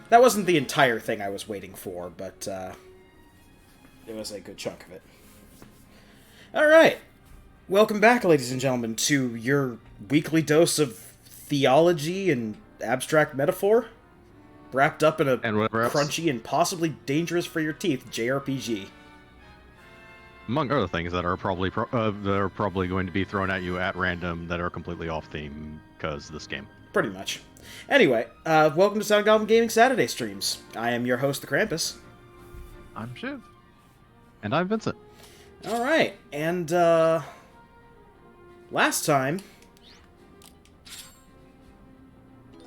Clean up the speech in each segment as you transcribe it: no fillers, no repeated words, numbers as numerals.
That wasn't the entire thing I was waiting for, but it was a good chunk of it. Alright. Welcome back, ladies and gentlemen, to your weekly dose of theology and abstract metaphor, wrapped up in a crunchy and possibly dangerous for your teeth JRPG. Among other things that are probably going to be thrown at you at random that are completely off theme because of this game. Pretty much. Anyway, welcome to Sound Goblin Gaming Saturday streams. I am your host, the Krampus. I'm Shiv. And I'm Vincent. Alright, and last time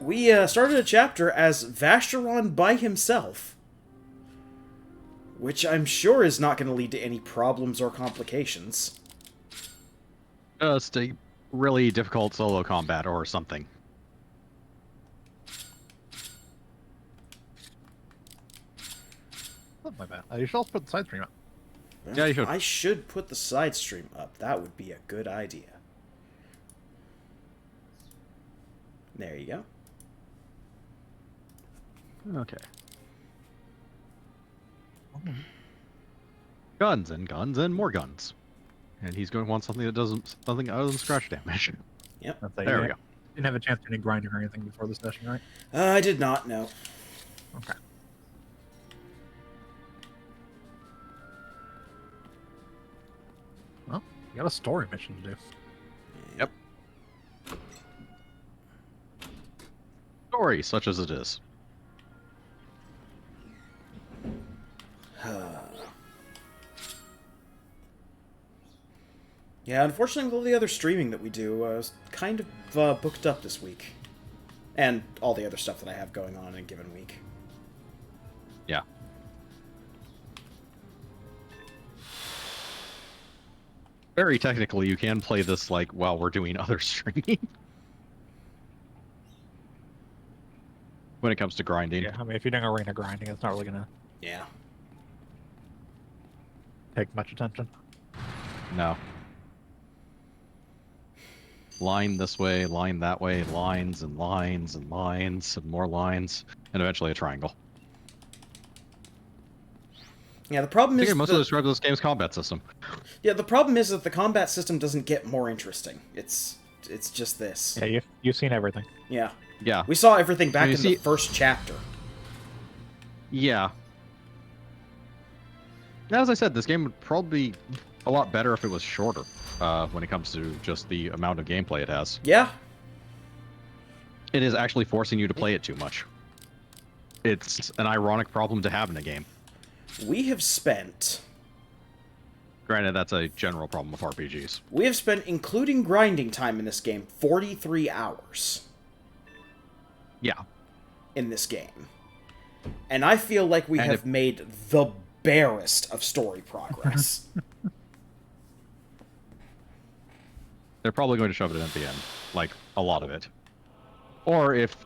we started a chapter as Vacheron by himself, which I'm sure is not going to lead to any problems or complications. Just a really difficult solo combat or something. Not my bad. You should also put the side stream up. Yeah, you should. I should put the side stream up. That would be a good idea. There you go. Okay. Guns and more guns. And he's going to want something that does something other than scratch damage. Yep. There we go. Didn't have a chance to do any grinding or anything before the session, right? I did not know. Okay. Well, you got a story mission to do. Yep. Story, such as it is. Yeah, unfortunately, with all the other streaming that we do, I was kind of booked up this week. And all the other stuff that I have going on in a given week. Yeah. Very technically, you can play this, like, while we're doing other streaming. When it comes to grinding. Yeah, I mean, if you're doing arena grinding, it's not really gonna take much attention. No. Line this way, line that way, lines and lines and lines and more lines, and eventually a triangle. Yeah, the problem is most of describe this game's combat system. Yeah, the problem is that the combat system doesn't get more interesting. It's just this. Yeah, you've seen everything. Yeah. Yeah. We saw everything back in the first chapter. Yeah. As I said, this game would probably be a lot better if it was shorter. When it comes to just the amount of gameplay it has. Yeah. It is actually forcing you to play it too much. It's an ironic problem to have in a game. We have spent... Granted, that's a general problem with RPGs. We have spent, including grinding time in this game, 43 hours. Yeah. In this game. And I feel like we have made the barest of story progress. They're probably going to shove it in at the end, like a lot of it. Or if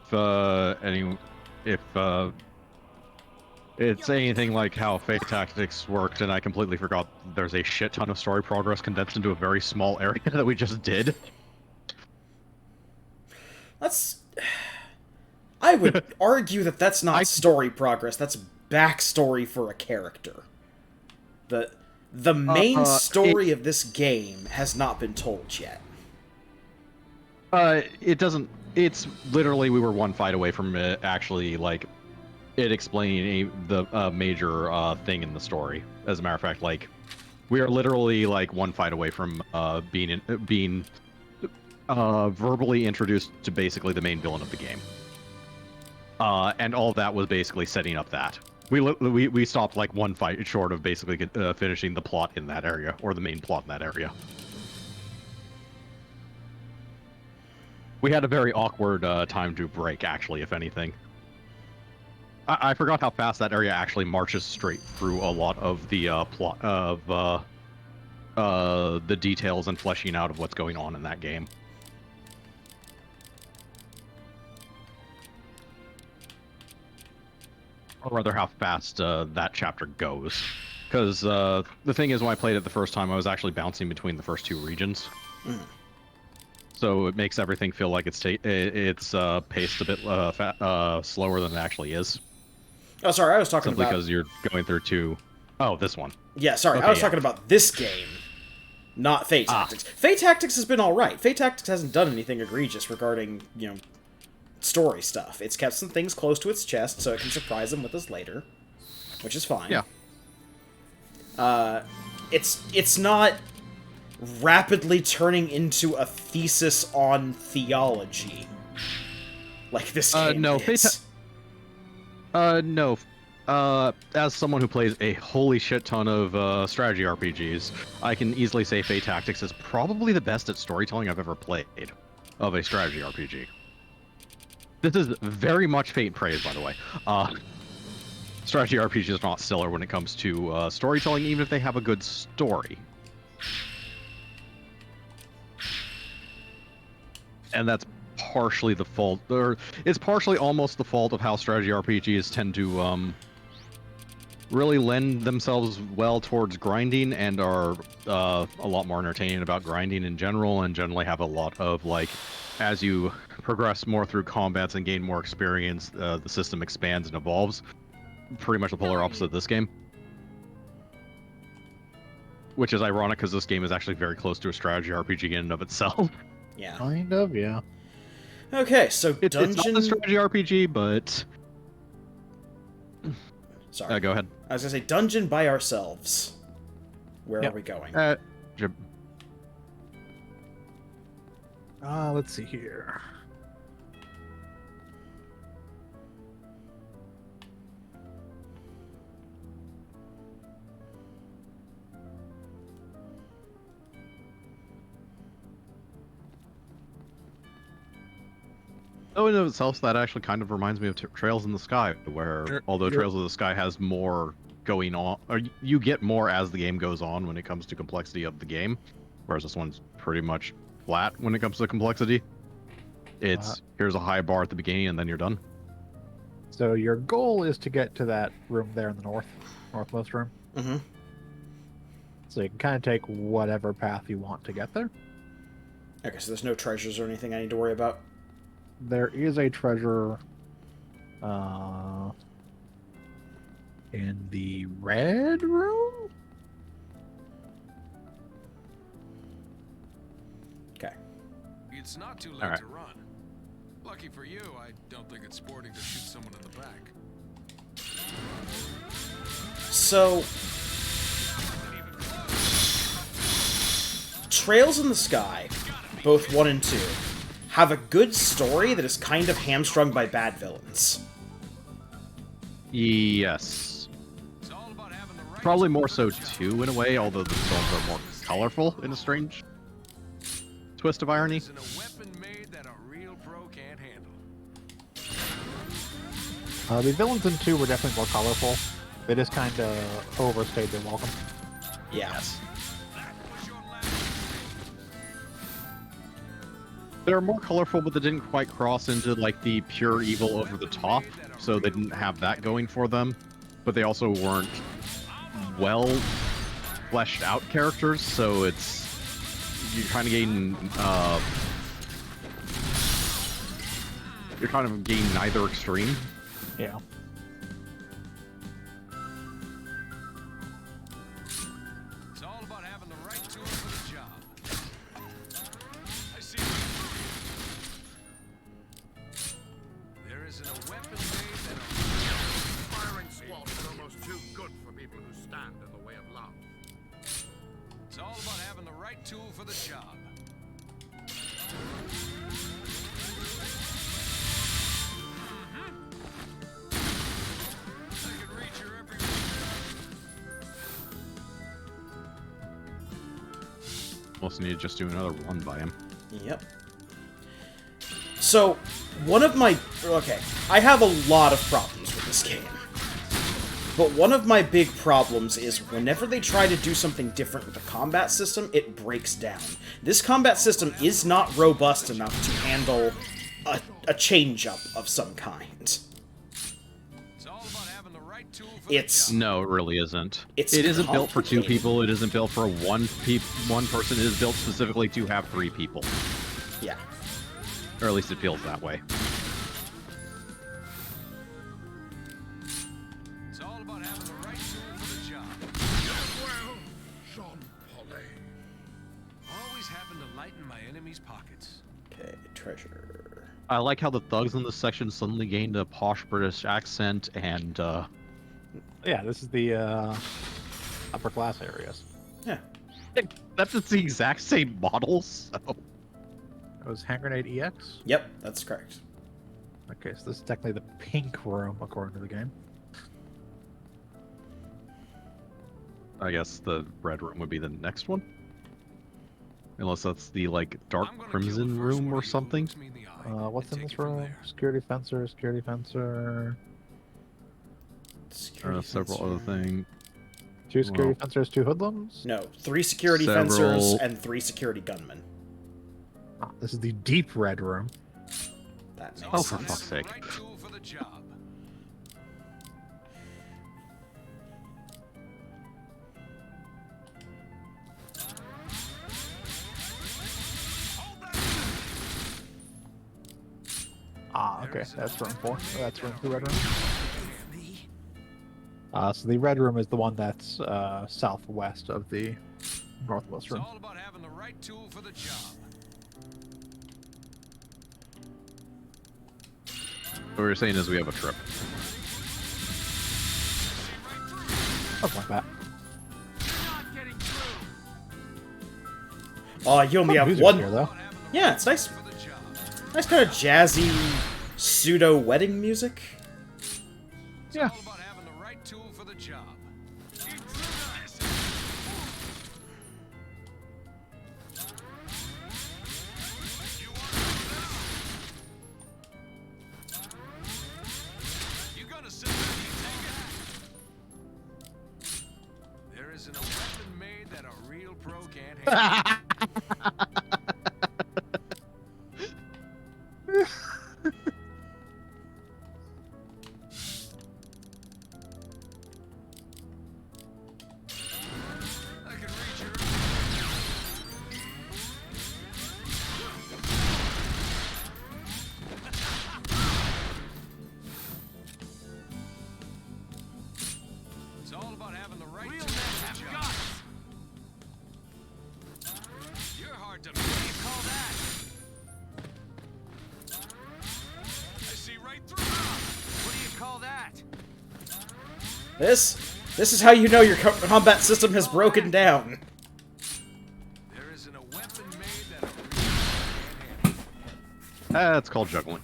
it's anything like how Fate Tactics worked, and I completely forgot there's a shit ton of story progress condensed into a very small area that we just did. I would argue that that's not story progress. That's backstory for a character. The main story of this game has not been told yet. It doesn't. It's literally we were one fight away from it actually, like, it explaining the major thing in the story. As a matter of fact, like, we are literally like one fight away from being verbally introduced to basically the main villain of the game. And all that was basically setting up that. We stopped like one fight short of basically finishing the plot in that area, or the main plot in that area. We had a very awkward time to break, actually, if anything. I forgot how fast that area actually marches straight through a lot of the plot of the details and fleshing out of what's going on in that game. Or rather, how fast that chapter goes. Because the thing is, when I played it the first time, I was actually bouncing between the first two regions. Mm. So it makes everything feel like it's paced a bit slower than it actually is. Oh, sorry, I was talking simply about... because you're going through two... Oh, this one. Yeah, sorry, Okay, I was yeah. talking about this game, not Fate Tactics. Fate Tactics has been alright. Fate Tactics hasn't done anything egregious regarding, you know, story stuff. It's kept some things close to its chest so it can surprise them with us later, which is fine. Yeah. It's not rapidly turning into a thesis on theology like this game no, is. No. As someone who plays a holy shit ton of strategy RPGs, I can easily say Fate Tactics is probably the best at storytelling I've ever played of a strategy RPG. This is very much Fate praise, by the way. Strategy RPGs are not stellar when it comes to storytelling, even if they have a good story. And that's partially the fault, or it's partially almost the fault of how strategy RPGs tend to really lend themselves well towards grinding and are a lot more entertaining about grinding in general, and generally have a lot of, like, as you progress more through combats and gain more experience, the system expands and evolves. Pretty much the polar opposite of this game. Which is ironic because this game is actually very close to a strategy RPG in and of itself. Yeah. Kind of, yeah. Okay, so Dungeon... It's not a strategy RPG, but... Sorry. Go ahead. I was gonna say, Dungeon by ourselves. Where are we going? Let's see here. Oh, in and of itself, that actually kind of reminds me of Trails in the Sky, where although Trails of the Sky has more going on, or you get more as the game goes on when it comes to complexity of the game, whereas this one's pretty much flat when it comes to complexity. It's here's a high bar at the beginning and then you're done. So your goal is to get to that room there in the northwest room. Mm-hmm. So you can kind of take whatever path you want to get there. Okay, so there's no treasures or anything I need to worry about? There is a treasure in the red room? Okay. It's not too late All right. to run. Lucky for you, I don't think it's sporting to shoot someone in the back. So... Trails in the Sky, both 1 and 2, have a good story that is kind of hamstrung by bad villains. Yes. It's all about having the right Probably more so too, in a way, although the films are more colorful in a strange twist of irony. in a weapon made that a real pro can't handle. The villains in 2 were definitely more colorful. They just kind of overstayed their welcome. Yes. They're more colorful, but they didn't quite cross into like the pure evil over the top, so they didn't have that going for them. But they also weren't well fleshed out characters, so it's you're kind of getting neither extreme. Yeah. It's all about having the right tool for the job. I see. There isn't a weapon made that a Firing squad is almost too good for people who stand in the way of love. It's all about having the right tool for the job. I can reach her everywhere. Almost need to just do another run by him. Yep. So, one of my... Okay, I have a lot of problems with this game. But one of my big problems is whenever they try to do something different with the combat system, it breaks down. This combat system is not robust enough to handle a change-up of some kind. It's all about having the right tool for It's... No, it really isn't. It's It isn't built for 2 complicated. people. It isn't built for one person. It is built specifically to have 3 people, Yeah. or at least it feels that way. having the right tool for the job. Well, Jean Paulet. Always happen to lighten my enemy's pockets. Okay, treasure. I like how the thugs in this section suddenly gained a posh British accent and Yeah, this is the upper class areas. Yeah. that's just the exact same model, so It was hand grenade EX. Yep, that's correct. Okay, so this is technically the pink room according to the game. I guess the red room would be the next one. Unless that's the like dark I'm gonna kill the crimson first room one or of you who something. looks me in the eye What's and in take this it from room? there. Security fencer, security fencer. Security Several other fencer. things. 2 security Well- fencers, 2 hoodlums. No, 3 security Several- fencers and 3 security gunmen. Ah, this is the deep red room. That It's makes Oh, all for about sense. fuck's having sake. the right tool for the job. Hold that. Ah, There okay, is an that's room 4. weapon That's room made 2 red that room. So the red room is the one that's southwest of the northwest It's room. all about having the right tool for the job. What we're saying is we have a trip. Something like that. Not getting through. Oh, you only Some have music one. here, though. About having the Yeah, right it's nice. tool for the job. Nice kind of jazzy pseudo wedding music. It's Yeah. all about having the right tool for the job. You gonna sit there and take it? There isn't a weapon made that a real pro can't handle. I can read your. It's all about having the right tool for the job. You're hard to. What do you call that? I see right through you. What do you call that? This is how you know your combat system has broken down. There isn't a weapon made that a real pro can't handle. That's called juggling.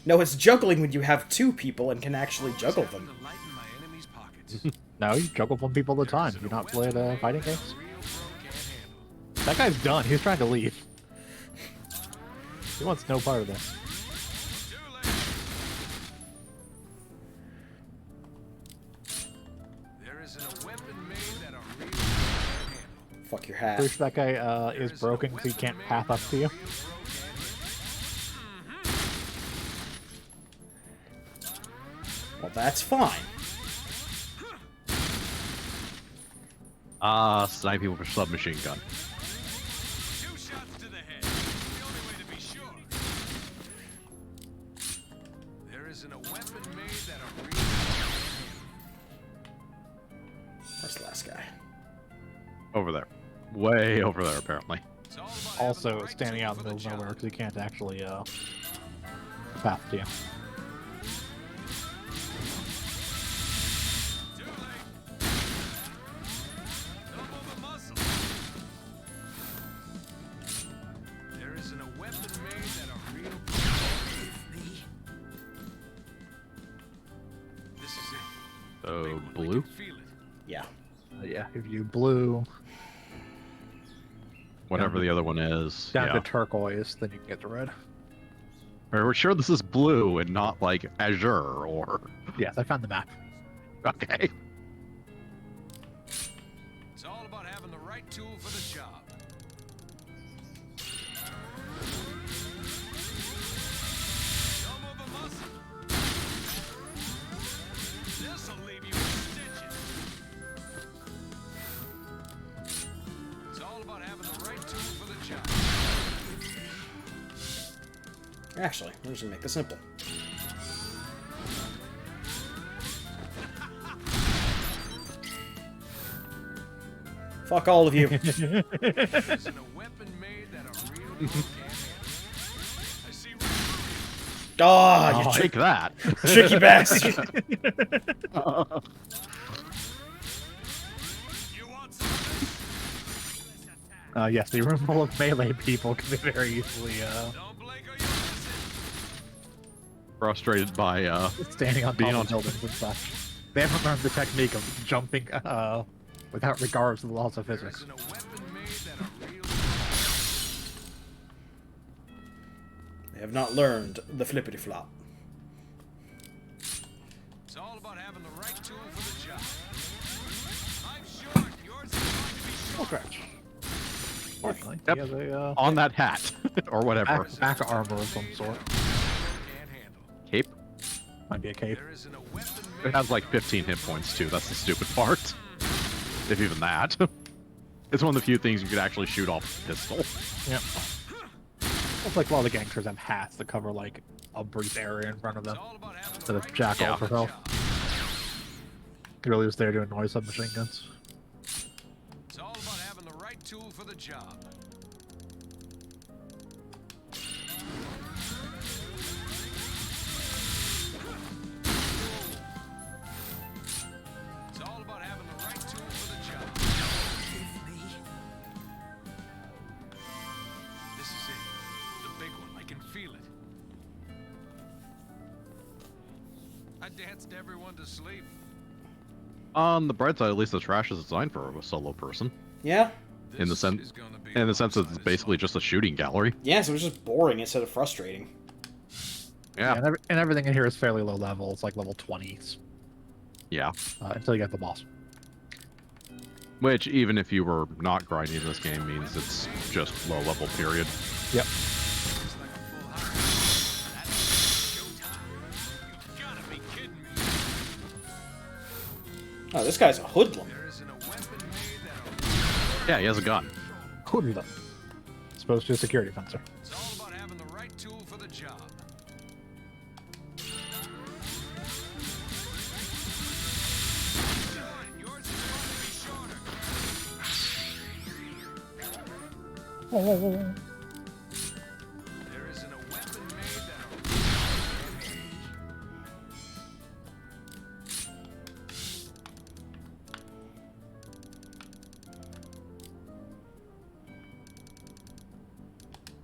No, it's juggling when you have 2 people and can actually juggle them. To lighten my enemy's pockets. No, you juggle one people at a time. You not played fighting games? Real pro can't handle. That guy's done. He's trying to leave. He wants no part of this. Too late. There isn't a weapon made that a real pro can't handle. Fuck your hat. Pretty sure that guy is broken so he can't path up to you. Well, that's fine. Snipe people with submachine gun. 2 shots to the head. The only way to be sure. There isn't a weapon made that a real pro can't Where's the last guy? Over there. Way over there, apparently. handle. It's all about having the Also right standing tool out in for the middle of job. nowhere because he can't actually path to you. Too late. Don't move a muscle. There isn't a weapon made that a real pro can't handle. This is it. So Big one, I blue. can feel it. Yeah. Yeah, if you blue Whatever the other one is. down Yeah. to turquoise, then you can get to red. We're sure this is blue and not like azure or. Yes, I found the map. Okay. It's all about having the right tool for the job. Don't move a muscle. This'll leave you in stitches. It's all about having the right tool for the job. Actually, we're just gonna make this simple. Fuck all of you. Isn't a weapon made that a real pro can't handle. I see. Oh, you Take that. tricky bastard. You want some? Yes, the room full of melee people can be very easily Don't blink or you'll miss it. Frustrated by standing on Being top on of buildings and such. They haven't learned the technique of jumping without regard to the laws of There physics. isn't a weapon made that a real. They have not learned the flippity flop. It's all about having the right tool for the job. I'm short. Yours is going to be Oh, short. scratch. Fortunately, Yep. he has a on that hat or whatever. back armor of some sort. Can't handle. Cape. Might be a cape. There isn't a weapon It made. has like 15 hit points too. That's the stupid part. If even that. It's one of the few things you could actually shoot off a pistol. Yep. It's like a lot of the gangsters have hats that cover like a brief area in front of them. It's all about having Instead the of right jackal Yeah. for health. He really was there to annoy submachine guns. It's all about having the right tool for the job. It's all about having the right tool for the job. This is it. The big one. I can feel it. I danced everyone to sleep. On the bright side, at least the trash is designed for a solo person. Yeah? In the This sense- is gonna be In the sense that it's lopsided basically just a shooting gallery. Yeah, so it was just boring instead of frustrating. Yeah. And everything in here is fairly low level. It's like level 20s Yeah. until you get the boss. Which, even if you were not grinding this game, means it's just low level, period. Yep. It's like a full house. That's showtime. You gotta be kidding me. Oh, this guy's a hoodlum. There isn't a weapon made that'll. Yeah, he has a gun. Couldn't them. Supposed to a security fencer. It's all about having the right tool for the job. Yours is going to be shorter. There isn't a weapon made that'll.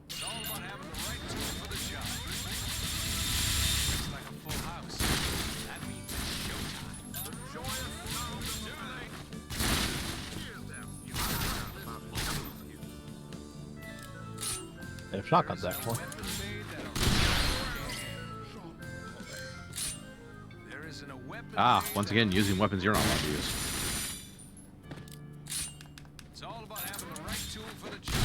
It's all about having the right tool for the job. It's like a full house. That means it's showtime. The joyous sound of music. Hear them. You They have shotguns actually. weapon made that'll. There isn't a weapon. Ah, made once again, that'll- using weapons you're not allowed to use. It's all about having the right tool for the job.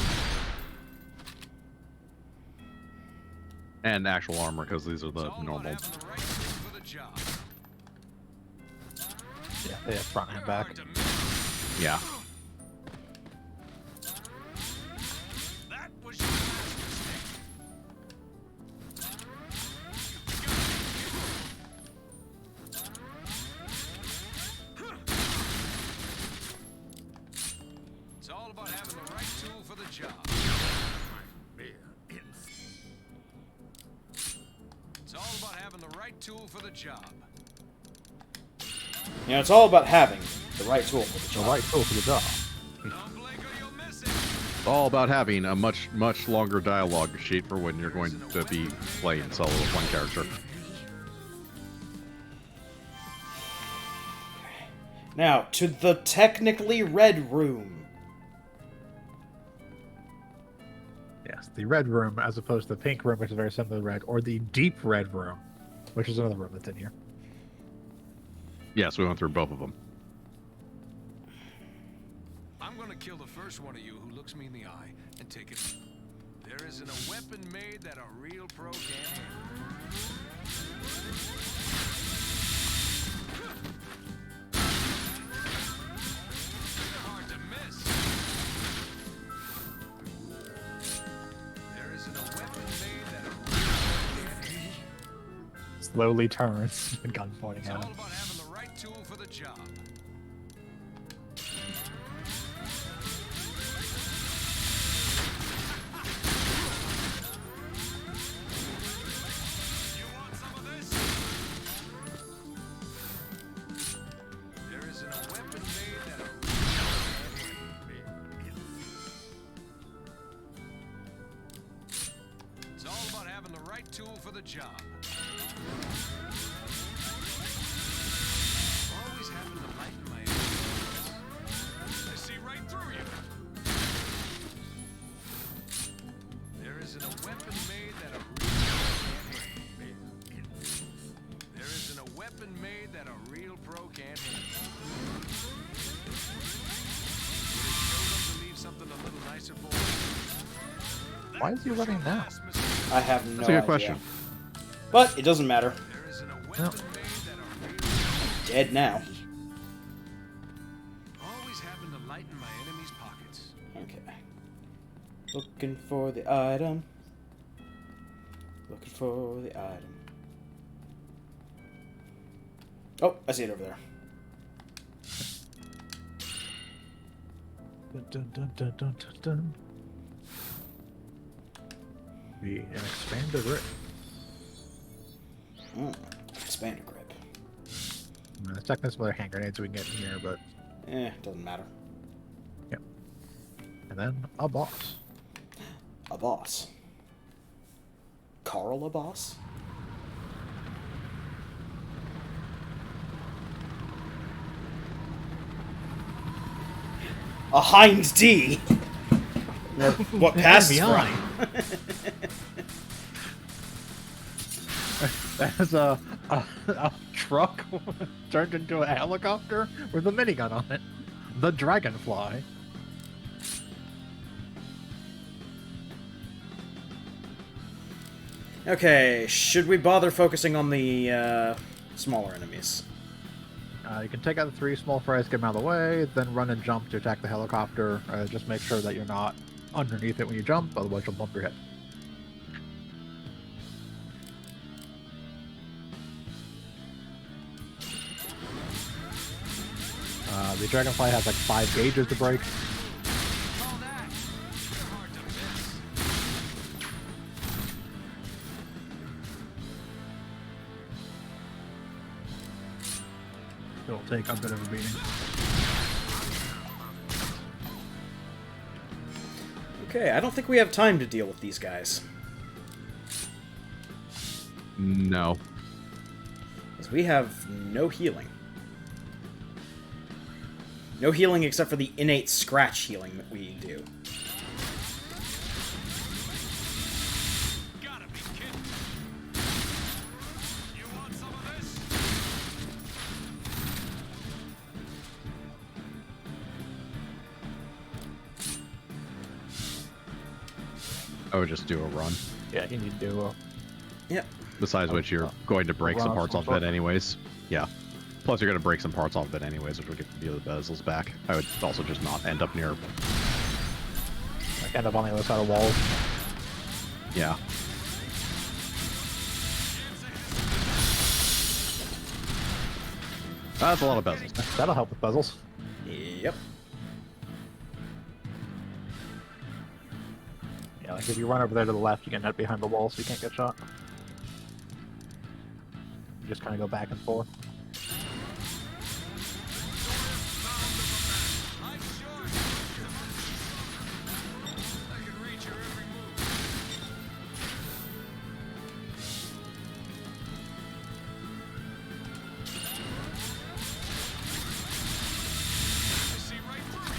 And actual armor, because these are It's the all normal. about having the right tool for the job. Yeah, they have front and back. Hard to miss. Yeah. That was your last mistake. It's all about having the right tool for the job. It's all about having the right tool for the job. You know, it's all about having the right tool for the The job. right tool for the job. Don't blink or you'll miss it. It's all about having a much longer dialogue sheet for when you're going to be playing solo with one character. Now, to the technically red room. Yes, the red room as opposed to the pink room, which is very similar to red, or the deep red room, which is another room that's in here. Yes, we went through both of them. I'm gonna kill the first one of you who looks me in the eye and take it. There isn't a weapon made that a real pro can't handle. Hard to miss. There isn't a weapon made that a real pro can't handle. Slowly turns, the gun pointing It's at all him. about having the right tool for the job. tool for the job. Always having the light in my eyes. I see right through you. There isn't a weapon made that a There isn't a weapon made that a real pro can't handle. Would it kill them to leave something a little nicer for them? Why is he running now? I have no That's a good idea. question. But it doesn't matter. There isn't a weapon No. made that a real Dead now. always having the light in my enemy's pockets. Okay. Looking for the item. Looking for the item. Oh, I see it over there. Dun, dun, dun, dun, dun, dun, dun. Be an expanded grip. Expanded grip. There's technically some other hand grenades we can get in here, but Doesn't matter. yep. And then a boss. A boss. Carl a boss? A Heinz D! Or what passes for behind. There's a truck turned into a helicopter with a minigun on it. The Dragonfly. Okay, should we bother focusing on the smaller enemies? You can take out the 3 small fries, get them out of the way, then run and jump to attack the helicopter. Just make sure that you're not underneath it when you jump, otherwise you'll bump your head. The Dragonfly has like 5 gauges to break. Call that. You're hard to miss. It'll take a bit of a beating. Okay, I don't think we have time to deal with these guys. No. Because we have no healing. No healing except for the innate scratch healing that we do. Gotta be kidding. You want some of this? I would just do a run. Yeah, you need to Yep. Besides which, you're going to break some run parts some off of it anyways. Yeah. Plus, you're going to break some parts off of it anyways, which will get the other bezels back. I would also just not end up near... like end up on the other side of walls. Yeah. That's a lot of bezels. That'll help with puzzles. Yep. Yeah, like if you run over there to the left, you get net behind the wall, so you can't get shot. You just kind of go back and forth. I'm sure. I can reach your every move. I see right through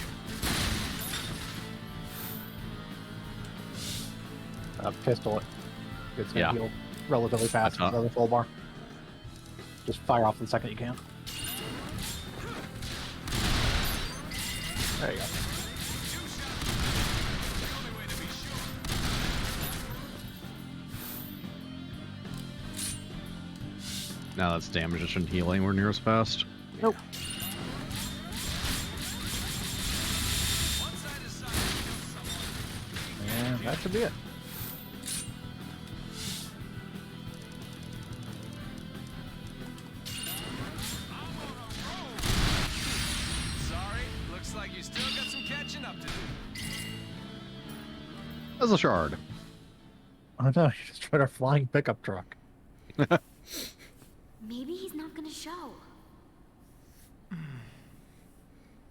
you. Pistol it. It's gonna Yeah. heal relatively fast. That's Another full bar. Just fire off the second you can. There you go. Now that's damage and healing. We're near as fast. Nope. And that should be it. Sorry, looks like you still got some catching up to do. As a shard. Oh no, you just tried a flying pickup truck. Maybe he's not gonna show.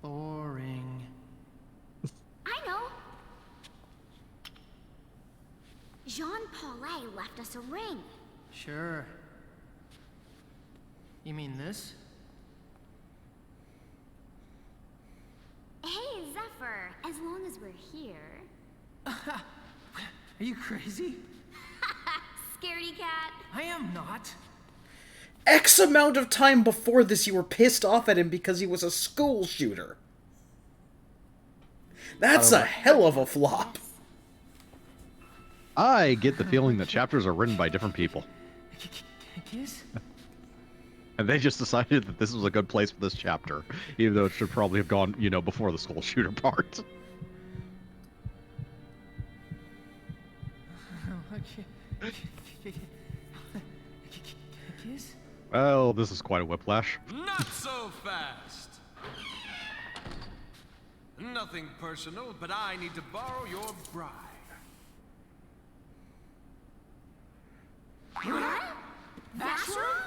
Boring. I know! Jean-Paul valet left us a ring. Sure. You mean this? Hey, Zephyr, as long as we're here. Are you crazy? Scaredy cat. I am not. X amount of time before this, you were pissed off at him because he was a school shooter. That's a hell of a flop. I get the feeling that chapters are written by different people. Kiss? And they just decided that this was a good place for this chapter, even though it should probably have gone, you know, before the school shooter part. Kiss? Well, this is quite a whiplash. Not so fast. Nothing personal, but I need to borrow your bride. What? That's wrong?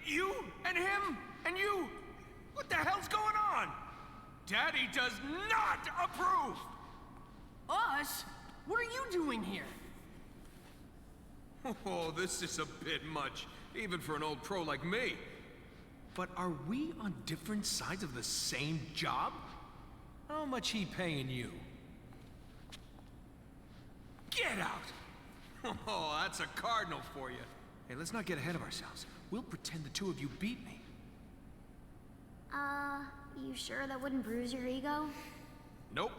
You and him and you. What the hell's going on? Daddy does not approve. Us? What are you doing here? Oh, this is a bit much, even for an old pro like me. But are we on different sides of the same job? How much he paying you? Get out! Oh, that's a cardinal for you. Hey, let's not get ahead of ourselves. We'll pretend the two of you beat me. You sure that wouldn't bruise your ego? Nope.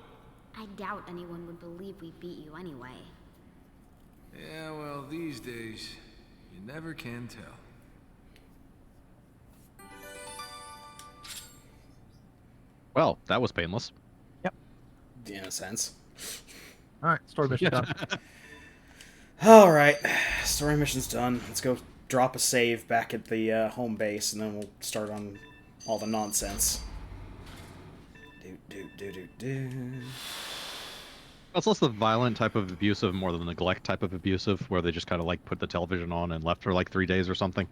I doubt anyone would believe we beat you anyway. Yeah, well, these days, you never can tell. Well, that was painless. In a sense. Alright, story mission done. Alright, story mission's done. Let's go drop a save back at the home base, and then we'll start on all the nonsense. It's less the violent type of abusive, more the neglect type of abusive, where they just kind of like put the television on and left for like 3 days or something.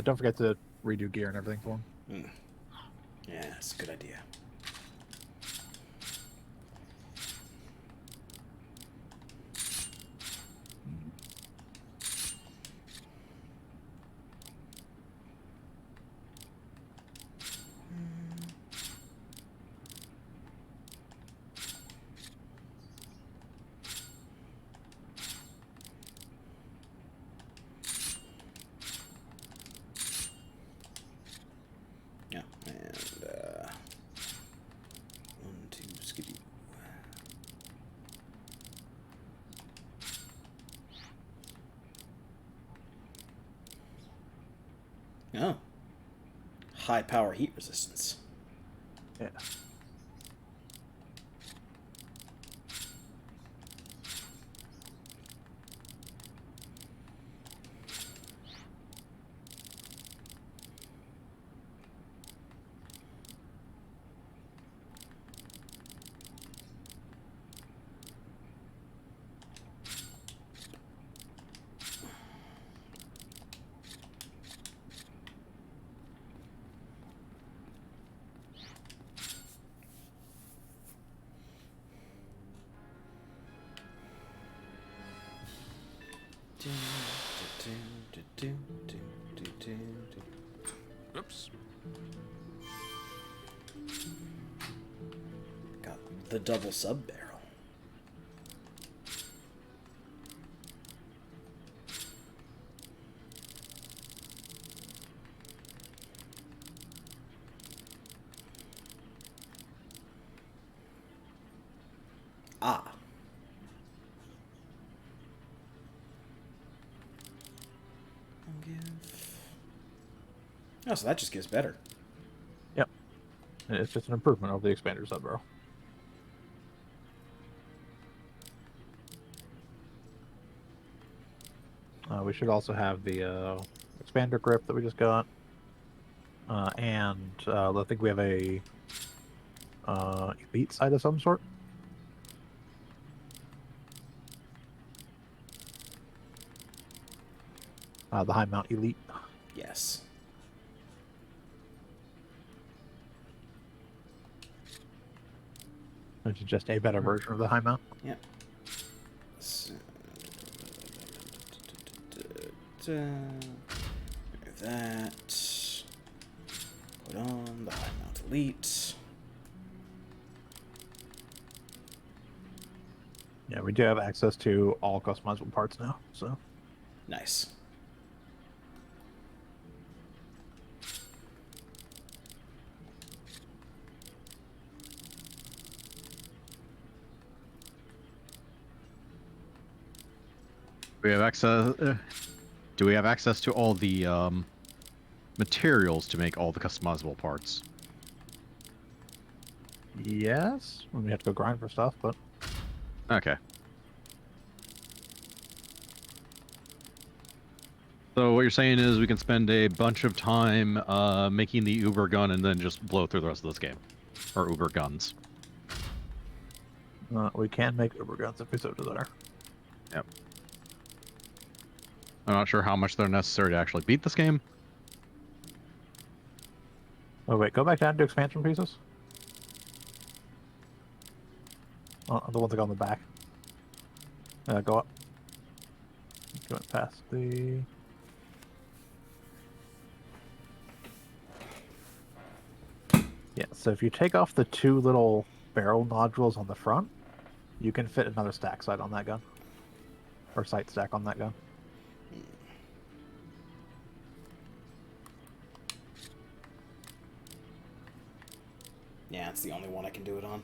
Don't forget to redo gear and everything for him. Yeah, that's a good idea. Yeah, and 1, 2, skidoo. Oh. High power heat resistance. Yeah. Oops. Got the double sub barrel. Ah. Oh, so that just gives better. Yep. It's just an improvement over the expander sub barrel. We should also have the expander grip that we just got. And I think we have a elite sight of some sort. The high mount elite. which is just a better version of the high mount. Yep. That. Put on the high mount elite. Yeah, we do have access to all customizable parts now, so. Nice. We have access. Do we have access to all the materials to make all the customizable parts? Yes, we have to go grind for stuff, but Okay. So what you're saying is we can spend a bunch of time making the Uber gun and then just blow through the rest of this game, or Uber guns. we can make Uber guns if we so desire. Yep. I'm not sure how much they're necessary to actually beat this game. Oh wait, go back down to expansion pieces. Oh, the ones that go on the back. Go up. Going past the. Yeah, so if you take off the two little barrel nodules on the front, you can fit another stack sight on that gun. Or sight stack on that gun. Yeah, it's the only one I can do it on.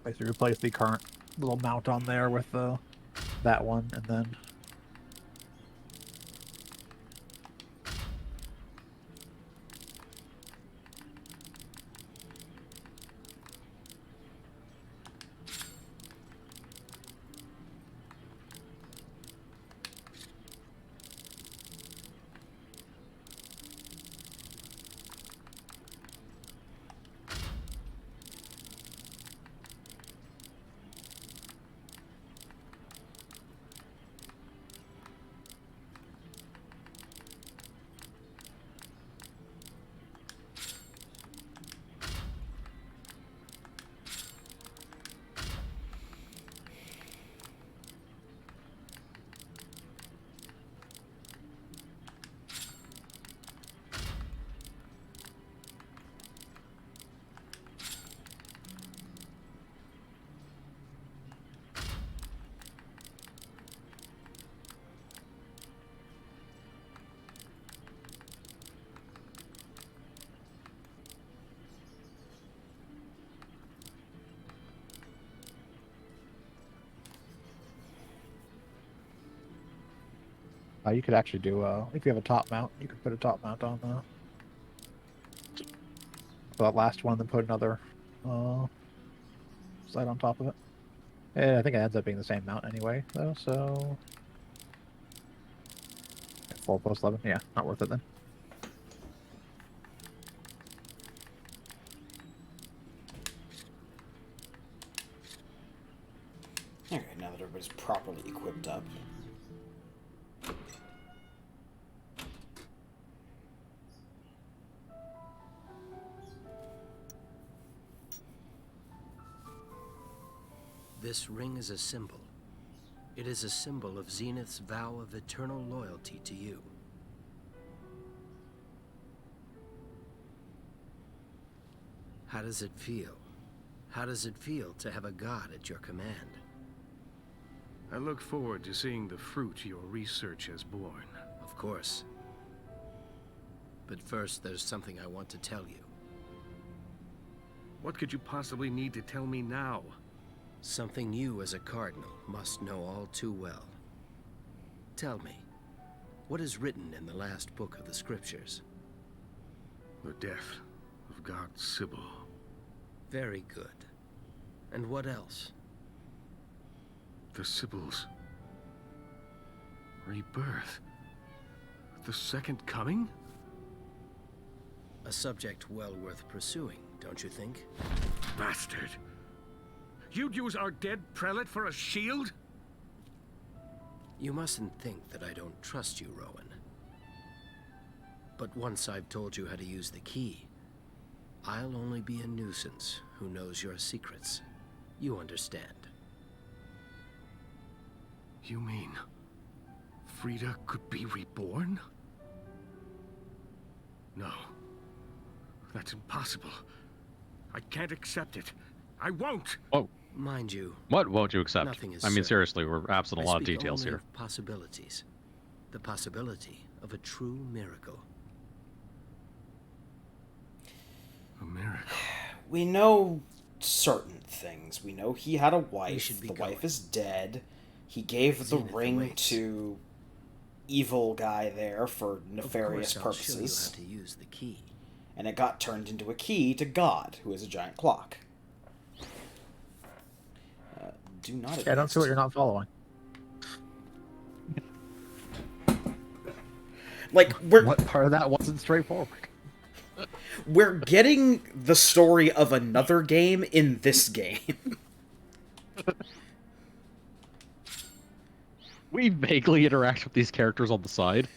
Basically replace the current little mount on there with that one, and then you could actually do, if you have a top mount, you could put a top mount on that last one, then put another sight on top of it. Yeah, I think it ends up being the same mount anyway, though, so. 4 plus 11, yeah, not worth it then. Okay, now that everybody's properly equipped up. This ring is a symbol. It is a symbol of Zenith's vow of eternal loyalty to you. How does it feel? How does it feel to have a god at your command? I look forward to seeing the fruit your research has borne. Of course. But first, there's something I want to tell you. What could you possibly need to tell me now? Something you, as a cardinal, must know all too well. Tell me, what is written in the last book of the scriptures? The death of God Sybil. Very good. And what else? The Sibyl's rebirth. The second coming? A subject well worth pursuing, don't you think? Bastard! You'd use our dead prelate for a shield? You mustn't think that I don't trust you, Rowan. But once I've told you how to use the key, I'll only be a nuisance who knows your secrets. You understand. You mean Frida could be reborn? No. That's impossible. I can't accept it. I won't! Oh, Mind you, what won't you accept? nothing is I mean, certain. seriously, we're absent a I lot of speak details only here. of possibilities. The possibility of a true miracle. A miracle. We know certain things. We know he had a We wife. should be The wife going. is dead. He gave the Zenith ring awaits. to evil guy there for nefarious Of course, I'll show you purposes. how to use the key. And it got turned into a key to God, who is a giant clock. Do not Yeah, I don't see what you're not following. Like, What part of that wasn't straightforward? we're getting the story of another game in this game. We vaguely interact with these characters on the side.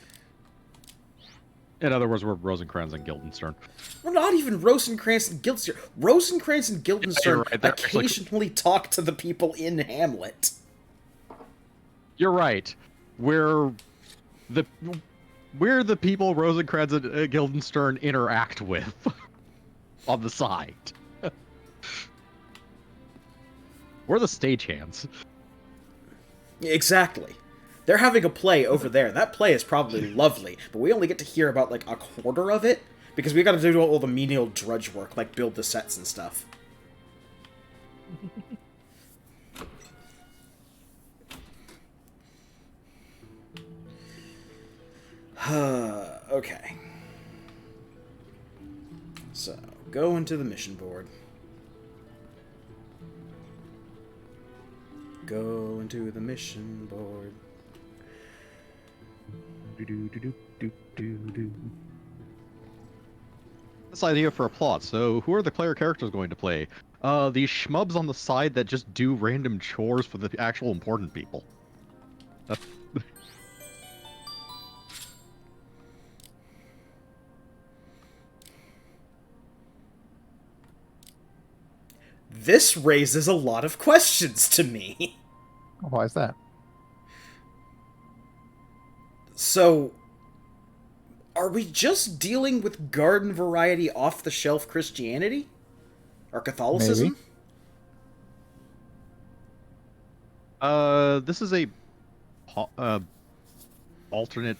In other words, we're Rosencrantz and Guildenstern. We're not even Rosencrantz and Guildenstern. Rosencrantz and Guildenstern right, they're actually- occasionally talk to the people in Hamlet. You're right. We're the people Rosencrantz and Guildenstern interact with on the side. We're the stagehands. Exactly. They're having a play over there. That play is probably lovely, but we only get to hear about, like, a quarter of it, because we gotta do all the menial drudge work, like build the sets and stuff. Okay. So, go into the mission board. Go into the mission board. This idea for a plot. So, who are the player characters going to play? These schmubs on the side that just do random chores for the actual important people. This raises a lot of questions to me. Why is that? So, are we just dealing with garden variety off-the-shelf Christianity? Or Catholicism? Maybe. This is a alternate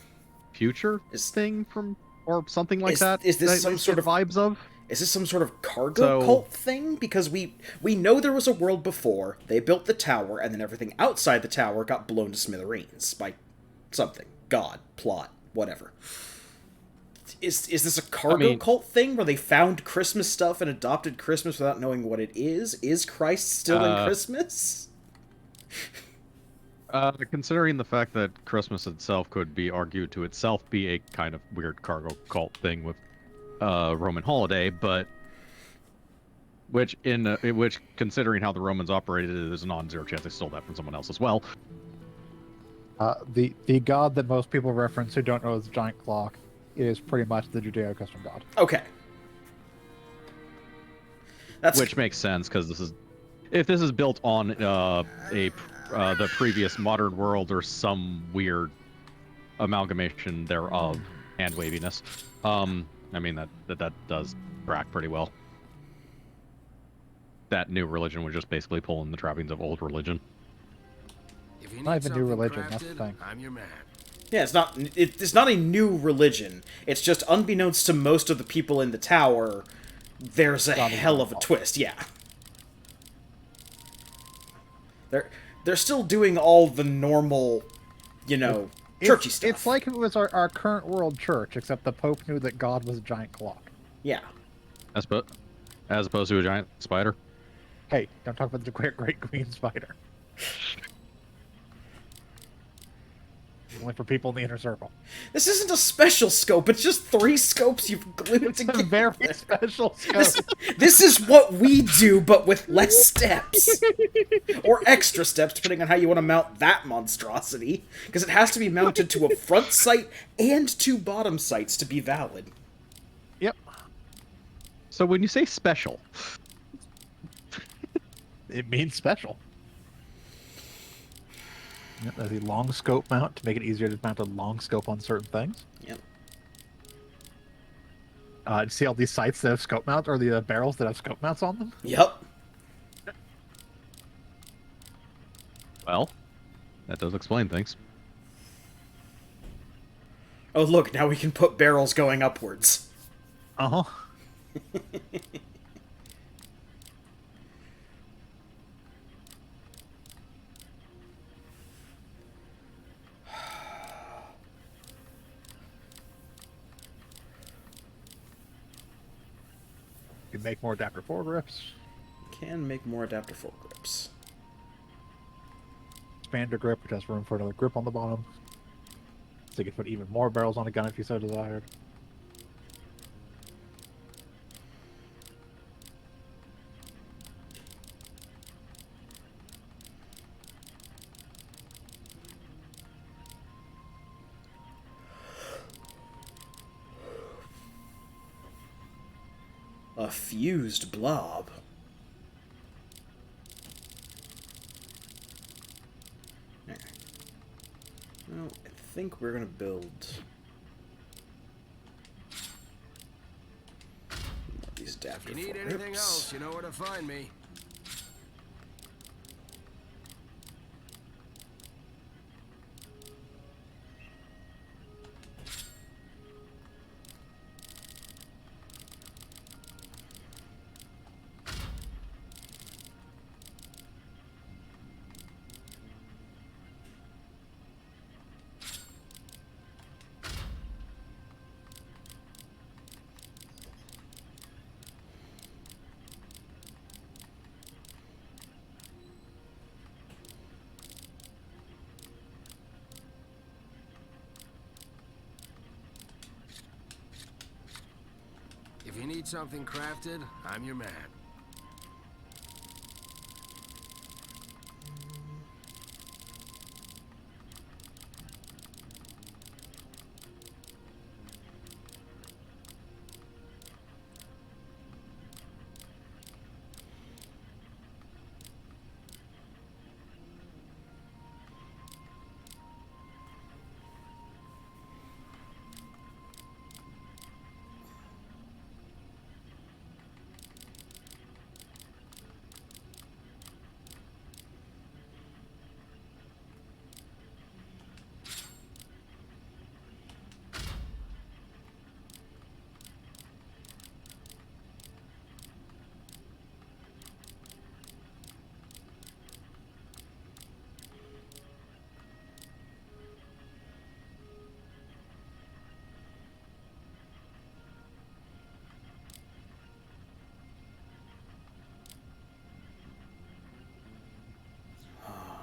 future Is- thing from, or something like Is- that. is this that some you sort get of- vibes of? Is this some sort of cargo cult thing? Because we know there was a world before, they built the tower, and then everything outside the tower got blown to smithereens by something. God, plot, whatever. Is this a cargo cult thing where they found Christmas stuff and adopted Christmas without knowing what it is? Is Christ still in Christmas? Considering the fact that Christmas itself could be argued to itself be a kind of weird cargo cult thing with Roman holiday, but which considering how the Romans operated, there's a non-zero chance they stole that from someone else as well. The god that most people reference who don't know is the giant clock is pretty much the Judeo-Christian god. Okay. Which makes sense, because if this is built on the previous modern world or some weird amalgamation thereof, hand waviness. I mean that does track pretty well. That new religion was just basically pulling the trappings of old religion. If you Not need even new something religion, that's the crafted, thing. I'm your man. Yeah, it's not a new religion. It's just unbeknownst to most of the people in the tower, there's a hell of a twist. Yeah. They're still doing all the normal, churchy stuff. It's like if it was our current world church, except the Pope knew that God was a giant clock. Yeah. As opposed to a giant spider. Hey, don't talk about the great green spider. Only for people in the inner circle. This isn't a special scope, it's just 3 scopes you've glued It's together. a very special scope. This is what we do, but with less steps. Or extra steps, depending on how you want to mount that monstrosity. Because it has to be mounted to a front sight and 2 bottom sights to be valid. Yep. So when you say special, It means special. Yep, there's a long scope mount to make it easier to mount a long scope on certain things. Yep. See all these sights that have scope mounts, or the barrels that have scope mounts on them? Yep. well, that does explain things. Oh, look, now we can put barrels going upwards. Uh-huh. You can make more adapter foregrips. Can make more adapter foregrips. Expander grip, which has room for another grip on the bottom. So you can put even more barrels on a gun if you so desired. A fused blob. There. Well, I think we're gonna build these adapter If you need foregrips. anything else, you know where to find me. If you need something crafted, I'm your man.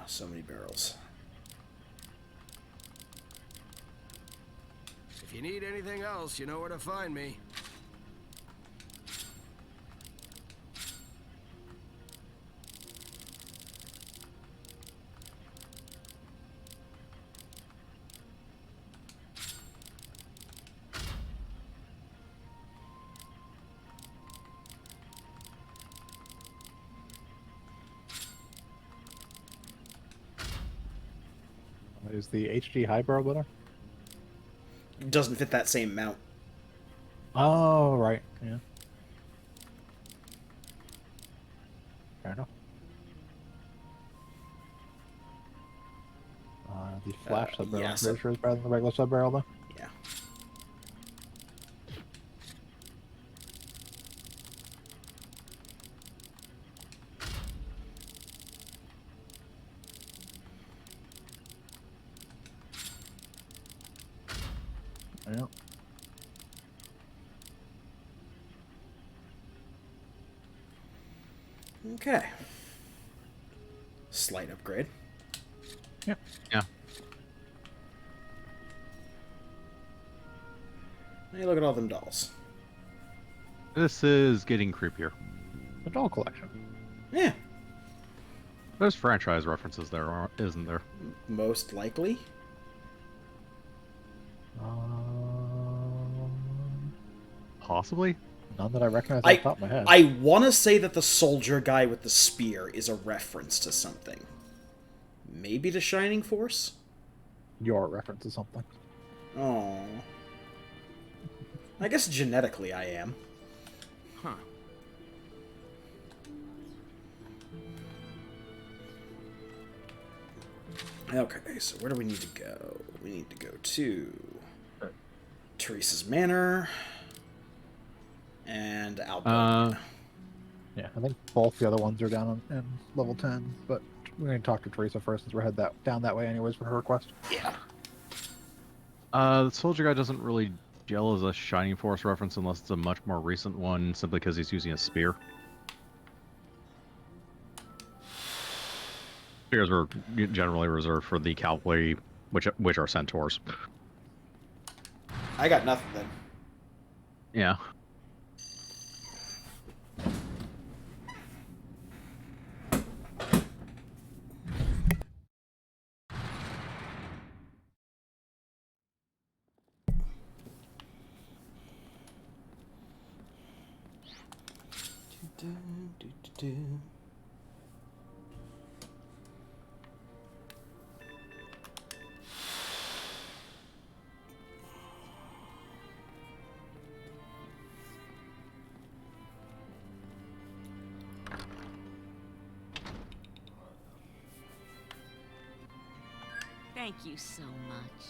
So many barrels. If you need anything else, you know where to find me. Is the HD high barrel better? It doesn't fit that same mount. Oh, right. Yeah. Fair enough. The flash sub barrel, yeah, I'm pretty sure is better than the regular sub barrel, though. Yeah. Yeah. Okay. Slight upgrade. Yep. Yeah. Hey, look at all them dolls. This is getting creepier. The doll collection. Yeah, There's franchise references there, isn't there? most likely. Um, Possibly. None that I recognize off the top of my head. I want to say that the soldier guy with the spear is a reference to something. Maybe to Shining Force? Your reference to something. Oh. I guess genetically I am. Huh. Okay, so where do we need to go? We need to go to Teresa's Manor and Albert. Yeah, I think both the other ones are down in level 10, but we're going to talk to Teresa first since we're headed down that way anyways for her request. Yeah. The soldier guy doesn't really gel as a Shining Force reference unless it's a much more recent one, simply because he's using a spear. Spears are generally reserved for the cavalry, which are centaurs. I got nothing then. Yeah. Thank you so much.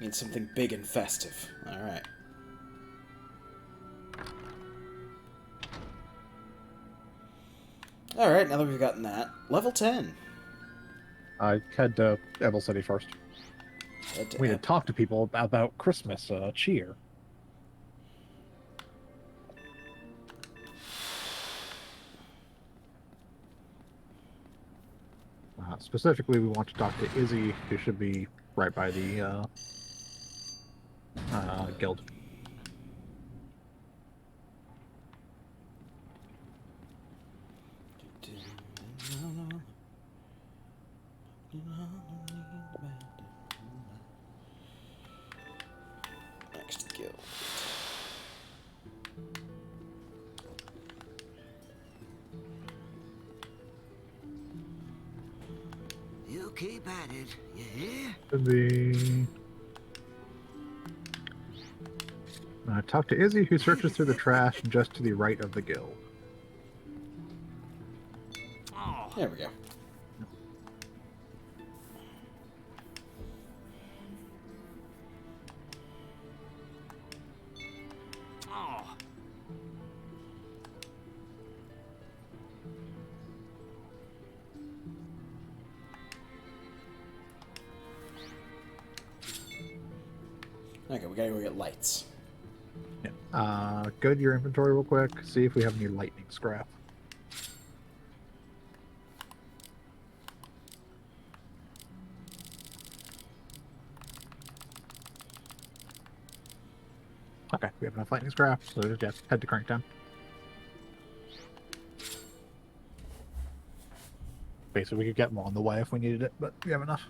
Need something big and festive. Alright. Alright, now that we've gotten that. Level 10. I head to Evil City first. We need to talk to people about Christmas cheer. Specifically, we want to talk to Izzy, who should be right by the guild. Next guild. You keep at it, you hear? Talk to Izzy, who searches through the trash just to the right of the guild. There we go. Okay, we gotta go get lights. Yeah. Go to your inventory real quick, see if we have any lightning scrap. Okay, we have enough lightning scrap, so just head to Cranktown. Basically, we could get more on the way if we needed it, but we have enough.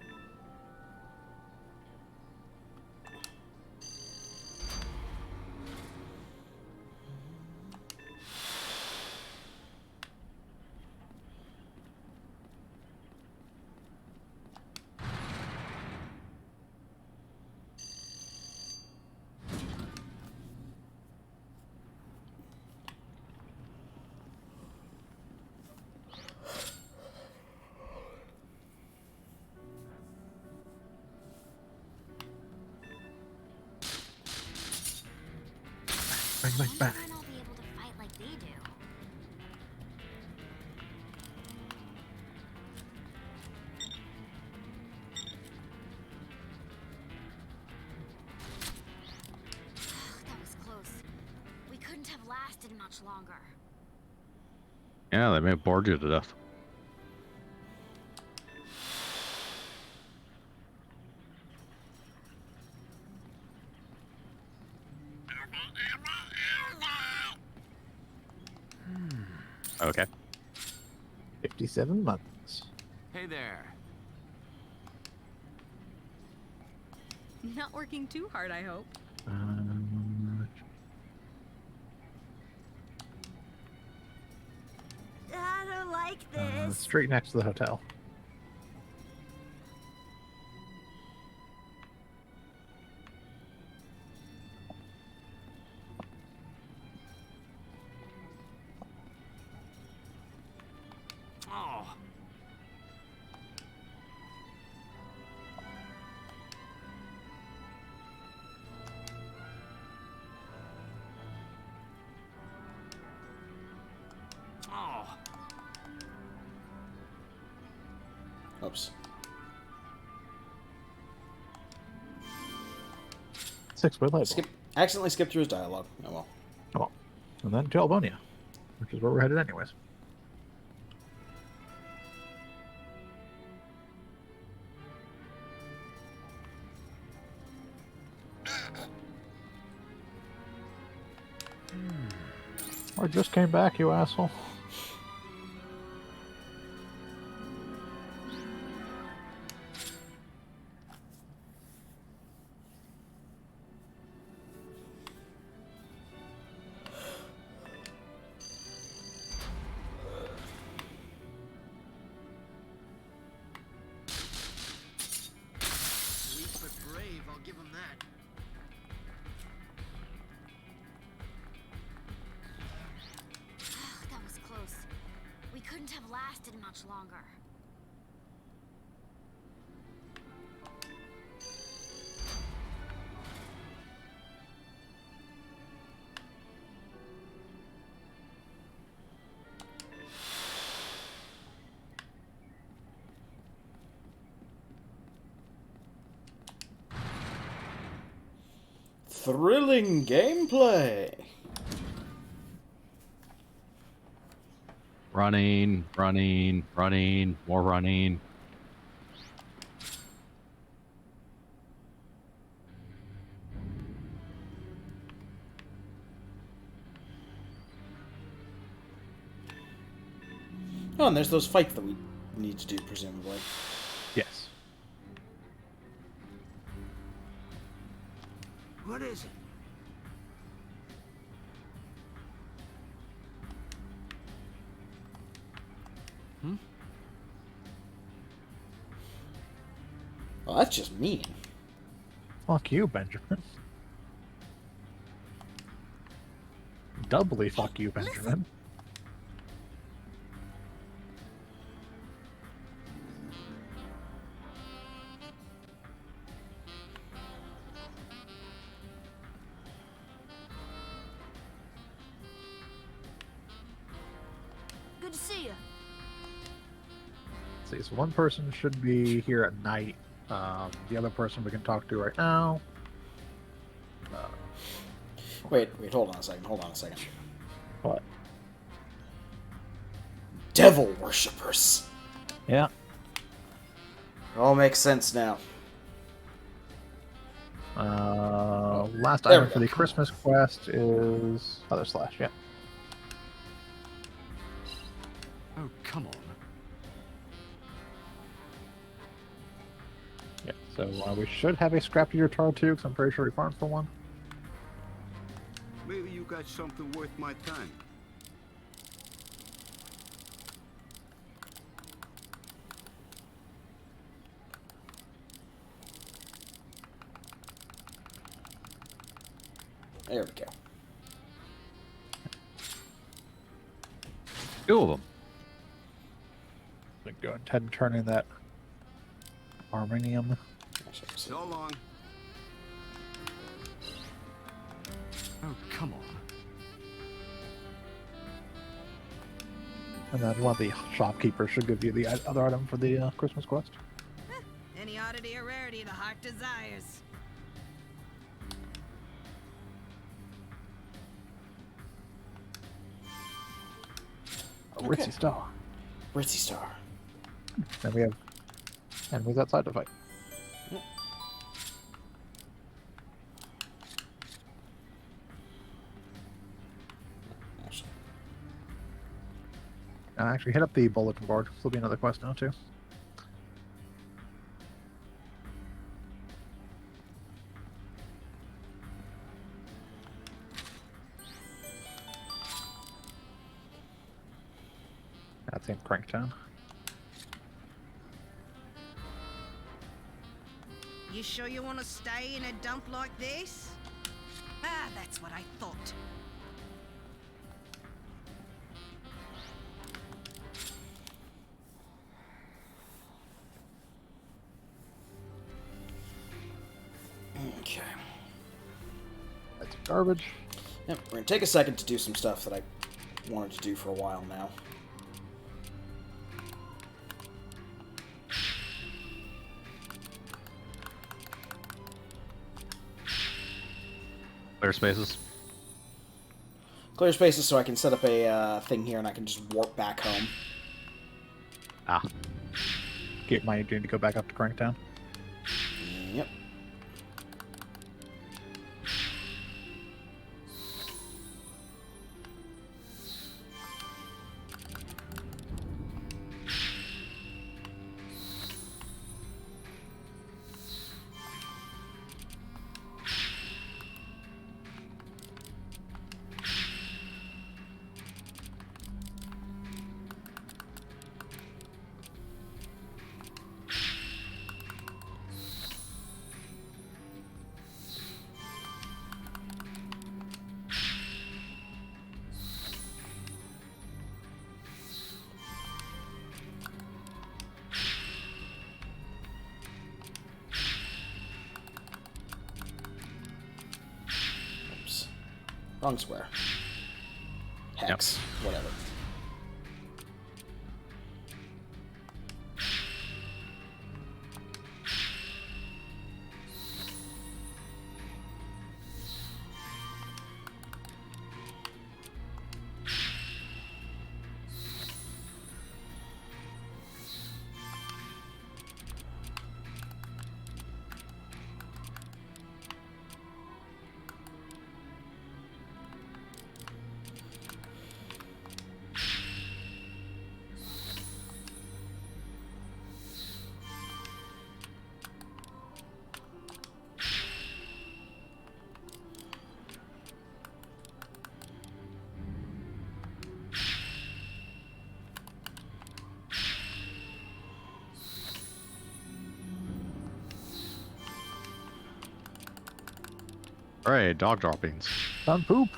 Bang, bang, bang. I might not be able to fight like they do. That was close. We couldn't have lasted much longer. Yeah, they may have bored you to death. Okay. 57 months. Hey there. Not working too hard, I hope. I don't like this. Street next to the hotel. Oh. Oh. Oops. 6-way label. Accidentally skipped through his dialogue. Oh well. Oh, well. And then to Albonia, which is where we're headed anyways. I just came back, you asshole. Weak but brave, I'll give him that. That was close. We couldn't have lasted much longer. Thrilling gameplay. Running, running, running, more running. Oh, and there's those fights that we need to do, presumably. Yes. What is it? Well, that's just mean. Fuck you, Benjamin. Doubly fuck you, Benjamin. Good to see you. See, so one person should be here at night. The other person we can talk to right now. Wait, hold on a second. What? Devil worshippers. Yeah. It all makes sense now. Last There we item for go. the Christmas quest is other slash. Yeah. Oh, come on. Yeah. So we should have a scrap eater tar too, because I'm pretty sure we farmed for one. Maybe you got something worth my time. There we go. Two of them. Go ahead and turn in that Armenium. So long. Oh, come on. And then one of the shopkeepers should give you the other item for the Christmas quest. Any oddity or rarity the heart desires. A Okay. Ritzy Star. Ritzy Star. Then we have enemies outside to fight. Actually, hit up the bulletin board. There'll be another quest now, too. That's in Cranktown. You sure you want to stay in a dump like this? Ah, that's what I thought. Okay. That's garbage. Yep, we're gonna take a second to do some stuff that I wanted to do for a while now. Clear spaces. Clear spaces so I can set up a thing here and I can just warp back home. Ah. Get my dude to go back up to Cranktown. Yep. Oops. Wrong square. Hex. Whatever. Alright, dog droppings. Done poop.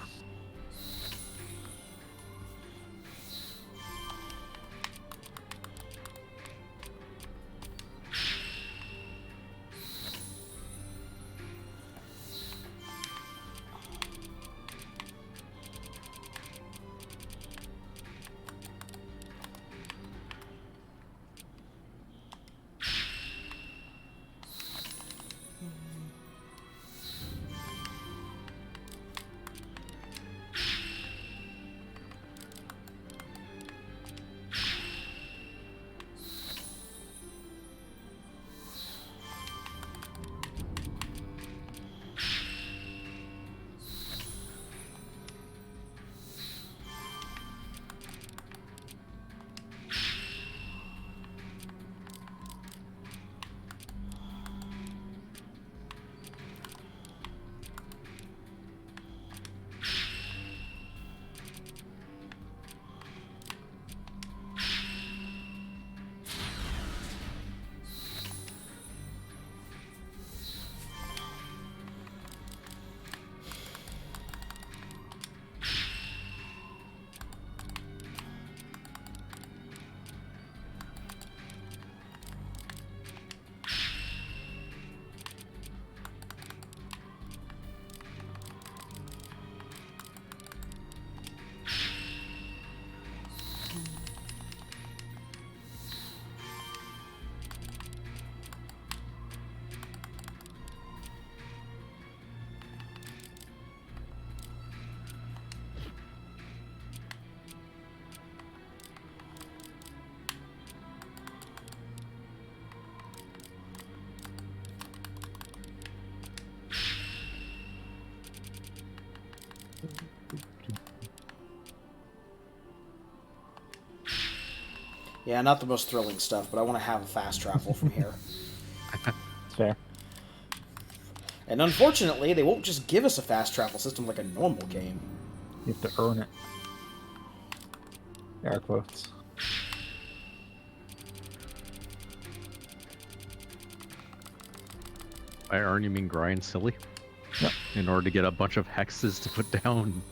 Yeah, not the most thrilling stuff, but I want to have a fast travel from here. It's fair. And unfortunately, they won't just give us a fast travel system like a normal game. You have to earn it. Air quotes. By earn, you mean grind silly? Yep. In order to get a bunch of hexes to put down.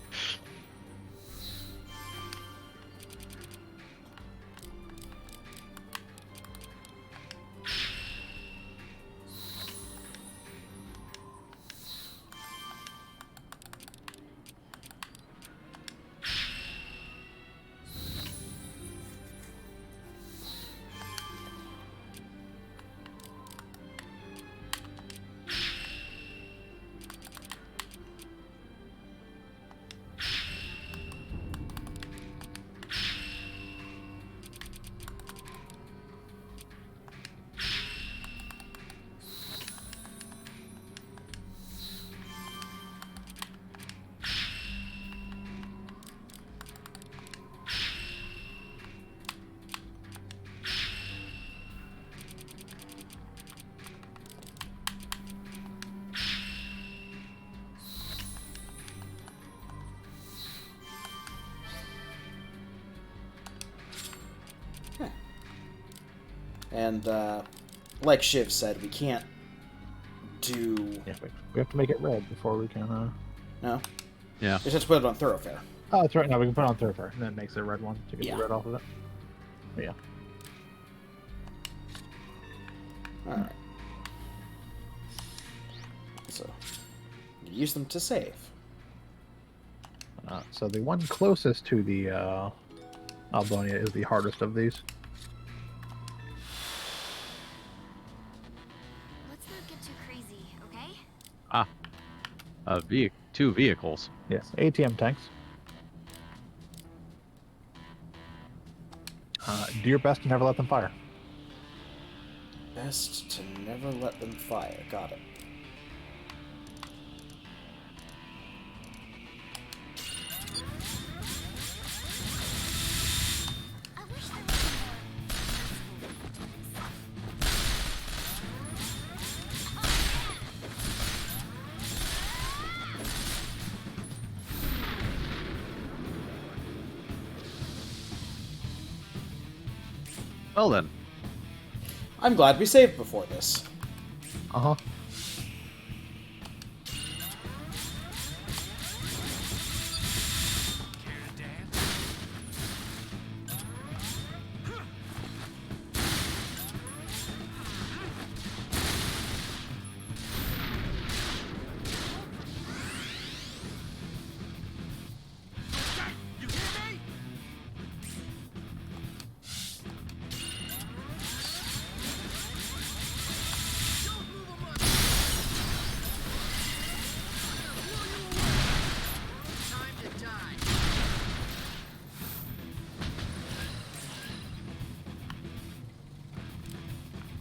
And, like Shiv said, we can't do... Yeah, we have to make it red before we can, No? Yeah. Just have to put it on Thoroughfare. Oh, that's right. Now we can put it on Thoroughfare, and then it makes it a red one to get Yeah. the red off of it. But yeah. Alright. So, use them to save. So the one closest to the Albonia is the hardest of these. Let's not get too crazy, okay? Two vehicles. Yes, ATM tanks. Do your best to never let them fire. Best to never let them fire. Got it. I wish there was Well then. I'm glad we saved before this. Uh-huh.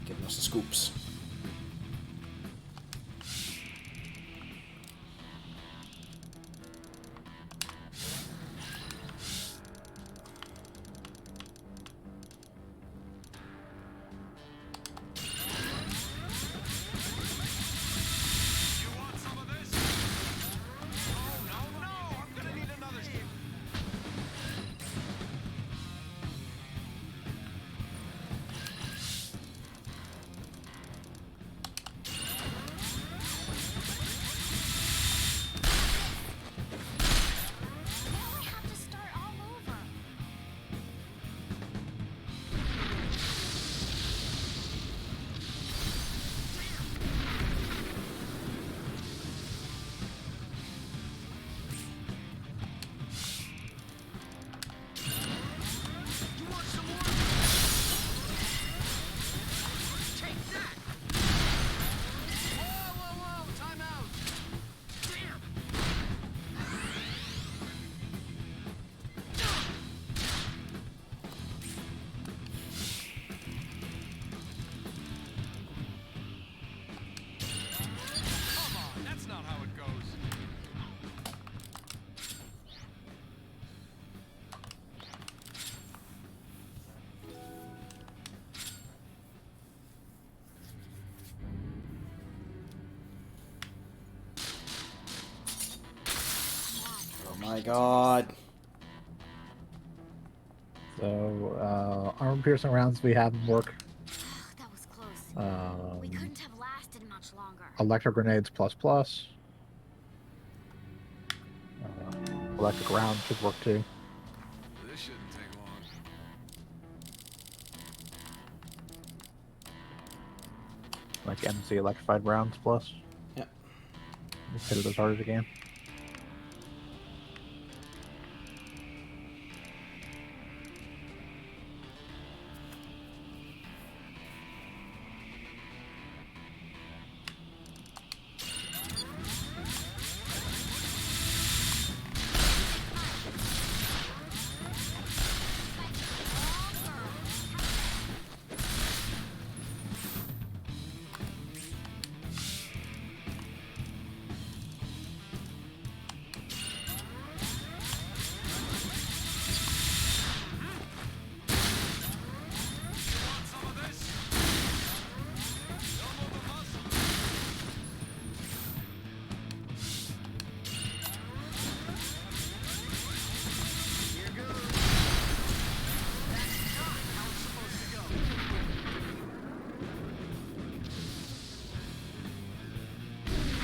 Giving us the scoops. You want some of this? Oh, no, I'm gonna need another ship. my god. So, armor piercing rounds, we have them work. That was close. We Um, couldn't have lasted much longer. electric grenades plus. Electric rounds should work too. This shouldn't take long. Like MC electrified rounds plus. Yep. Just hit it as hard as you can.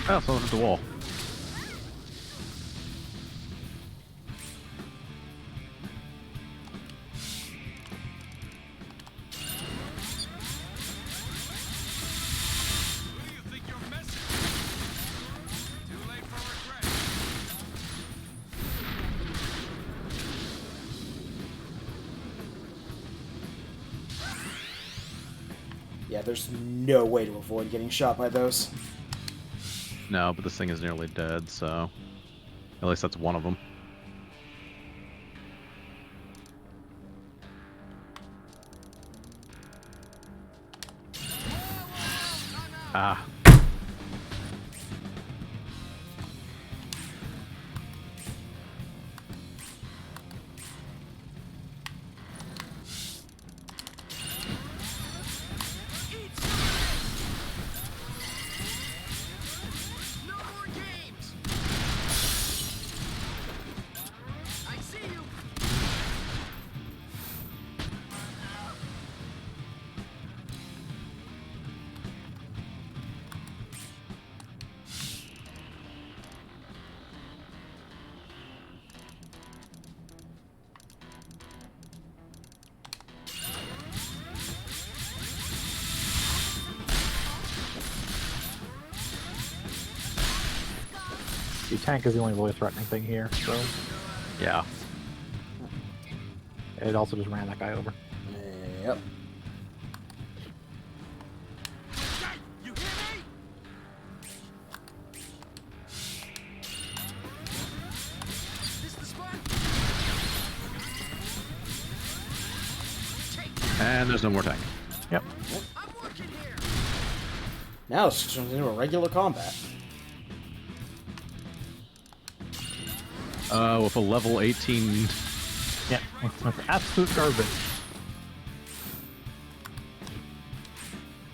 Oh, someone hit the wall. Who do you think you're messing with? Too late for regret. Yeah, there's no way to avoid getting shot by those. No, but this thing is nearly dead, so at least that's one of them. Ah. No more games! I see you! The tank is the only really threatening thing here, so Yeah. it also just ran that guy over. Yep. Hey, you hear me? This the spot? And there's no more tank. Yep. I'm working here! Now it's just into a regular combat. With a level 18. Yeah, that's absolute garbage.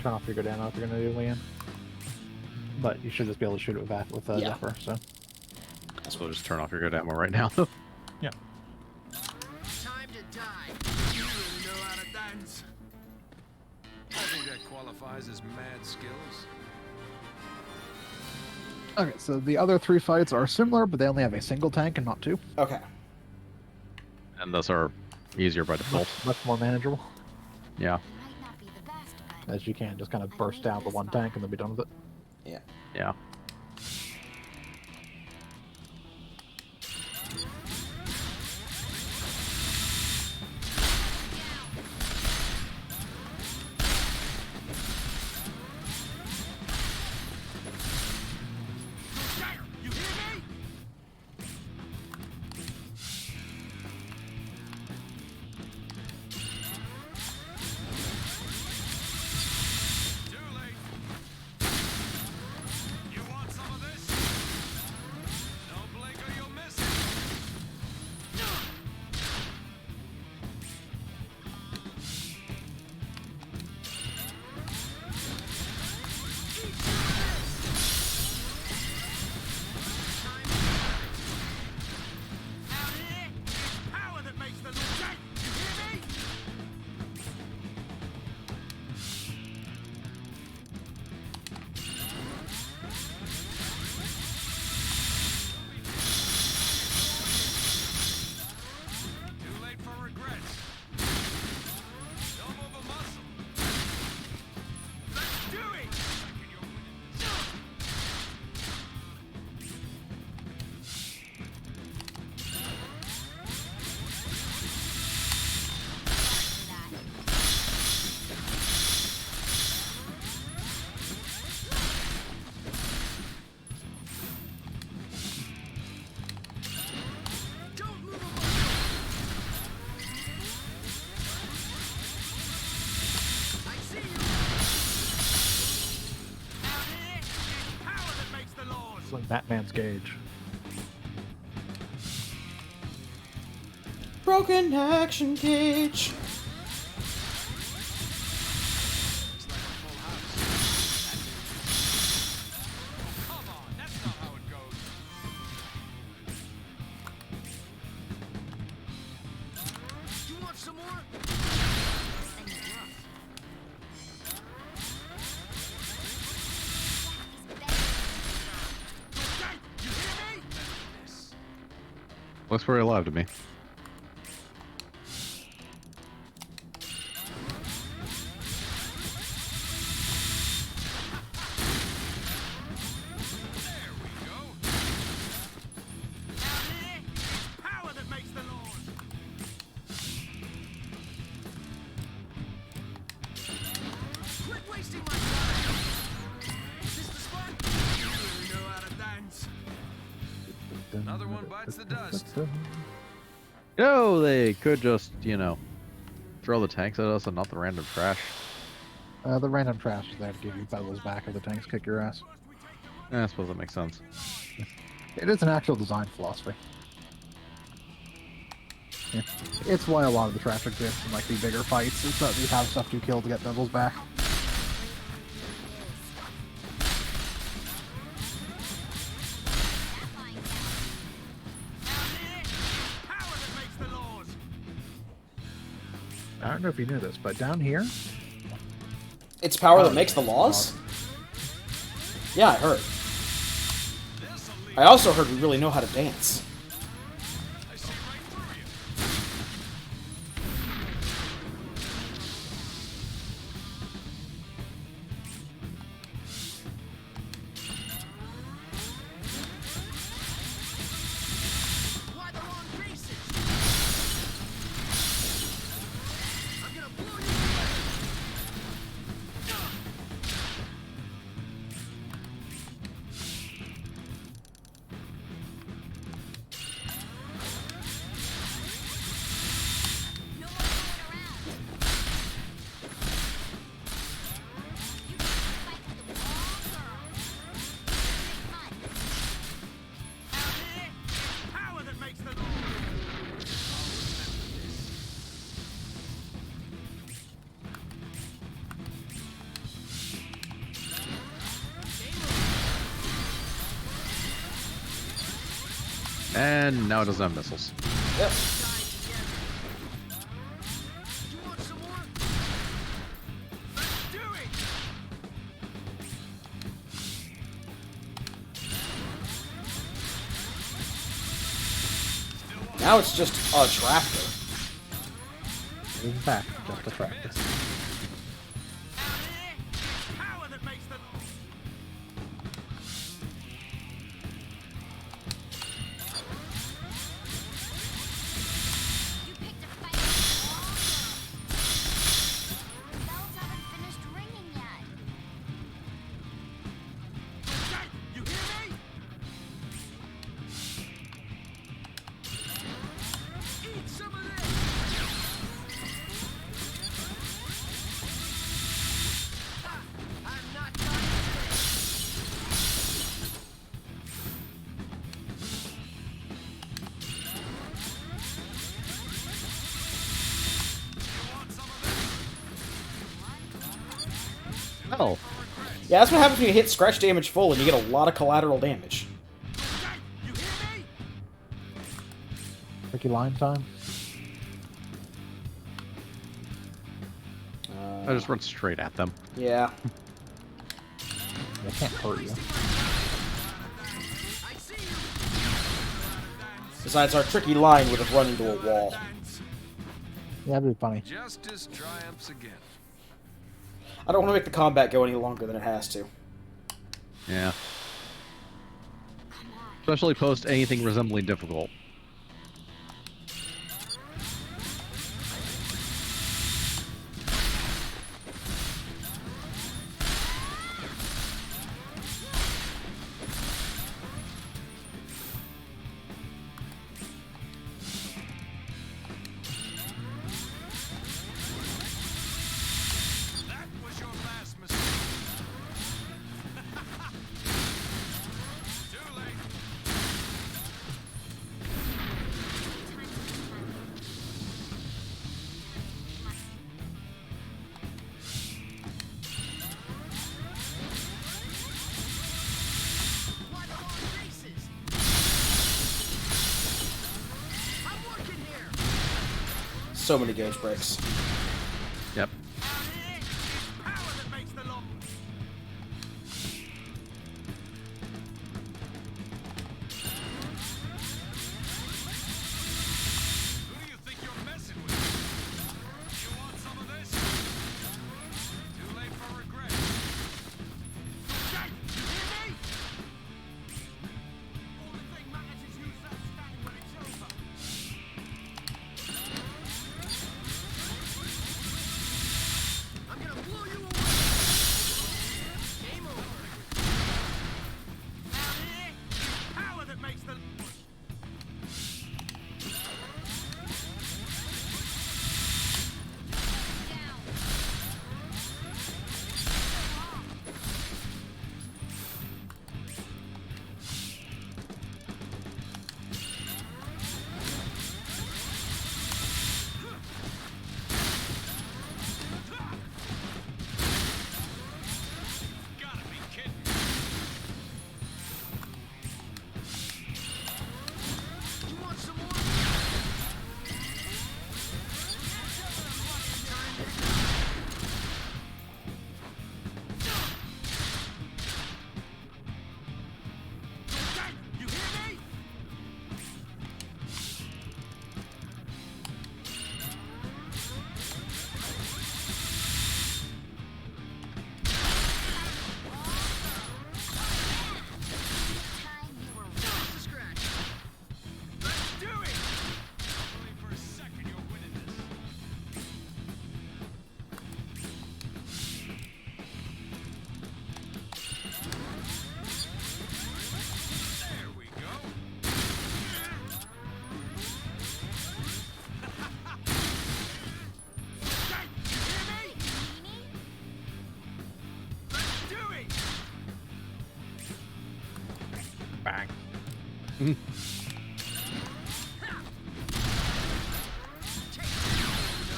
Turn off your go down if you're gonna do Leanne. But you should just be able to shoot it with that with Yeah. Zephyr, so I suppose just turn off your good ammo right now. yeah. Time to die. You really know how to dance. I think that qualifies as mad skills. Okay, so the other three fights are similar, but they only have a single tank and not two. Okay. And those are easier by default. Much more manageable, Yeah. Might not be the best, but as you can just kind of burst down the one tank and then be done with it. Yeah. Yeah. You hear me? Too late. You want It's like Batman's gauge. Broken action cage. Looks like a full house. Come on, that's not how it goes. You want some more? Hey, you hear me? Looks very alive to me. There we go. Power that makes the laws. Quit wasting my time. Is this the spot? You really know how to dance. Another one bites the dust. No, they could just, throw the tanks at us and not the random trash. The random trash is there to give you pebbles back if the tanks kick your ass. I suppose that makes sense. It is an actual design philosophy. Yeah. It's why a lot of the trash exists in like the bigger fights. It's that you have stuff to kill to get pebbles back. Power that makes the laws. I don't know if you knew this, but down here, It's power that makes the laws? Yeah, I heard. I also heard we really know how to dance. I see right through you. Why the wrong pieces? I'm gonna blow you No more going around. You can fight with the wrong girl. Big fun. power that makes the laws. And now it doesn't have missiles. Yep. You want some more? Let's do it. Now it's just a tractor. it is in fact just a tractor. Power that makes the laws. You picked a fight with the wrong girl. The bells haven't finished ringing yet. Hey, you hear me? Eat some of this. Ha, I'm not done with Oh, Yeah, that's what happens when you hit scratch damage full and you get a lot of collateral damage. this. Hey, you hear me? Tricky line time. I just run straight at them. Yeah. They can't hurt you. I see you. Besides, our tricky line would have run into a wall. Dance. Yeah, that'd be funny. Justice triumphs again. I don't want to make the combat go any longer than it has to. Yeah. Especially post anything resembling difficult. That was your last mistake. Do So many gauge breaks. Yep. Who do you think you're messing with? You want some of this? Too late for regret. Jake, you hear me? Only thing matters is who's standing when it's over. I'm gonna blow you away. Game over. Out here, it's power that makes the. Gotta be kidding. You want some more? Jake, you hear me? Time you were Just a scratch. Let's do it! Only for a second you're winning this. There we go. Jake, you hear me? Let's do it! Bang.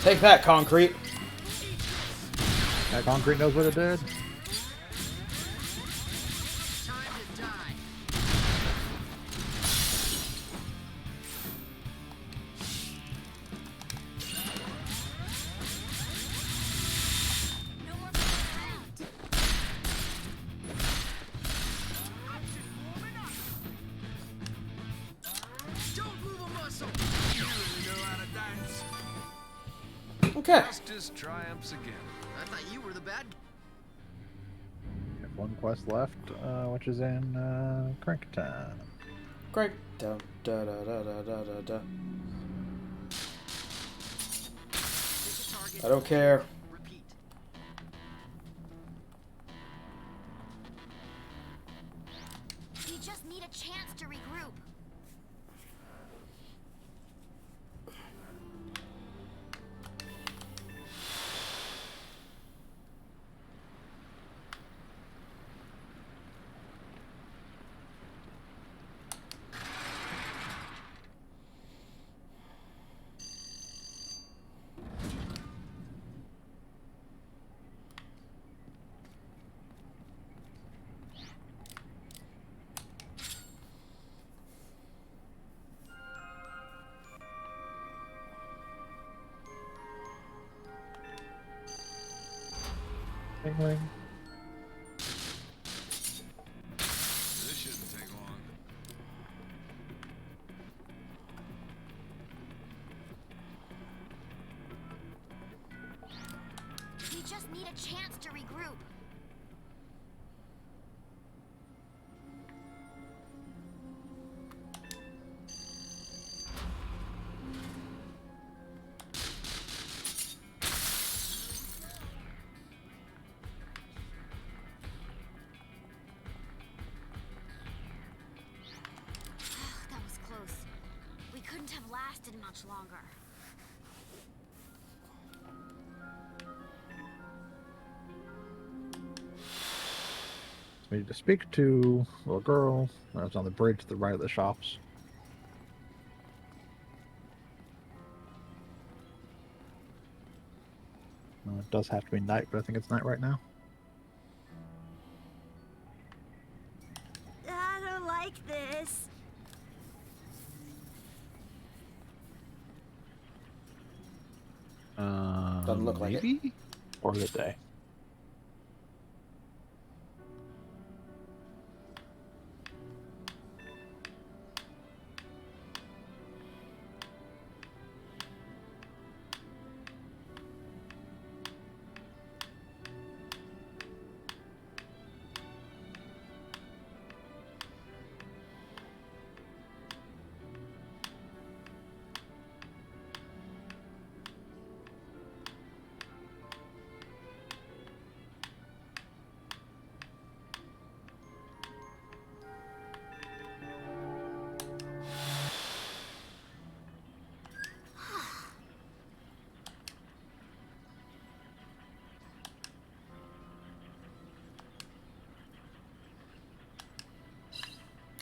Take that, concrete. That concrete knows what it did. Time to die. no more fooling around. I'm just warming up. Don't move a muscle. You really know how to dance. Okay. Justice triumphs again. I thought you were the bad. We have one quest left, which is in Crankertown. Great. Da da da da da da da da. Pick a target. I don't care. Repeat. We just need a chance to regroup. Ring ring. This shouldn't take long. We just need a chance to regroup. That was close. We couldn't have lasted much longer. We need to speak to a little girl. It's on the bridge to the right of the shops. It does have to be night, but I think it's night right now. I don't like this. Doesn't look like it. Maybe? Or the day.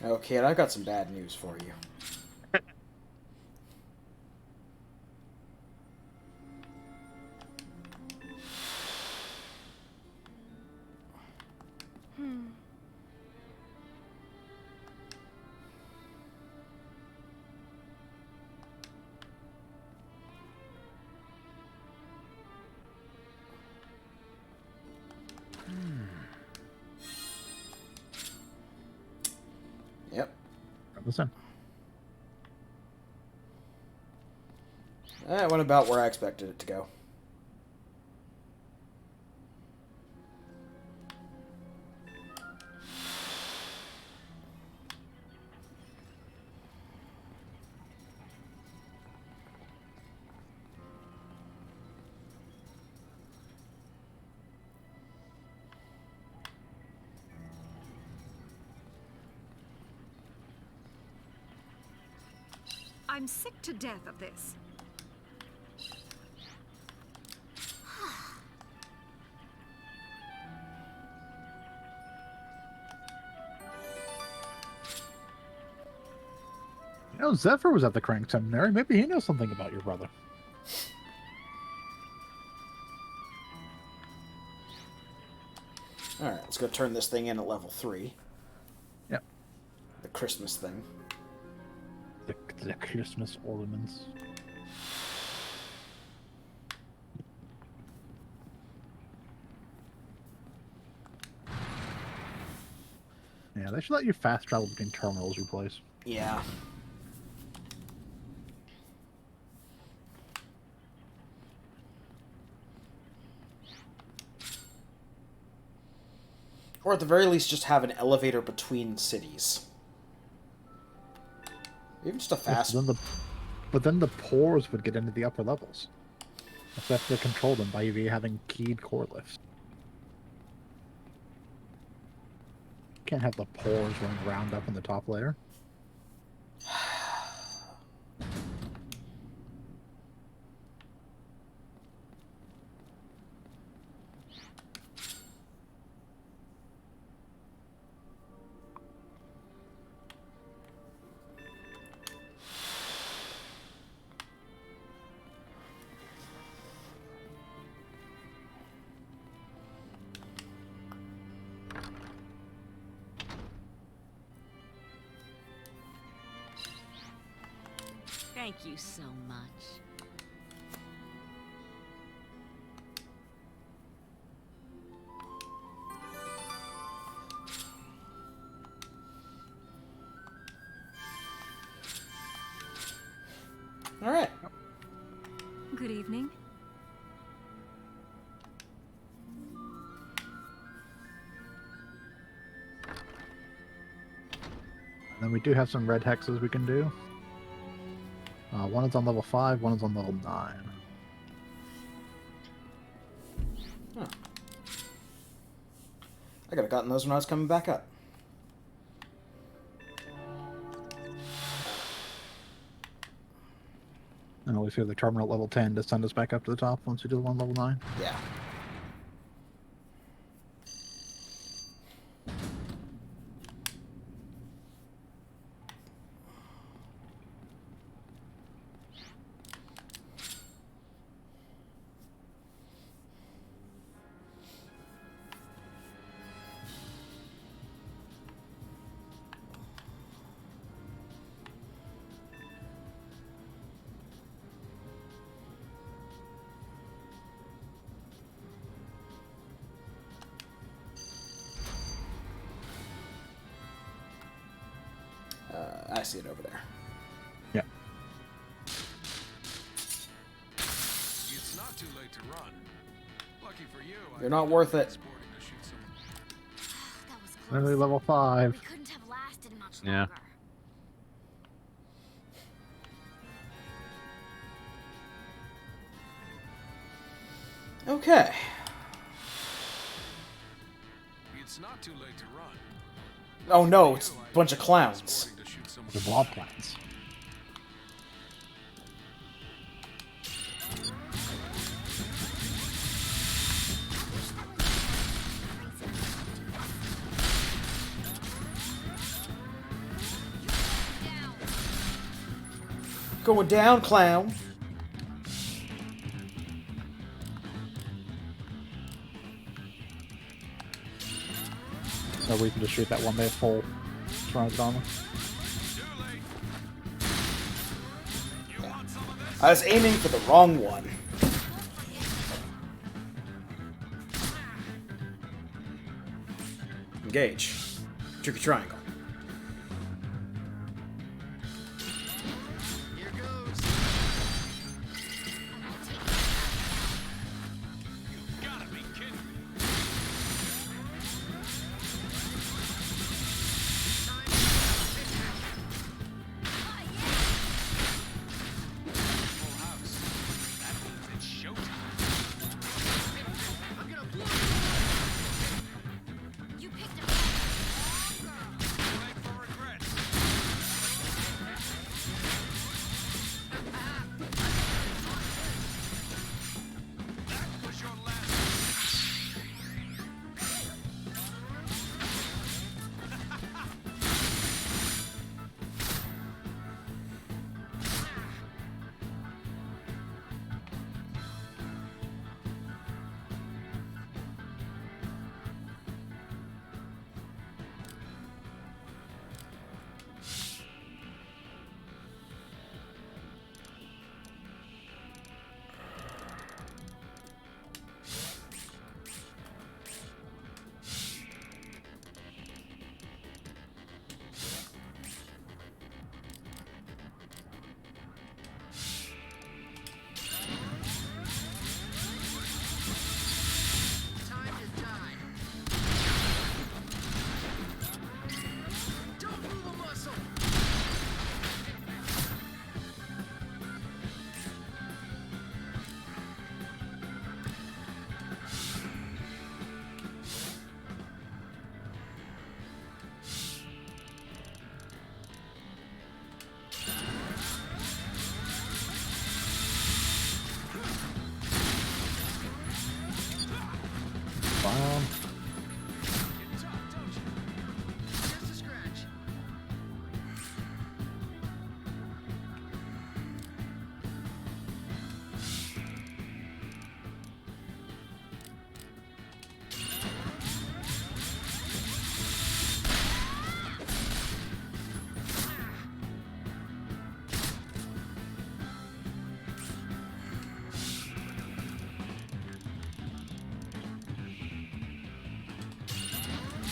Oh, kid, I got some bad news for you. Yep. Listen. It went about where I expected it to go. I'm sick to death of this. You know, Zephyr was at the Crank Seminary. Maybe he knows something about your brother. Alright, let's go turn this thing in at level 3. Yep. The Christmas thing. The Christmas ornaments. Yeah, they should let you fast travel between terminals you place. Yeah. Or at the very least, just have an elevator between cities. Even just a fast... But then the pores would get into the upper levels. So you have to control them by having keyed core lifts. Can't have the pores running around up in the top layer. Thank you so much. All right. Good evening. And then we do have some red hexes we can do. One is on level 5, one is on level 9. Huh. I could have gotten those when I was coming back up. And always have the terminal at level 10 to send us back up to the top once we do the one level 9. Yeah. I see it over there. Yep. It's not too late to run. Lucky for you, You're not worth it. sporting to shoot some. That was close. Literally level 5. We couldn't have lasted much Yeah. longer. Okay. It's not too late to run. Oh no, it's a bunch of clowns. Sporting to shoot some. The blob plants. Going down, clown. No reason to shoot that one there full surrounded armor. Too late. You want some of this? I was aiming for the wrong one. Engage. Tricky triangle. Here goes. You gotta be kidding me. Full house. That means it's showtime. I'm gonna blow You picked a girl. Too late for regrets. That was your last. time to die. Don't move a muscle. Bomb. Get tough, don't you? Just a scratch.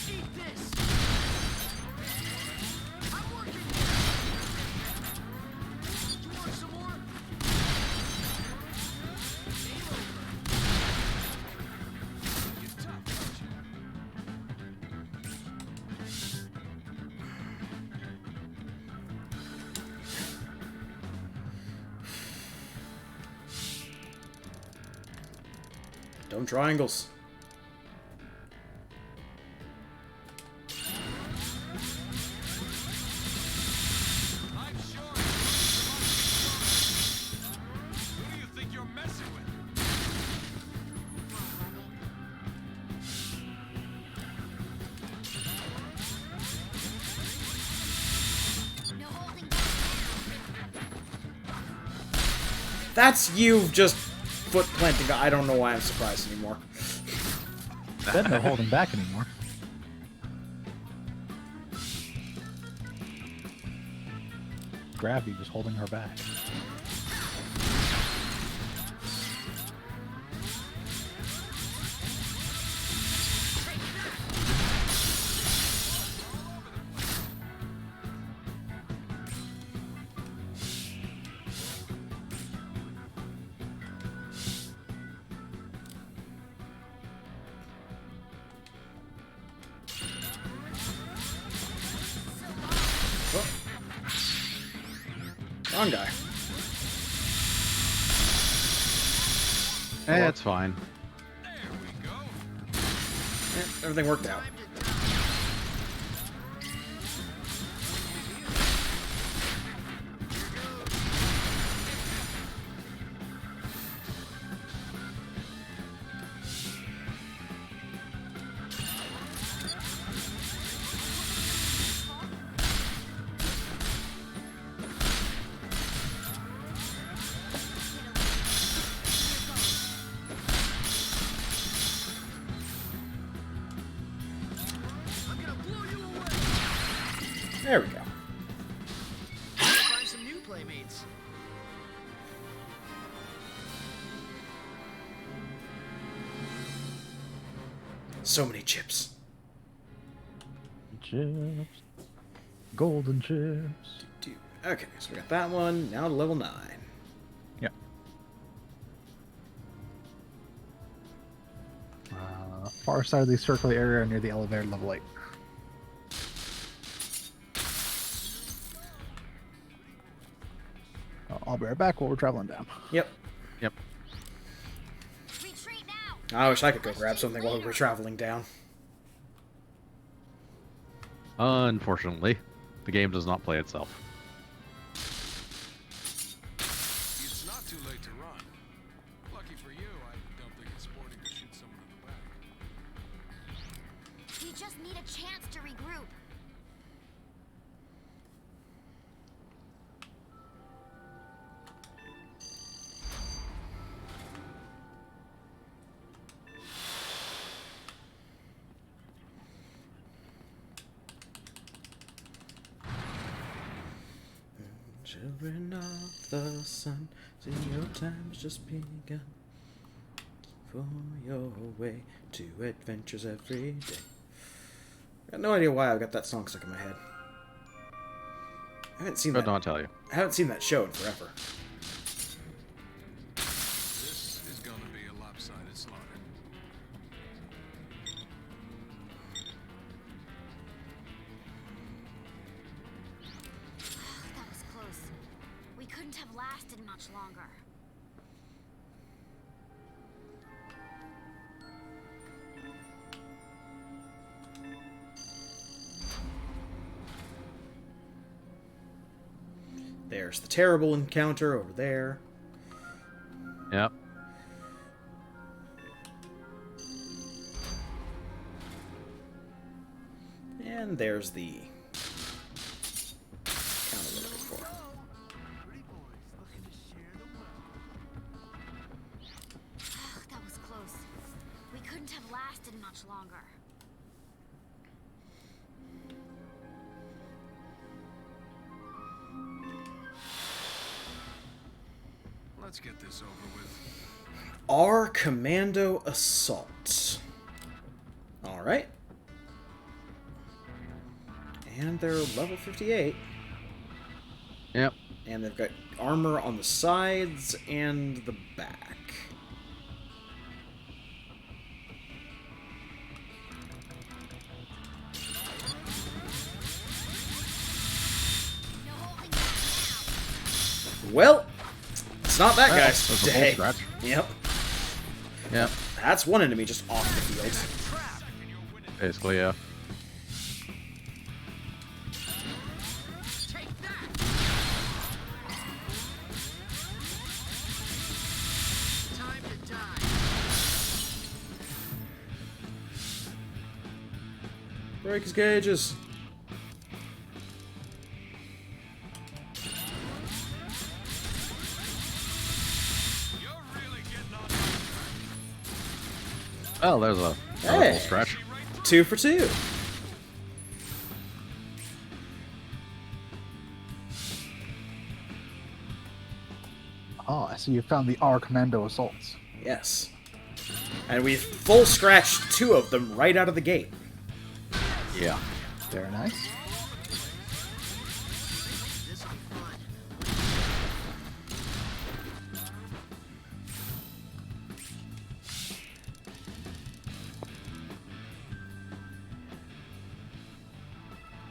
Eat this. I'm working here. You want some more? Game over. Get tough, don't you? Don't triangles. Life's short. Who do you think you're messing with? No holding back That's you just foot planting. I don't know why I'm surprised anymore. Said no holding back anymore. Gravity just holding her back. Wrong guy. It's fine. There we go. Everything worked out. I'm gonna blow you away. There we go. Find some new playmates. So many chips. Chips. Golden chips. Okay, so we got that one. Now to level 9. Yep. Far side of the circular area near the elevator, level 8. I'll be right back while we're traveling down. Yep. Yep. Retreat now! I wish I could go grab something while we were traveling down. Unfortunately, the game does not play itself. It's not too late to run. Lucky for you, I don't think it's sporting to shoot someone in the back. We just need a chance to regroup. Children of the sun, see your time's just begun. For your way to adventures every day. I got no idea why I've got that song stuck in my head. I haven't seen Could that. not tell you. I haven't seen that show in forever. This is gonna be a lopsided slaughter. That was close. We couldn't have lasted much longer. There's the terrible encounter over there. Yep. And there's the counter we're looking for. That was close. We couldn't have lasted much longer. Let's get this over with. Our Commando Assault. Alright. And they're level 58. Yep. And they've got armor on the sides and the back. No holding back now. Well, it's not that Well, guy's that's a full day. scratch. Yep. Yep. That's one enemy just off the field. Basically, yeah. Take that. Time to die. Break his gauges. You're really getting on. Oh, there's a another Hey. full scratch. 2 for 2. Oh, I see you found the R Commando Assaults. Yes. And we full scratched 2 of them right out of the gate. Yeah. Very nice. This'll be fun.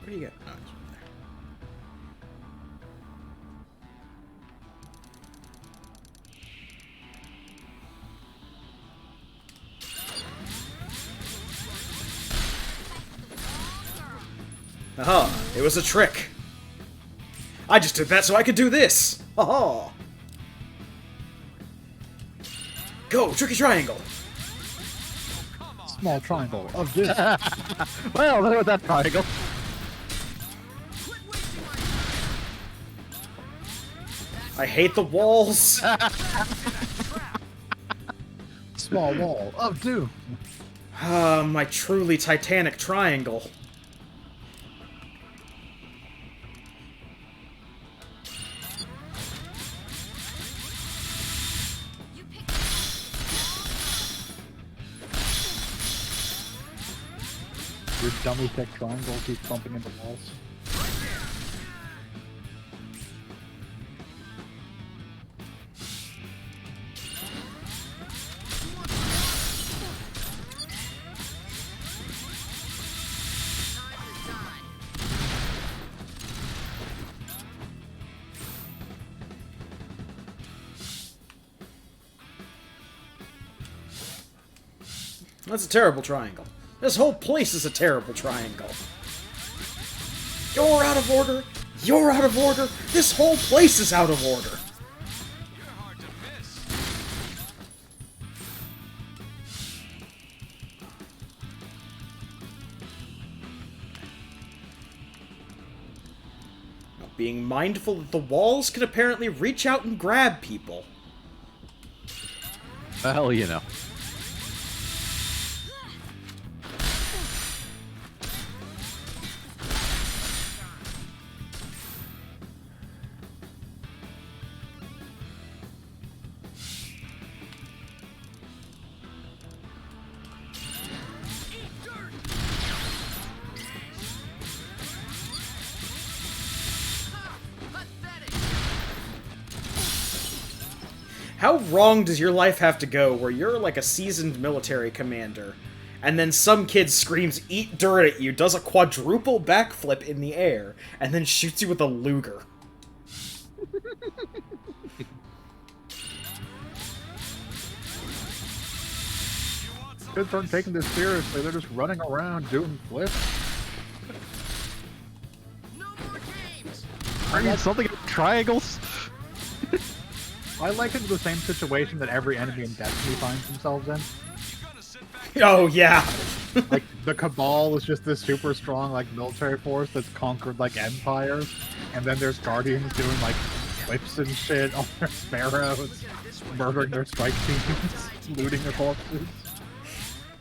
Where do you go? Oh, it's over Aha, it was a trick. I just did that so I could do this. Aha. Go, tricky triangle. Small triangle of this. Well, there was that triangle. I hate the walls. Small wall of doom. My truly titanic triangle. Your dummy tech triangle keeps bumping into walls. That's a terrible triangle. This whole place is a terrible triangle. You're out of order. You're out of order. This whole place is out of order. You're hard to miss. Being mindful that the walls can apparently reach out and grab people. Well, you know. How wrong does your life have to go where you're like a seasoned military commander, and then some kid screams "eat dirt" at you, does a quadruple backflip in the air, and then shoots you with a Luger? Kids aren't taking this seriously, they're just running around doing flips. No more games. I mean, something triangles. I liken it to the same situation that every enemy in Destiny finds themselves in. Oh, yeah. Like, the Cabal is just this super strong, like, military force that's conquered, like, empires. And then there's Guardians doing, like, flips and shit on their sparrows, murdering their strike teams, looting their corpses.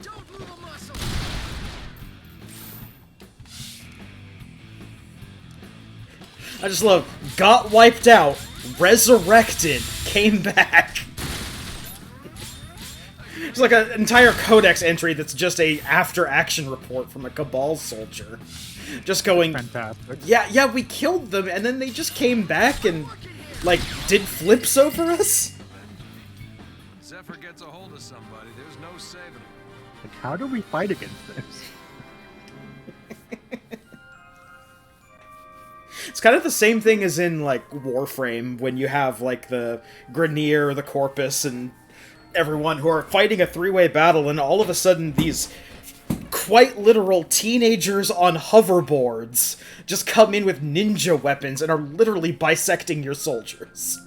Don't move a muscle. I just love, got wiped out, resurrected, came back. It's like an entire codex entry that's just a after-action report from a Cabal soldier. Just going, Fantastic. yeah, we killed them, and then they just came back and, like, did flips over us? Zephyr gets a hold of somebody, there's no saving him. Like, how do we fight against this? It's kind of the same thing as in, like, Warframe, when you have, like, the Grineer, the Corpus, and everyone who are fighting a three-way battle, and all of a sudden these quite literal teenagers on hoverboards just come in with ninja weapons and are literally bisecting your soldiers.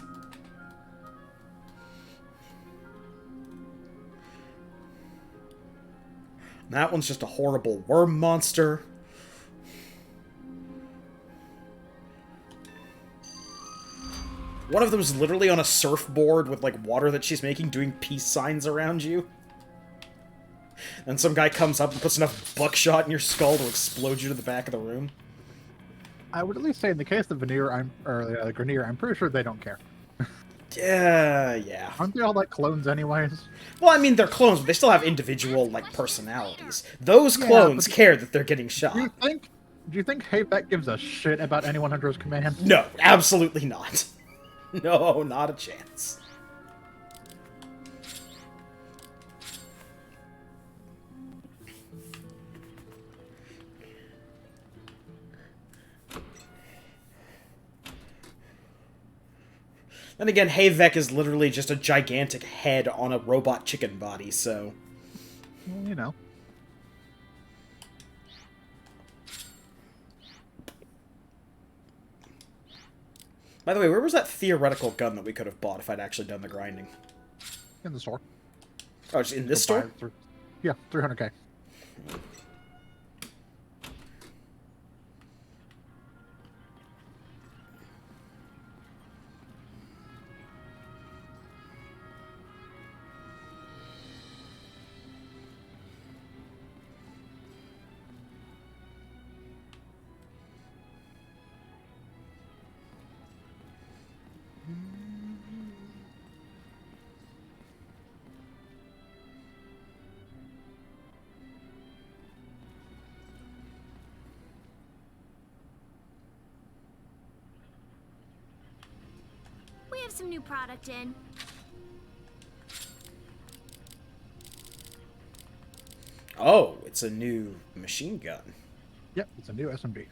That one's just a horrible worm monster. One of them's literally on a surfboard with, like, water that she's making, doing peace signs around you. And some guy comes up and puts enough buckshot in your skull to explode you to the back of the room. I would at least say in the case of Grineer, I'm pretty sure they don't care. Yeah. Aren't they all like clones anyways? Well, I mean, they're clones, but they still have individual, like, personalities. Those clones care that they're getting shot. Do you think Haybeck gives a shit about anyone under his command? No, absolutely not. No, not a chance. Then again, Hayvek is literally just a gigantic head on a robot chicken body, so... Well, you know. By the way, where was that theoretical gun that we could have bought if I'd actually done the grinding? In the store. Oh, it's in this Go buy store? it for- Yeah, 300k. We have some new product in. Oh, it's a new machine gun. Yep, it's a new SMG.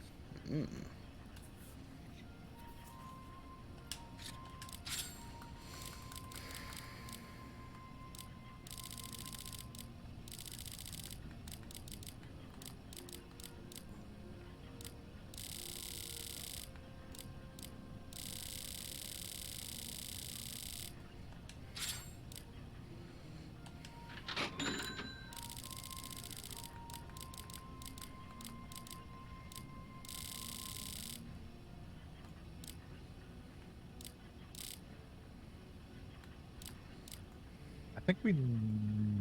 I think we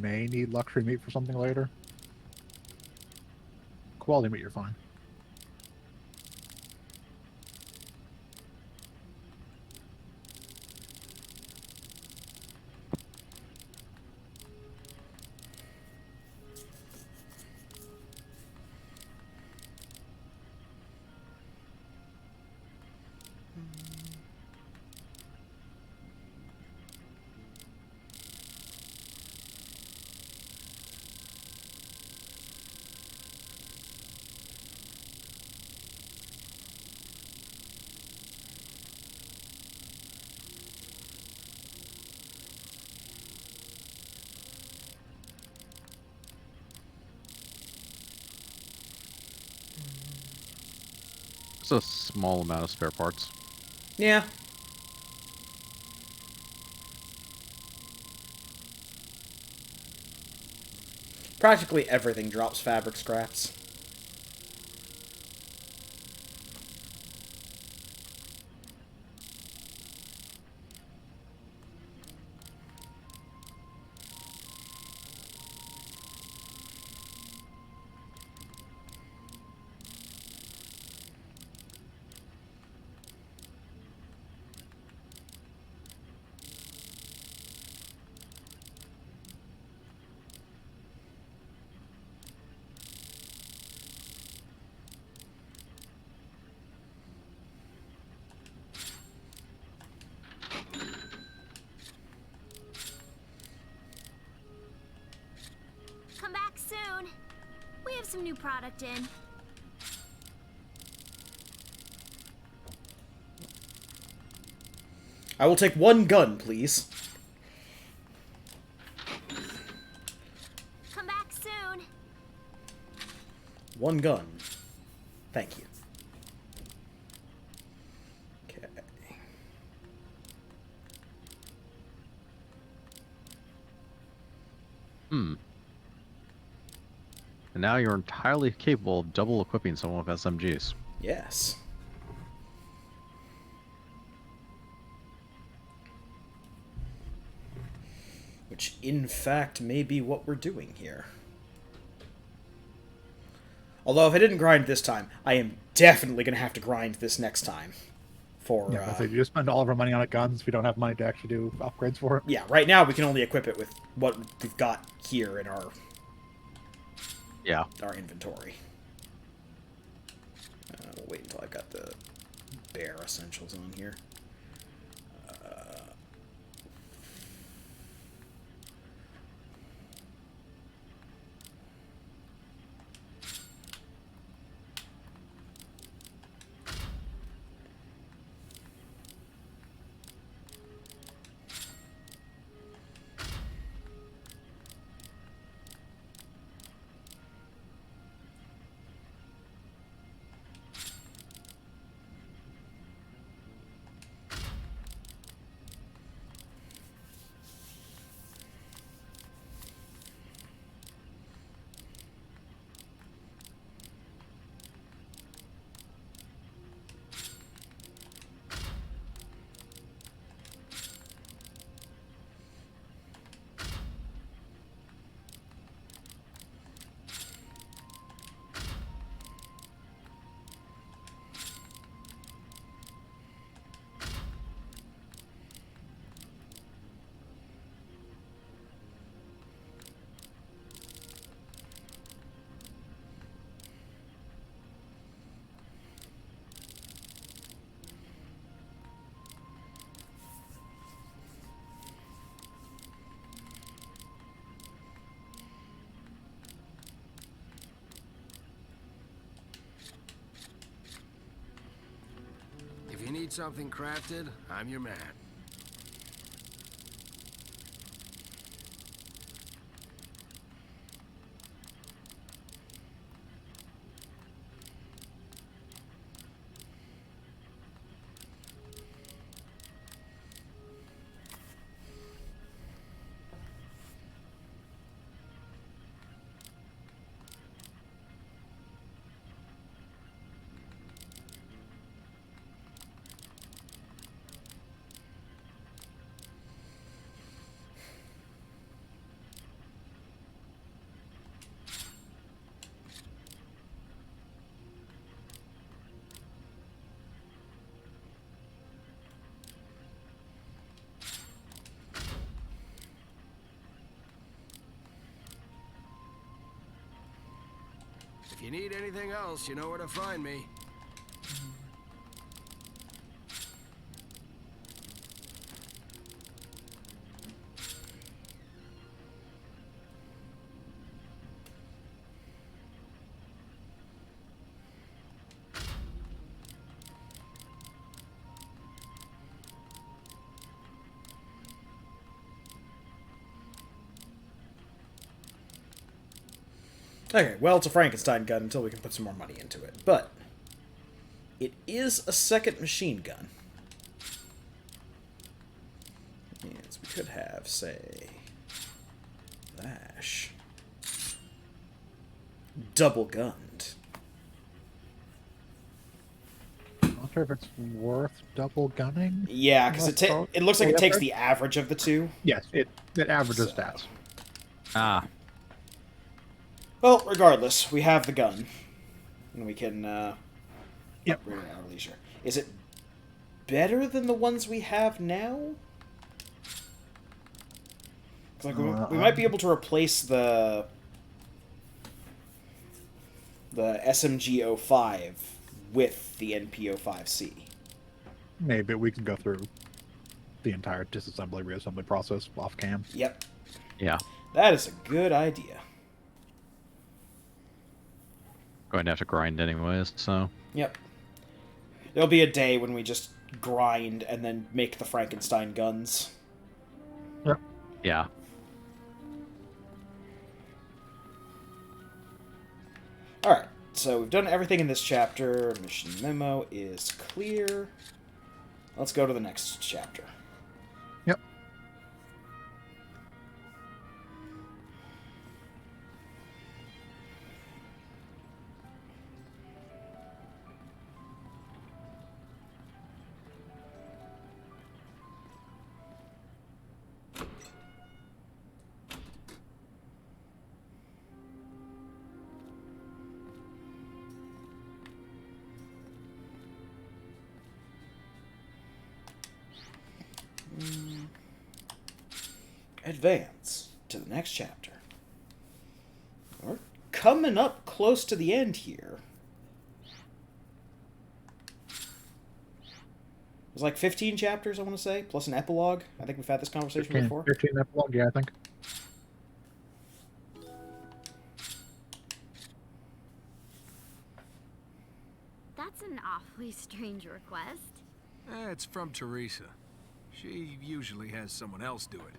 may need luxury meat for something later. Quality meat, you're fine. It's a small amount of spare parts. Yeah. Practically everything drops fabric scraps. Come back soon. We have some new product in. I will take one gun, please. Come back soon. One gun. Thank you. Okay. And now you're entirely capable of double equipping someone with SMGs. Yes. Which, in fact, may be what we're doing here. Although, if I didn't grind this time, I am definitely going to have to grind this next time. For, Yeah, I you just spend all of our money on guns if we don't have money to actually do upgrades for it. yeah, right now we can only equip it with what we've got here in our inventory. We'll wait until I've got the bare essentials on here. you need something crafted, I'm your man. If you need anything else, you know where to find me. Okay, well, it's a Frankenstein gun until we can put some more money into it. But it is a second machine gun. Means we could have, say, Lash. Double gunned. I'm not sure if it's worth double gunning. Yeah, because it looks like it takes the average of the two. Yes, it averages So. stats. Ah. Well, regardless, we have the gun. And we can Yep. upgrade at our leisure. Is it better than the ones we have now? 'Cause, like, we might be able to replace the SMG-05 with the NP-05C. Maybe we can go through the entire disassembly, reassembly process off cam. Yep. Yeah. That is a good idea. Going to have to grind anyways, so. Yep. There'll be a day when we just grind and then make the Frankenstein guns. Yep. Yeah. Alright, so we've done everything in this chapter. Mission memo is clear. Let's go to the next chapter. Yep. Advance to the next chapter. We're coming up close to the end here. It's like 15 chapters, I want to say, plus an epilogue. I think we've had this conversation 15, before. 15 epilogue, yeah, I think. That's an awfully strange request. It's from Teresa. She usually has someone else do it.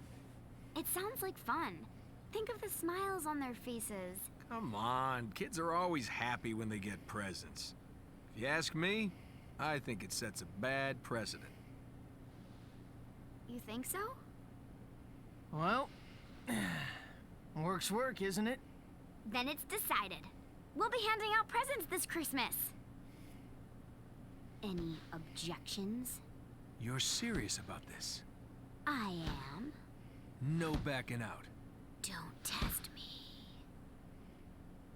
It sounds like fun. Think of the smiles on their faces. Come on, kids are always happy when they get presents. If you ask me, I think it sets a bad precedent. You think so? Well, work's work, isn't it? Then it's decided. We'll be handing out presents this Christmas. Any objections? You're serious about this? I am. No backing out. Don't test me.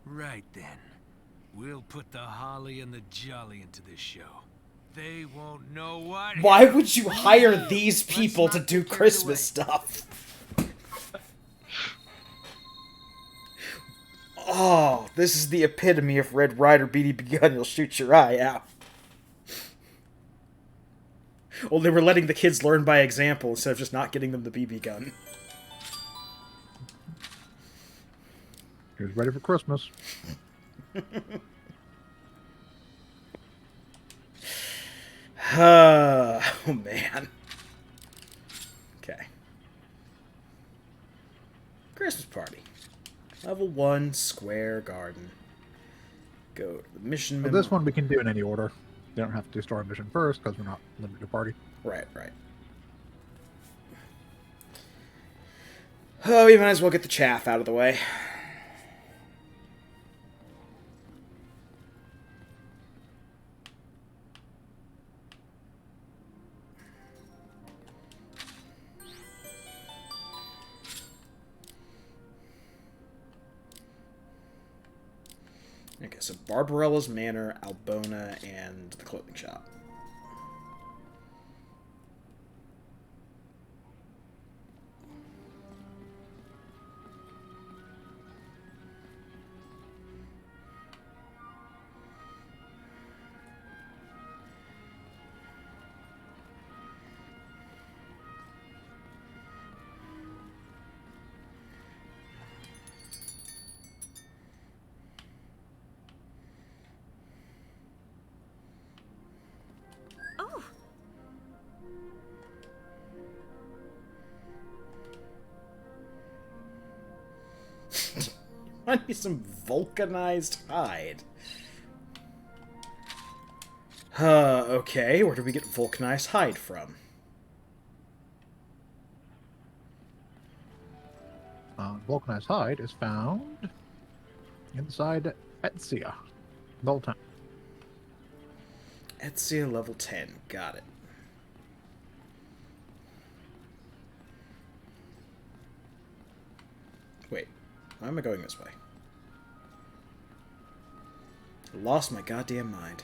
Right then. We'll put the holly and the jolly into this show. They won't know what... Why would you hire these people to do Christmas stuff? Oh, this is the epitome of Red Ryder BB gun. You'll shoot your eye out. Well, they were letting the kids learn by example instead of just not getting them the BB gun. Here's ready for Christmas. Oh, man. Okay. Christmas party. Level 1, square garden. Go to the mission. So this one we can do in any order. You don't have to do story mission first because we're not limited to party. Right, right. Oh, we might as well get the chaff out of the way. Okay, so Barbarella's Manor, Albona, and the clothing shop. Oh, I need some vulcanized hide. Okay, where do we get vulcanized hide from? Vulcanized hide is found inside Etsia, Bolton. Etsia level 10. Got it. Wait, why am I going this way? I lost my goddamn mind.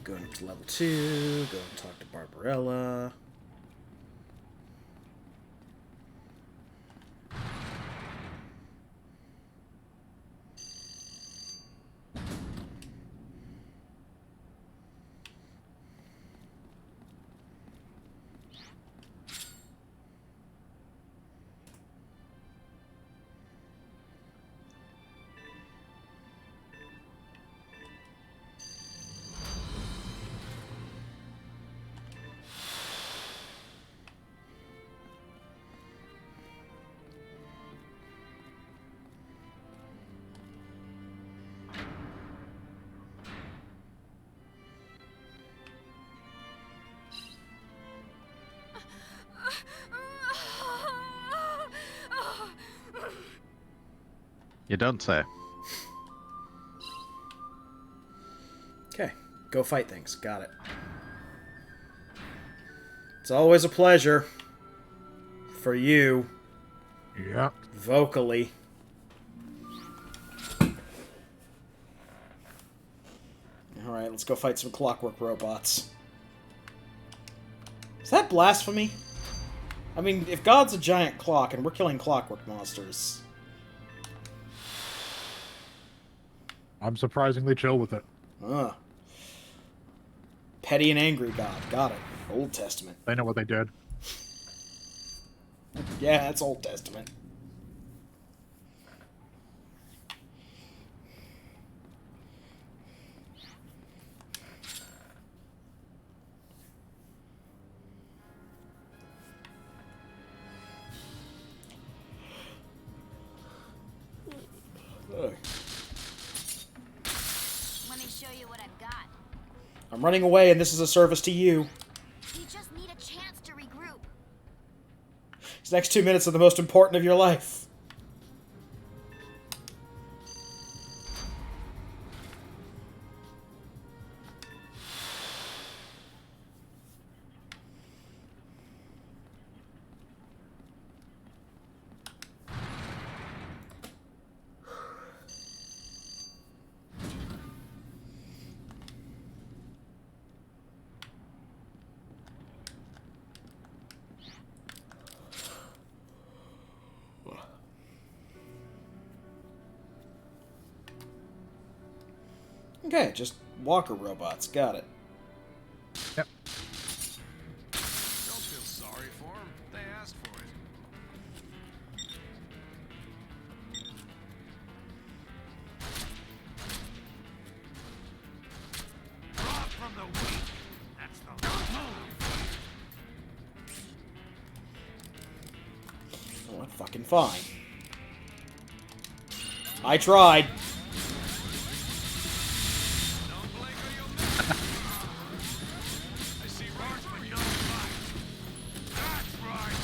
Going up to level 2, go and talk to Barbarella. You don't say. Okay, go fight things. Got it. It's always a pleasure. For you. Yeah. Vocally. Alright, let's go fight some clockwork robots. Is that blasphemy? I mean, if God's a giant clock and we're killing clockwork monsters... I'm surprisingly chill with it. Petty and angry God. Got it. Old Testament. They know what they did. Yeah, that's Old Testament. Ugh. Let me show you what I've got. I'm running away, and this is a service to you. We just need a chance to regroup. These next 2 minutes are the most important of your life. Okay, just walker robots. Got it. Yep. fucking fine. I tried. Don't blink or you'll miss. I see marksman, don't fight. That's right.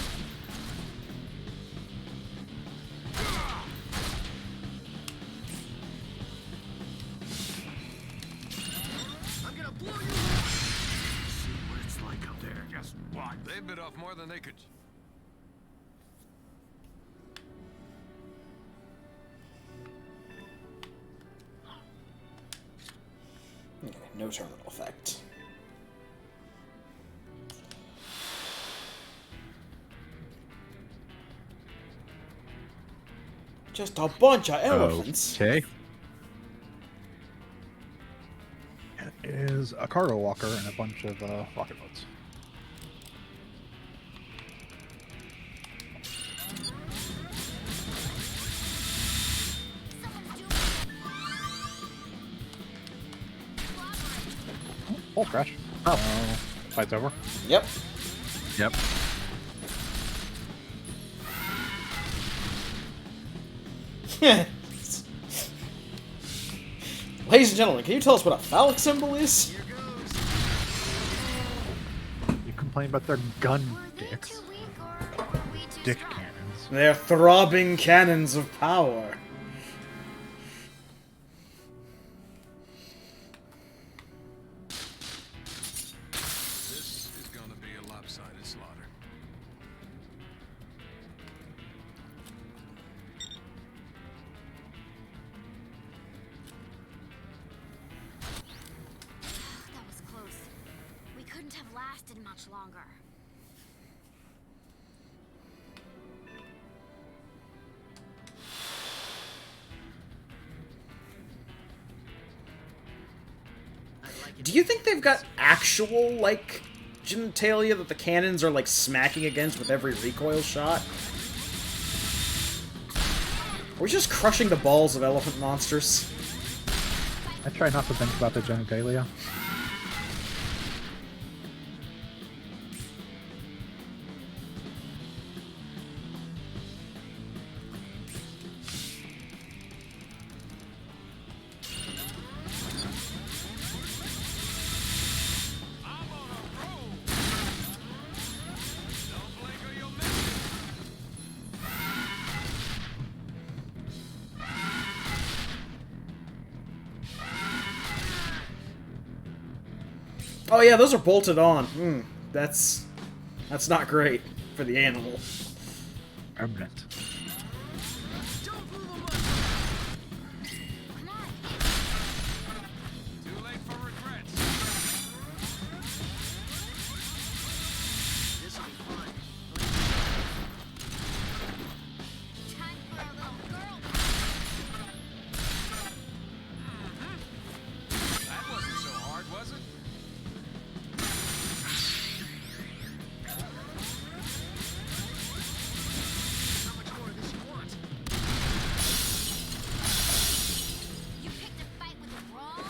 I'm gonna blow you. See what it's like up there. Just watch. They bit off more than they could. Okay, no terminal effect. Just a bunch of elephants. Okay. Is a cargo walker and a bunch of rocket boats. Oh, crash. Oh. Fight's over. Yep. Yep. Ladies and gentlemen, can you tell us what a phallic symbol is? You complain about their gun Were they dicks. too weak or were we too Dick strong? cannons. They're throbbing cannons of power. This is gonna be a lopsided slaughter. That was close. We couldn't have lasted much longer. Do you think they've got actual, like, genitalia that the cannons are, like, smacking against with every recoil shot? Or just crushing the balls of elephant monsters? I try not to think about the genitalia. I'm on a roll. Don't blink or you'll miss. Oh yeah, those are bolted on. That's not great for the animal. Remnant. Come on. Too late for regrets. This'll be fun. Time for a little girl. That wasn't so hard, was it? How much more of this you want? You picked a fight with the wrong.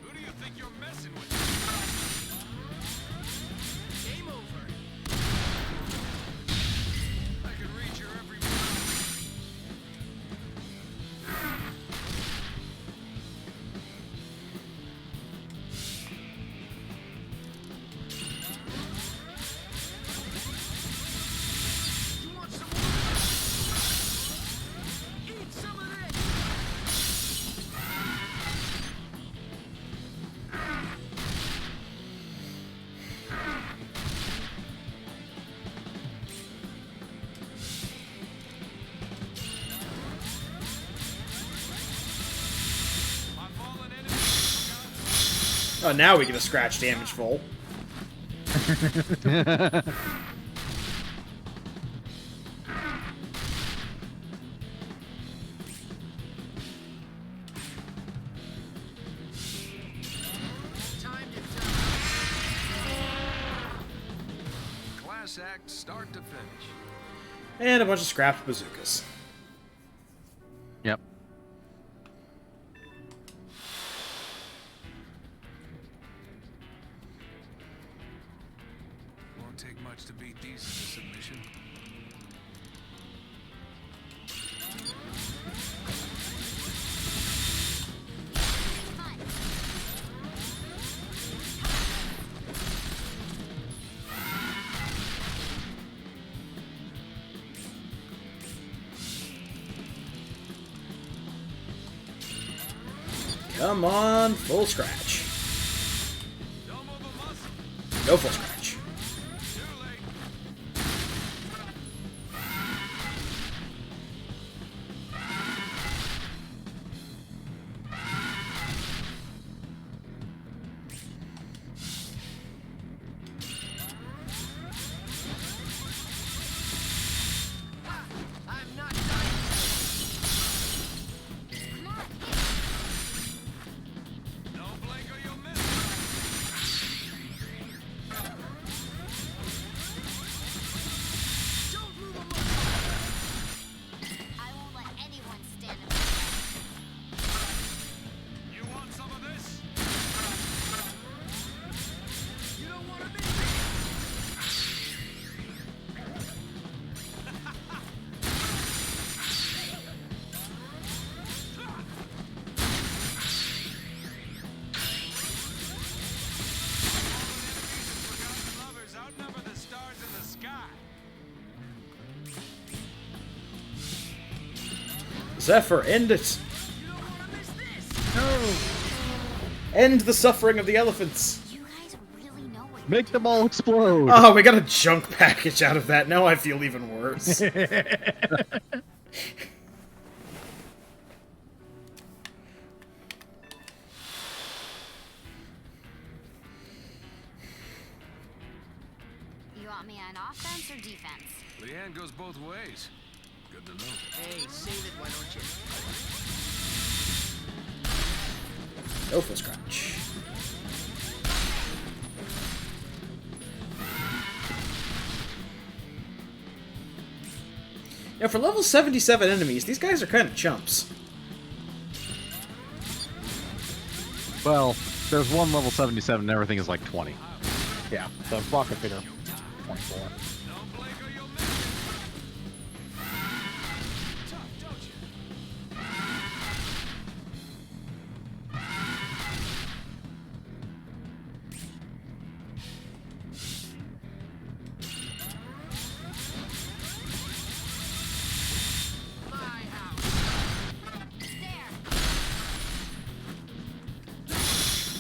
Who do you think you're messing with? Game over. I can read your every move. You want some more? Eat some of this. My fallen enemy. Oh, now we get a scratch damage full. Time to die. Class act, start to finish. And a bunch of scrapped bazookas. Yep. Won't take much to beat these into submission. Come on, full scratch. Don't move a muscle. No full scratch. Too late. I'm not done. Don't blink or you'll miss. Don't move a muscle. I won't let anyone stand in my way. You want some of this? You don't want to miss it. Forgotten lovers outnumber the stars in the sky. Zephyr, end it! You don't want to miss this. No! End the suffering of the elephants! You guys really know what Make them all explode. Oh, we got a junk package out of that. Now I feel even worse. you want me on offense or defense? Leanne goes both ways. Good to know. Hey, save it, why don't you? No full scratch. Now, for level 77 enemies, these guys are kind of chumps. Well, there's one level 77 and everything is like 20. Yeah, the rocket feeder 24. Don't blink or you'll miss it. Tough, don't you? My house. There!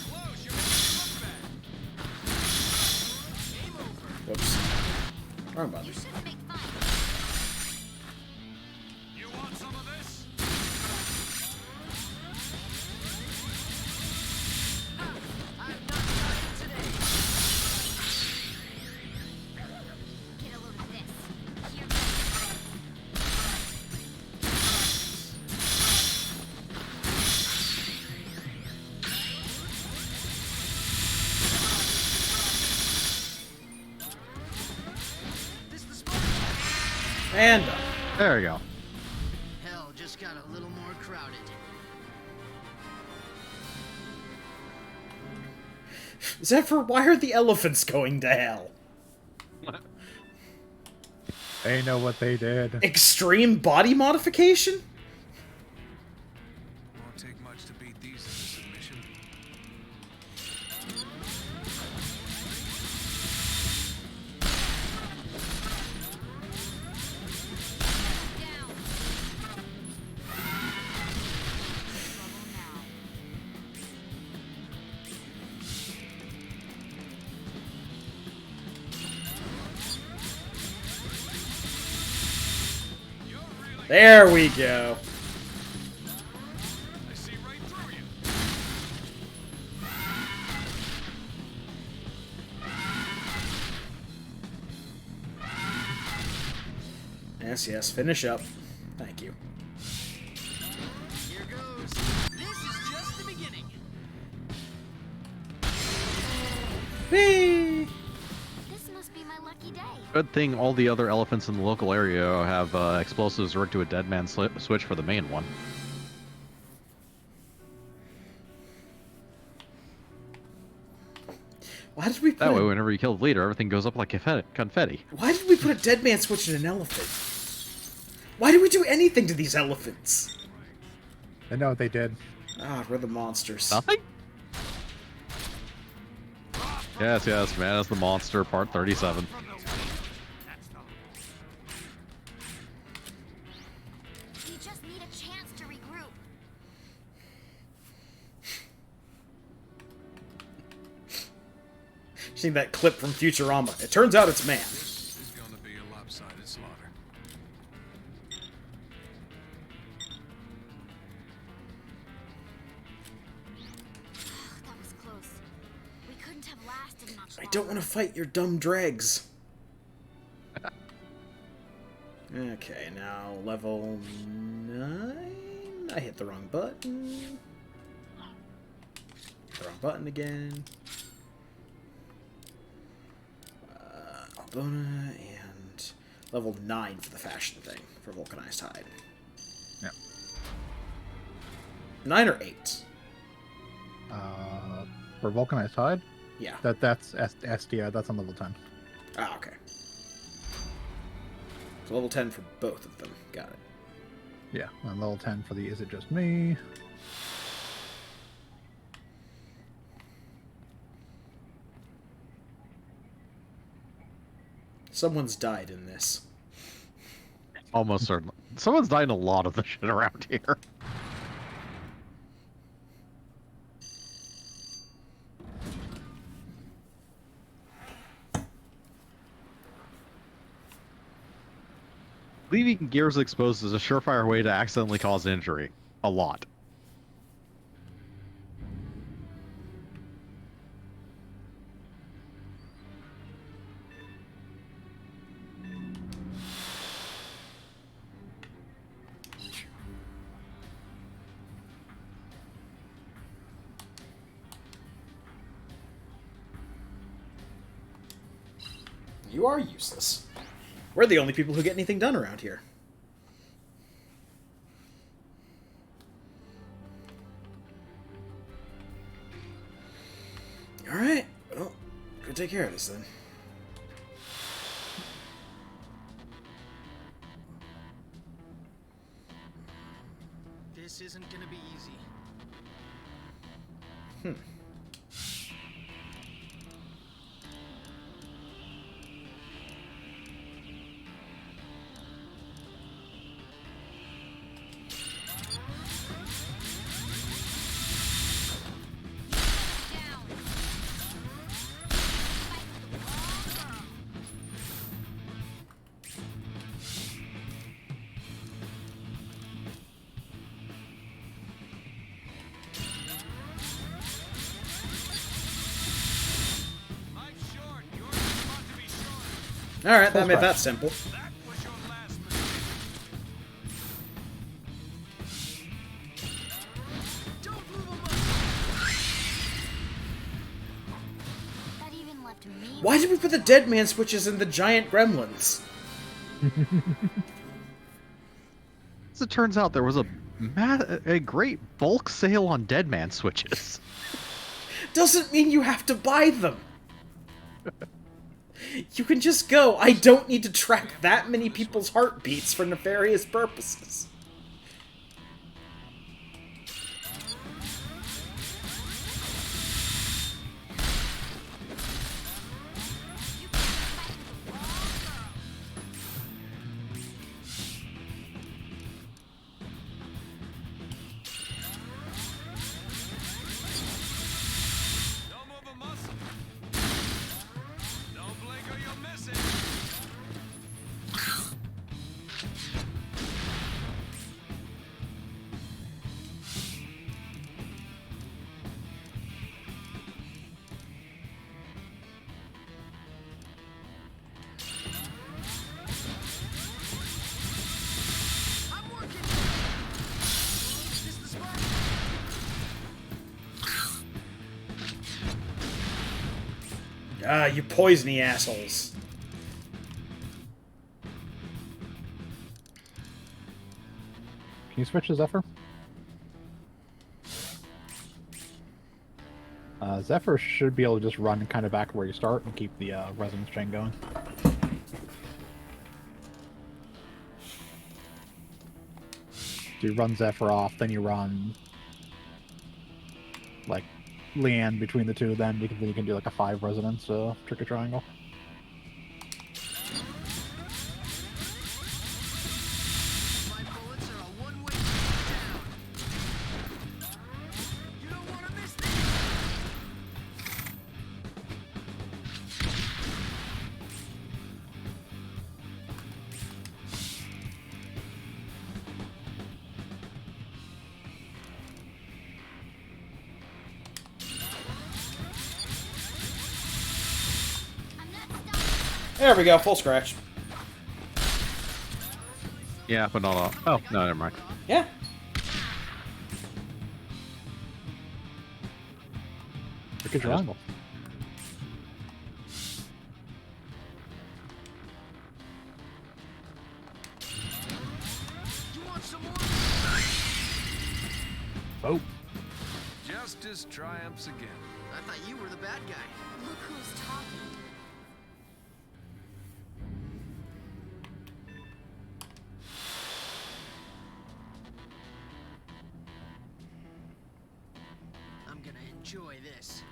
Close, you're making it look bad. Game over. Whoops. Wrong button. You shouldn't make fun. You want some of this? I'm not dying today. Get a load of this. Here goes. This the spot. And There we go. Hell just got a little more crowded. Zephyr, why are the elephants going to hell? They know what they did. Extreme body modification? Won't take much to beat these into submission. Down. Trouble now. You're really... There we go. I see right through you. Yes, yes, finish up. Thank you. Here goes. This is just the beginning. Whee! This must be my lucky day. Good thing all the other elephants in the local area have explosives rigged to a dead man switch for the main one. Why did we put That way, whenever you kill the leader, everything goes up like confetti. Why did we put a dead man switch in an elephant? Why did we do anything to these elephants? I know what they did. Ah, we're the monsters. Nothing? Yes, man, it's the monster, part 37. We just need a chance to regroup. Seen that clip from Futurama. It turns out it's man. This is gonna be a lopsided slaughter. That was close. We couldn't have lasted much I longer. don't want to fight your dumb dregs. Okay, now level 9. I hit the wrong button. The wrong button again. Albona and level 9 for the fashion thing for vulcanized hide. Yeah. 9 or 8? For vulcanized hide, Yeah. that's SDI. That's on level 10. Ah, okay. So level 10 for both of them. Got it. Yeah, and level 10 for the Is It Just Me? Someone's died in this. Almost certain. Someone's died in a lot of the shit around here. Leaving gears exposed is a surefire way to accidentally cause injury. A lot. You are useless. We're the only people who get anything done around here. Alright, well, go take care of this then. This isn't gonna be easy. Life's short. Yours is about to be short. Alright, that made that simple. That was your last mistake. Don't move a muscle. That even left me. Why did we put the dead man switches in the giant gremlins? As it turns out, there was a great bulk sale on Dead Man switches. Doesn't mean you have to buy them. You can just go, I don't need to track that many people's heartbeats for nefarious purposes. Don't move a muscle. Don't blink or you'll miss it. I'm working. Is the spot? Ah, you poisony assholes. Can you switch to Zephyr? Zephyr should be able to just run kind of back where you start and keep the resonance chain going. So you run Zephyr off, then you run like Leanne between the two of them. Then you can do like a 5 resonance tricky triangle. There we go, full scratch. Yeah, but not all. Oh, no, never mind. Yeah. Tricky triangle. Oh. Justice triumphs again. I thought you were the bad guy. Look who's talking. I'm gonna enjoy this.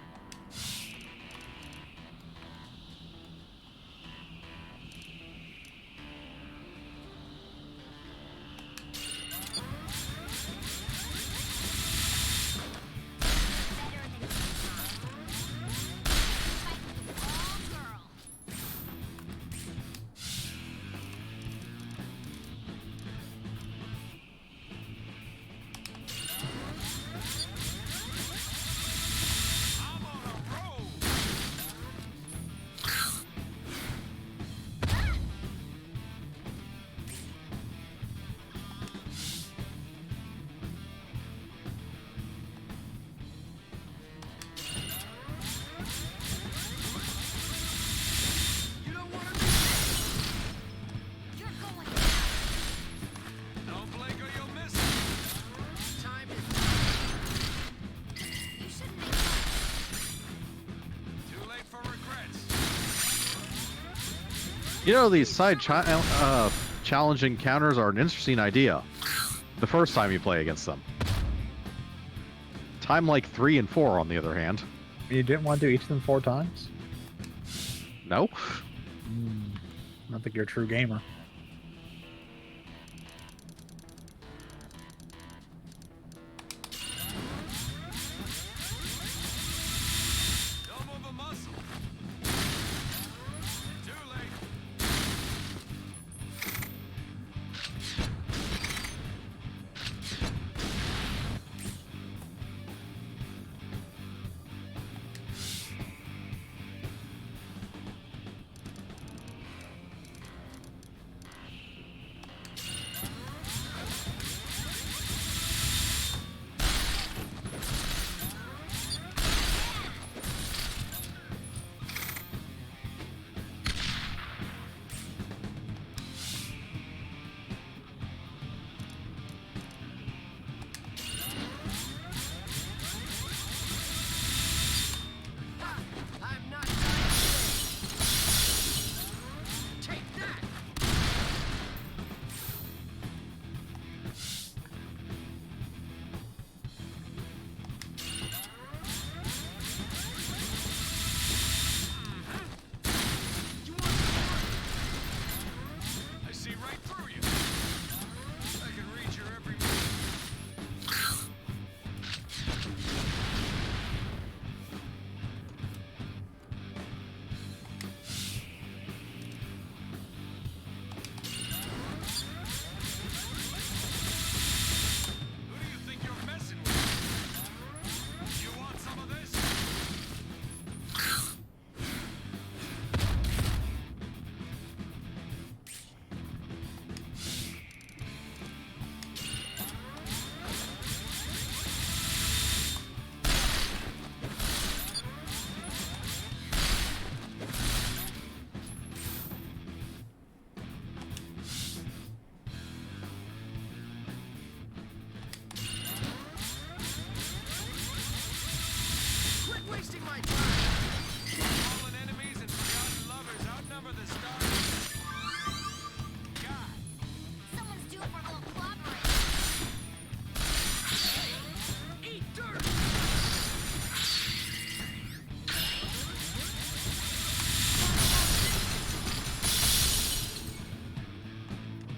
You know, these side challenge encounters are an interesting idea. The first time you play against them. Time like 3 and 4, on the other hand. You didn't want to do each of them 4 times? No. I don't think you're a true gamer. Double the muscle. Too late. Fallen enemies and forgotten lovers outnumber the stars. God. Someone's due for a little cooperation. Eat dirt!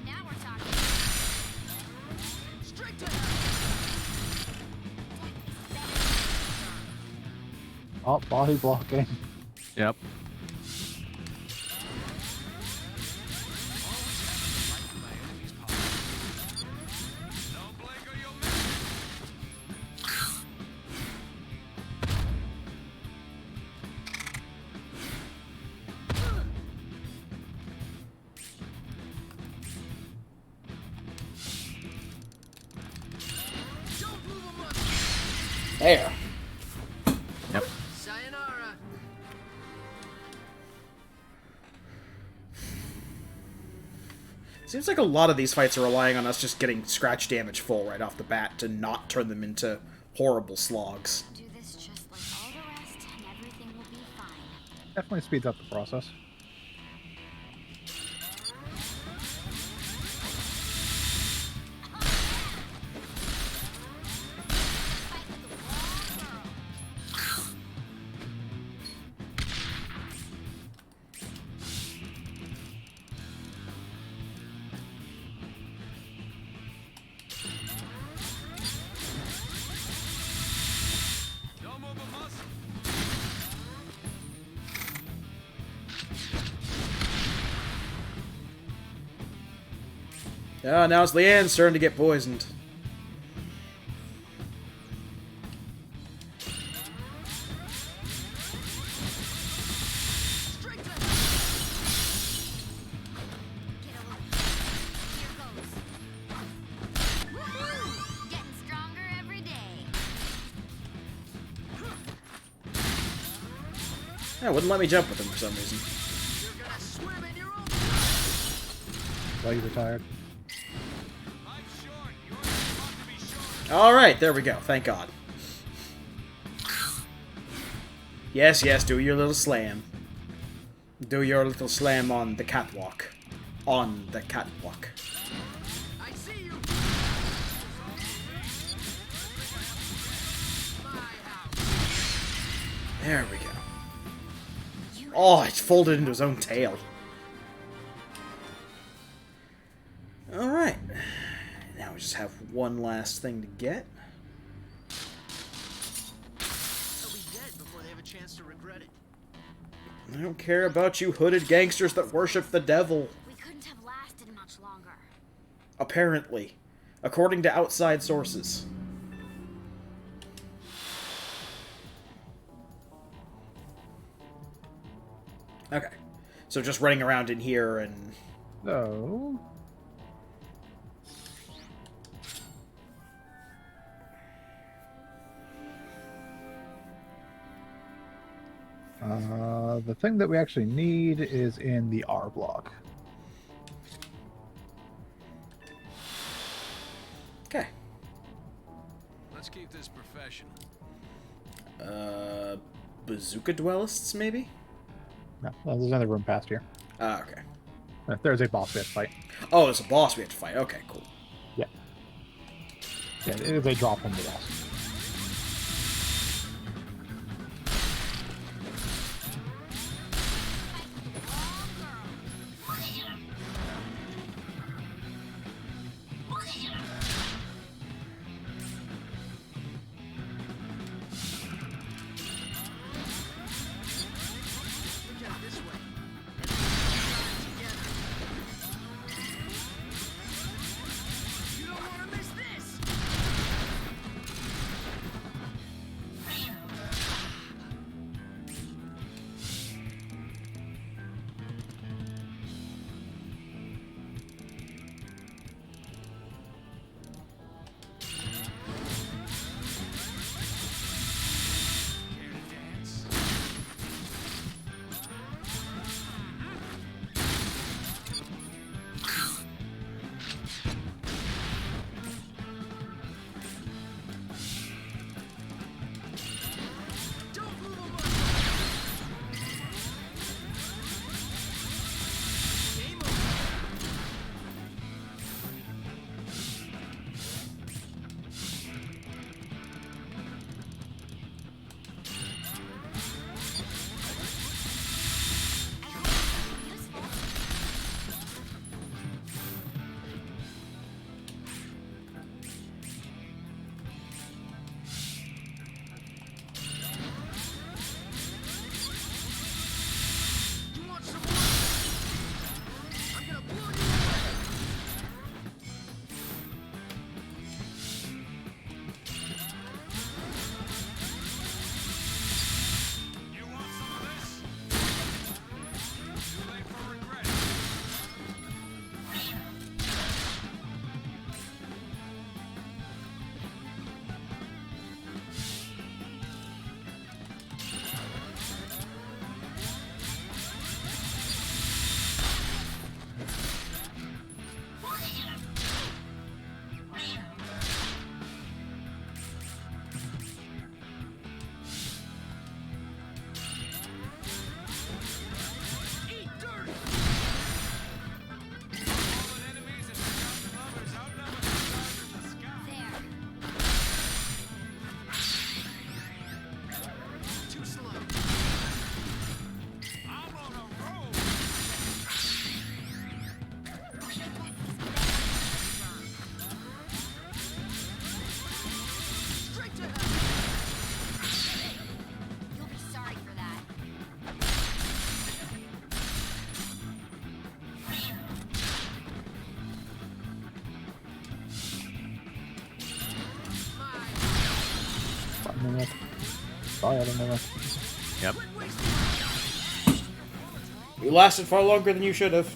Now we're talking. Straight to Oh, body blocking. Yep. Don't blink or you'll miss it. Don't move a muscle. There. Yep. Sayonara. Seems like a lot of these fights are relying on us just getting scratch damage full right off the bat to not turn them into horrible slogs. Do this just like all the rest, and everything will be fine. Definitely speeds up the process. Fight with the wrong girl. Don't move a muscle. Oh, now it's Leanne's turn to get poisoned. Straight to Get a little. Here goes. Woohoo! Getting stronger every day. Yeah, wouldn't let me jump with him for some reason. You're gonna swim in your own. Well, you retired. life's short. Yours is about to be short. Alright, there we go. Thank God. Yes, yes, do your little slam. Do your little slam on the catwalk. On the catwalk. I see you. My house. There we go. Oh, it's folded into his own tail. Alright. Now we just have one last thing to get. They'll be dead before they have a chance to regret it. I don't care about you hooded gangsters that worship the devil. We couldn't have lasted much longer. Apparently. According to outside sources. Okay. So just running around in here and... So... the thing that we actually need is in the R block. Okay. Let's keep this professional. Bazooka duelists, maybe? No, well, there's another room past here. Ah, okay. There's a boss we have to fight. Oh, there's a boss we have to fight. Okay, cool. Yeah. Yeah, they drop from the boss. Look at it this way. Together. You don't want to miss this. Bye, I don't know. Yep. You lasted far longer than you should have.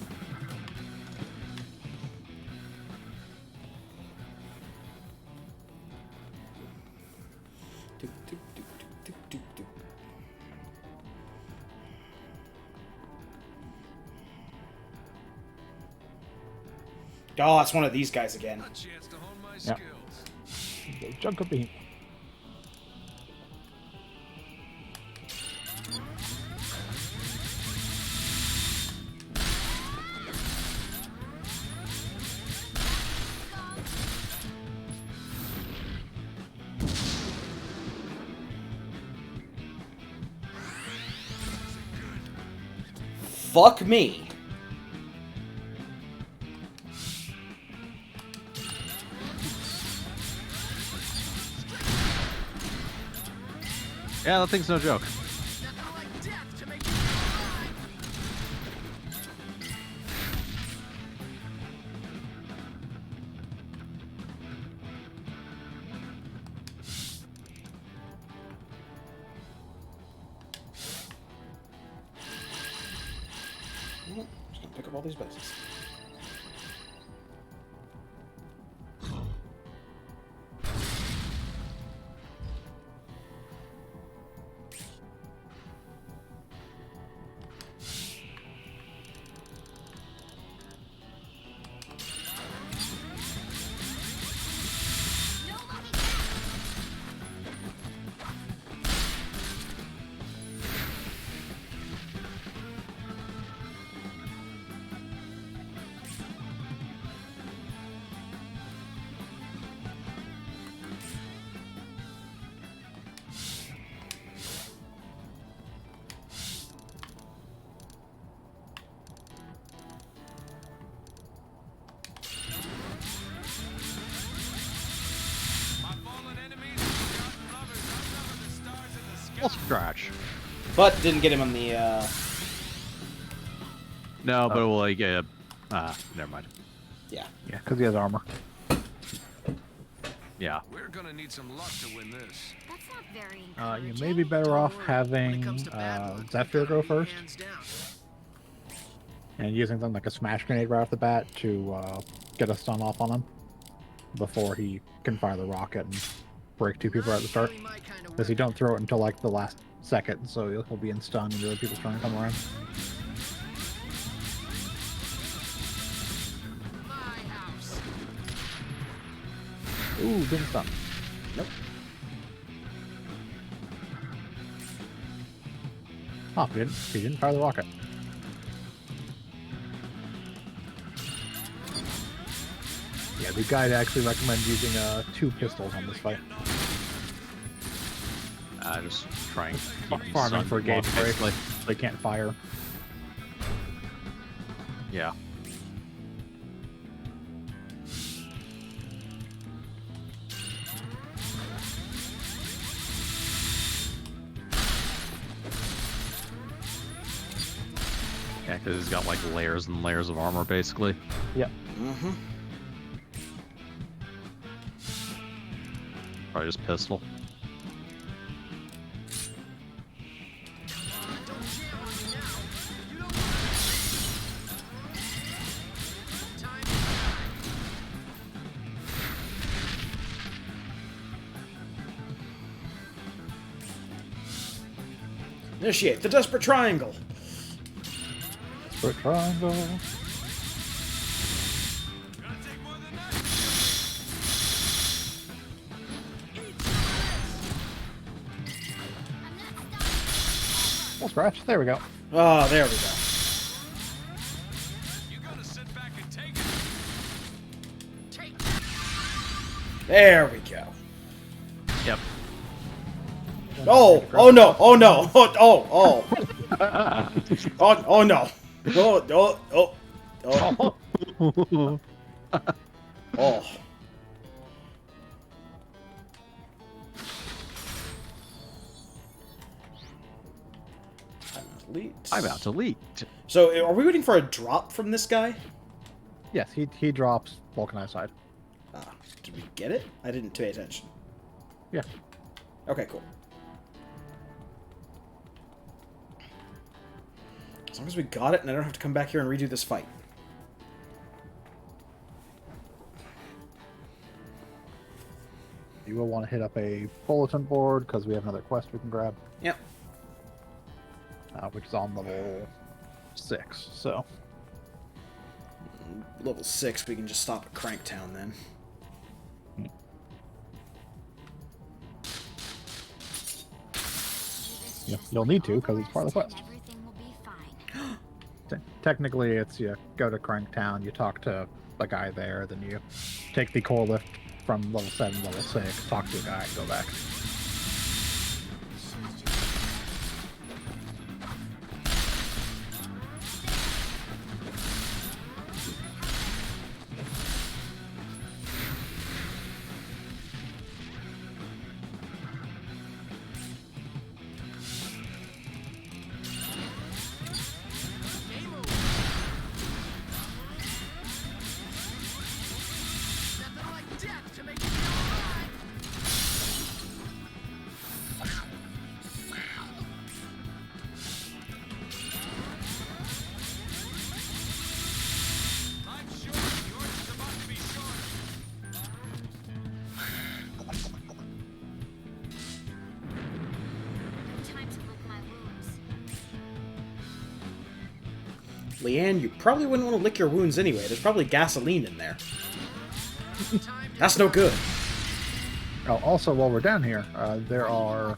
Oh, it's one of these guys again. A chance to hone my Yeah. skills. Chunk of bean. Fuck me. Yeah, that thing's no joke. Just gonna pick up all these bases. My fallen enemies and forgotten lovers outnumber the stars in the sky. Full scratch. But didn't get him on the, No, but like, yeah. Never mind. yeah. Yeah, because he has armor. Yeah. We're gonna need some luck to win this. That's not very You encouraging. may be better off When having it comes to bad luck, Zephyr go first, hands down. and using something like a smash grenade right off the bat to get a stun off on him before he can fire the rocket and break two people at the start. Really my kind of Because you work. don't throw it until like the last second, so he'll be in stun and the other people's trying to come around. My house. Ooh, didn't stun. Nope. Oh, he didn't fire the rocket. Yeah, the guide actually recommends using 2 pistols on this fight. Just trying to keep these Farming suns for gauge long, break. basically. They can't fire. Yeah. Yeah, because he's got like layers and layers of armor, basically. Yep. Mm-hmm. Probably just pistol. Initiate the Desperate Triangle. Desperate triangle. Gonna take more than that. Full scratch. There we go. Oh, there we go. You gotta sit back and take it. There we go. Yep. Oh, oh no, oh no, oh, oh, oh, oh no, oh, oh, oh, oh, oh. Elite. I'm out to lead. So, are we waiting for a drop from this guy? Yes, he drops vulcanized side. Ah, did we get it? I didn't pay attention. Yeah. Okay, cool. As long as we got it and I don't have to come back here and redo this fight. You will want to hit up a bulletin board because we have another quest we can grab. Yep. Which is on level 6, so. Level 6, we can just stop at Cranktown then. Yeah, you'll need to because it's part of the quest. Everything will be fine. Technically, it's you go to Cranktown, you talk to a guy there, then you take the core lift from level 7 to level 6, talk to a guy, and go back. Time to lick my wounds. Leanne, you probably wouldn't want to lick your wounds anyway. There's probably gasoline in there. That's no good. Oh, also, while we're down here, there are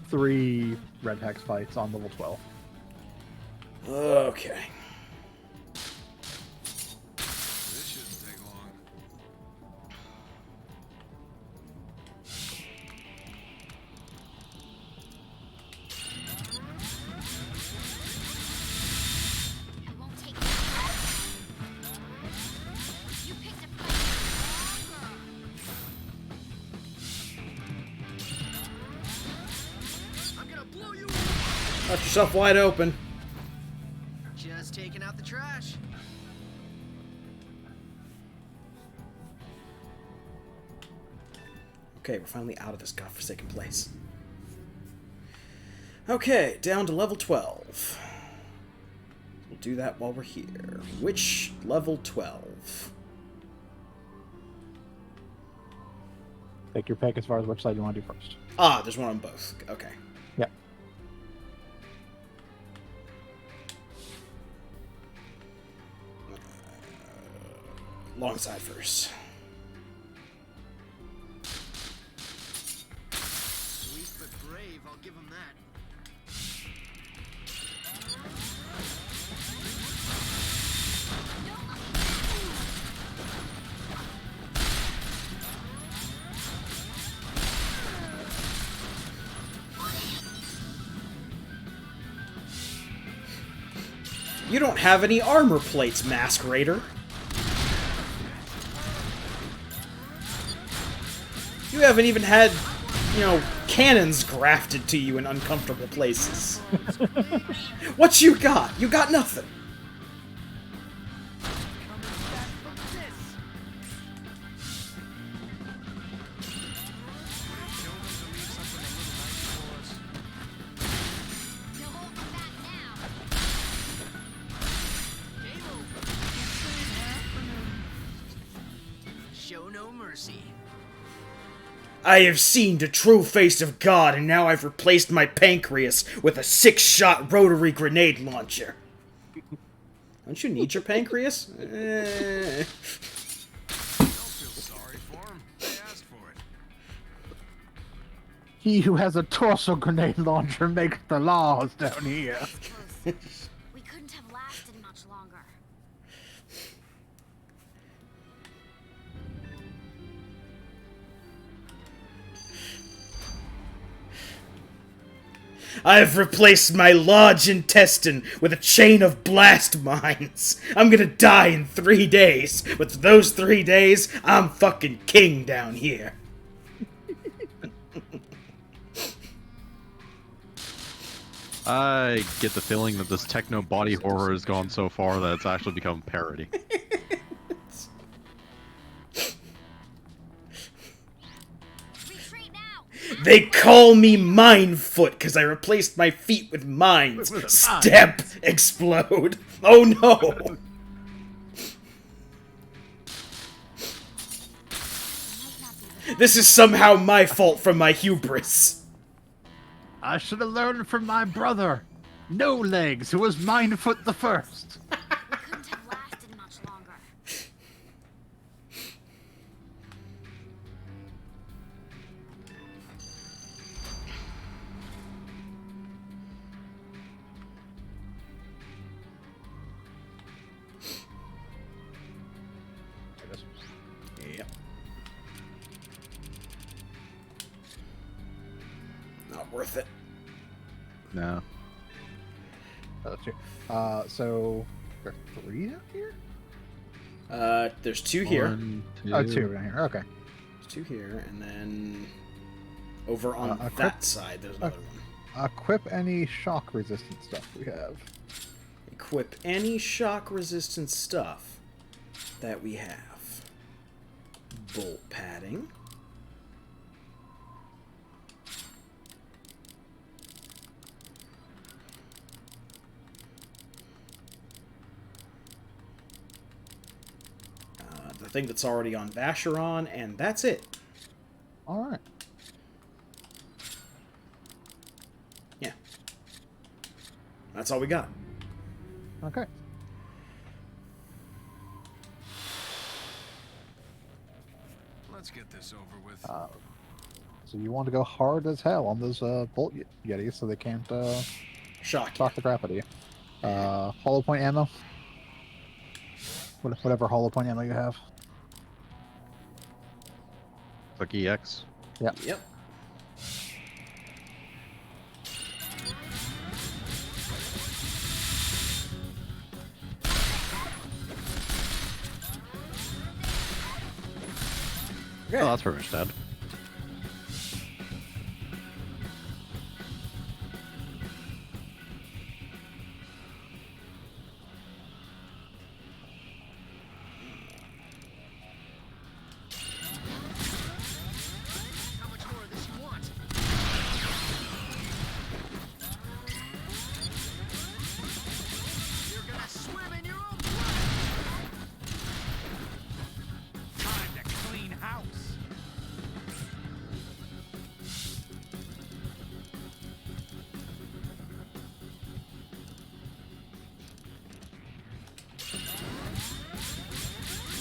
3 red hex fights on level 12. Okay. This shouldn't take long. It won't take long. You picked a fight longer. I'm gonna blow you Got yourself wide open. Just taking out the trash. Okay, we're finally out of this godforsaken place. Okay, down to level 12. We'll do that while we're here. Which level 12? Take your pick as far as which side you want to do first. Ah, there's one on both. Okay. Yep. Long side first. Sweet but brave, I'll give him that. You don't have any armor plates, Mask Raider. You haven't even had, you know, cannons grafted to you in uncomfortable places. What you got? You got nothing. No holding back now. Show no mercy. I have seen the true face of God, and now I've replaced my pancreas with a 6-shot rotary grenade launcher. Don't you need your pancreas? Don't feel sorry for him. They asked for it. He who has a torso grenade launcher makes the laws down here. Close. We couldn't have lasted much longer. I've replaced my large intestine with a chain of blast mines. I'm gonna die in 3 days, but for those 3 days, I'm fucking king down here. I get the feeling that this techno body horror has gone so far that it's actually become parody. Retreat now. They call me Minefoot because I replaced my feet with mines. Step! Explode! Oh no! This is somehow my fault from my hubris. I should have learned from my brother, No Legs, who was Minefoot the First. We couldn't have lasted much longer. Yep. Not worth it. No. So there are 3 out here? There's 2 here. 1, 2. Oh, 2 down here. Okay. There's 2 here, and then over on equip- that side, there's another one. Equip any shock resistant stuff we have. Equip any shock resistant stuff that we have. Bolt padding. The thing that's already on Vacheron, and that's it. Alright. Yeah. That's all we got. Okay. Let's get this over with. So you want to go hard as hell on those bolt yetis so they can't Shock. shock the crap out of you. Hollow point ammo. Whatever hollow point ammo you have. Click EX. Yeah. Yep. Oh, that's pretty much dead. How much more of this you want? You're gonna swim in your own blood. Time to clean house.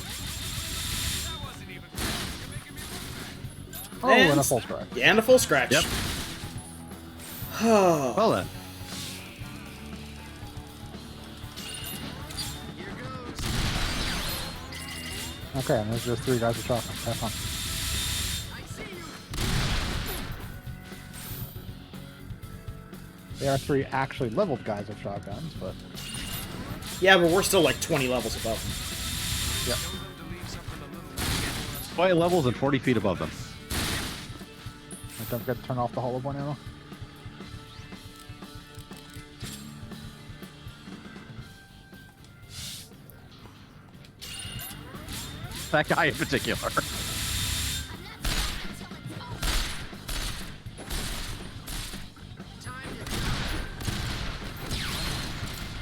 That wasn't even close. You're making me look bad. Oh, and a full scratch. Yeah, and a full scratch. Yep. Oh. Well then. Here goes. Okay, and there's just 3 guys with shotguns. Have fun. I see you. There are 3 actually leveled guys with shotguns, but Yeah, but we're still like 20 levels above them. yeah. Know them to leave something a little less. 20 levels and 40 feet above them. And don't forget to turn off the hollow point ammo. That guy in particular.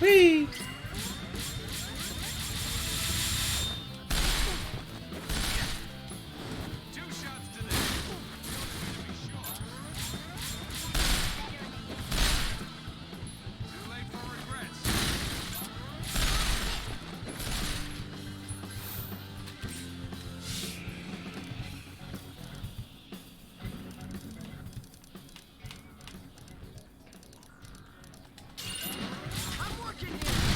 Whee! Two shots to this. Too late for regrets. I'm working here.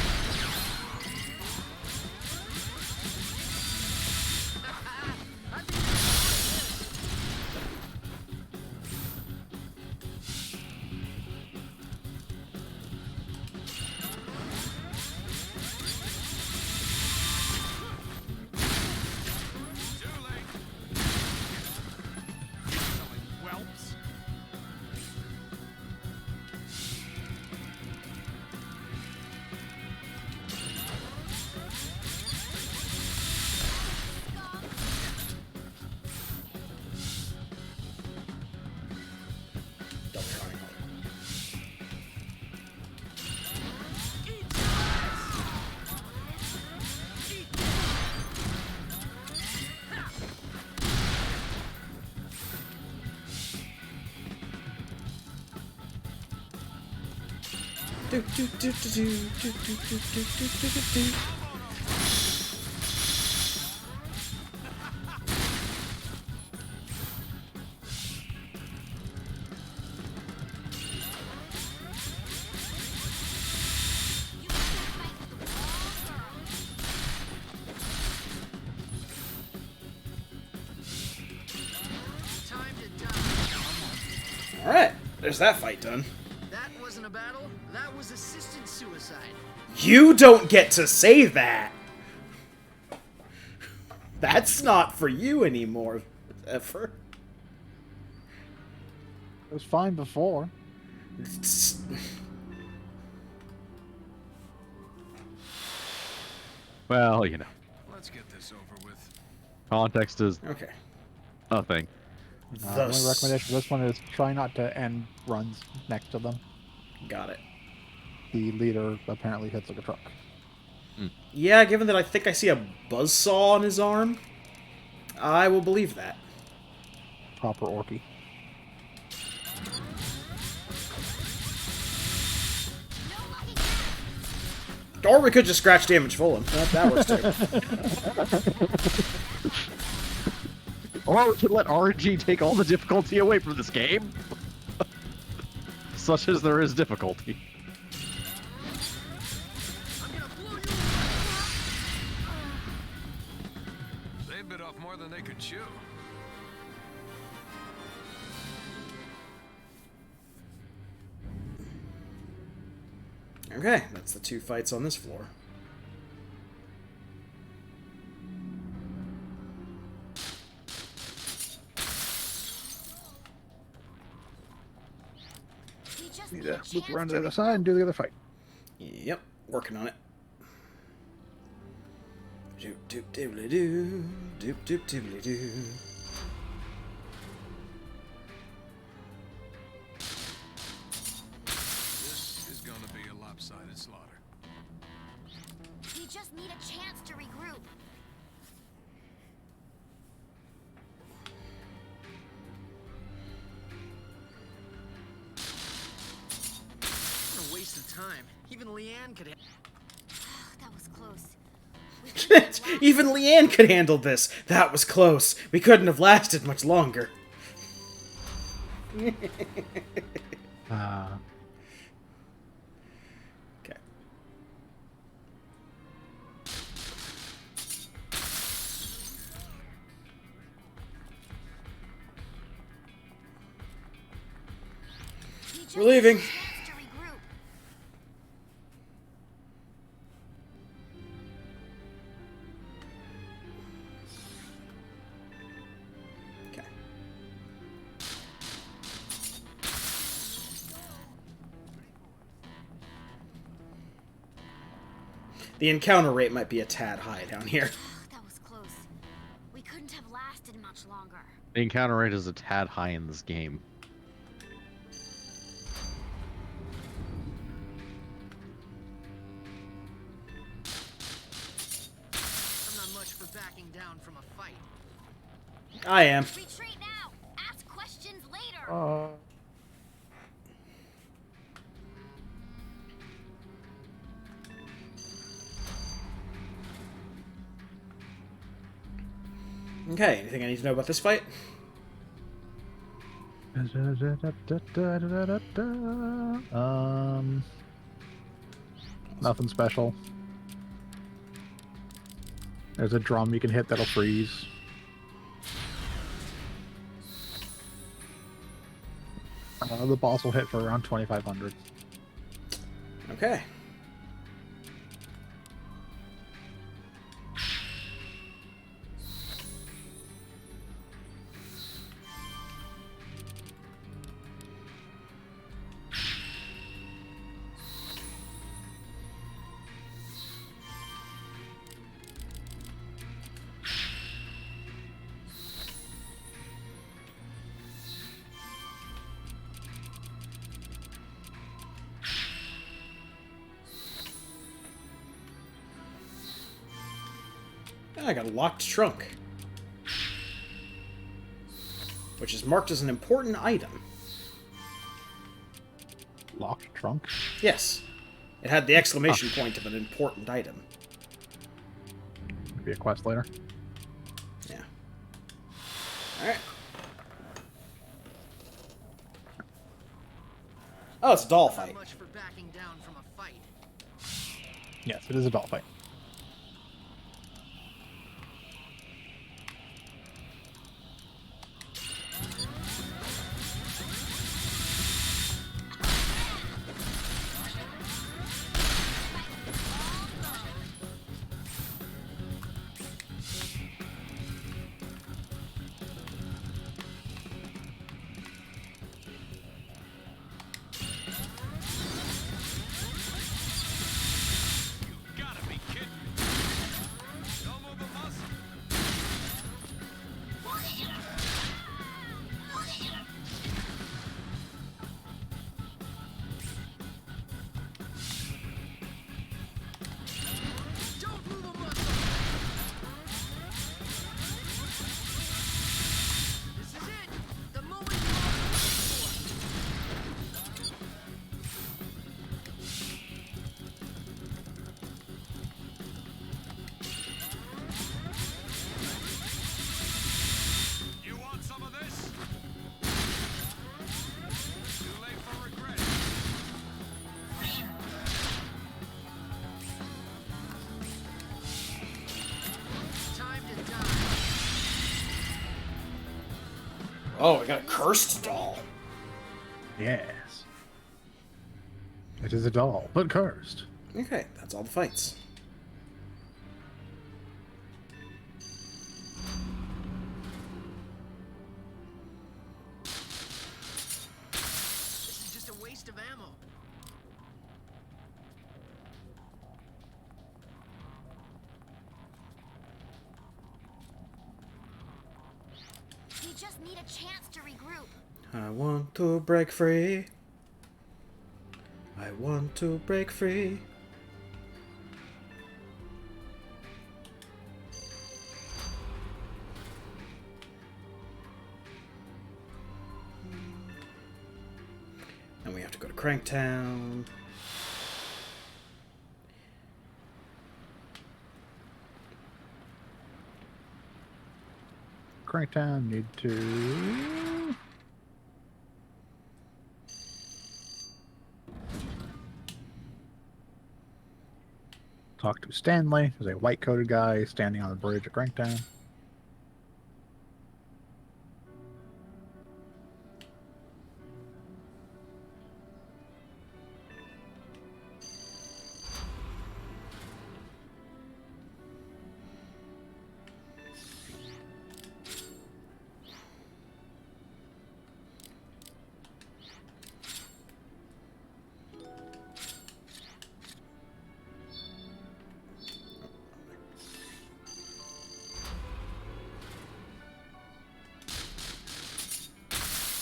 Time to die. Alright, there's that fight done. That wasn't a battle. That was assisted suicide. You don't get to say that! That's not for you anymore, Zephyr. It was fine before. It's... Well, you know, Let's get this over with. context is Okay. a thing. The only recommendation for this one is try not to end runs next to them. Got it. The leader apparently hits like a truck. Yeah, given that I think I see a buzzsaw on his arm, I will believe that. Proper Orky. Or we could just scratch damage full him. That works too. Or we could let RNG take all the difficulty away from this game. Such as there is difficulty. They bit off more than they could chew. Okay, that's the 2 fights on this floor. Need to loop around to the other side and do the other fight. Yep, working on it. Doop doop doobly doo, doop doop doobly doo. This is gonna be a lopsided slaughter. We just need a chance to regroup. What a waste of time. Even Leanne could. That was close. We couldn't have lasted- Even Leanne could handle this. That was close. We couldn't have lasted much longer. Okay. we just We're leaving. need a chance to regroup. Okay. The encounter rate might be a tad high down here. That was close. We couldn't have lasted much longer. The encounter rate is a tad high in this game. I'm not much for backing down from a fight. I am. Retreat now. Ask questions later. Okay, anything I need to know about this fight? Nothing special. There's a drum you can hit that'll freeze. The boss will hit for around 2,500. Okay. I got a locked trunk, which is marked as an important item. Locked trunk? Yes. It had the exclamation point of an important item. Maybe a quest later. Yeah. Alright. Oh, it's a doll fight. Much for backing down from a fight. Yes, it is a doll fight. Gotta be kidding me. No move a muscle. Don't move a muscle. This is it. The moment you all been waiting for. You want some of this? Too late for regret. Time to die. Oh, we got a cursed doll. Yes. It is a doll, but cursed. Okay, that's all the fights. This is just a waste of ammo. We just need a chance to regroup. I want to break free. I want to break free. And we have to go to Cranktown. Cranktown need to... talk to Stanley. There's a white-coated guy standing on the bridge at Cranktown.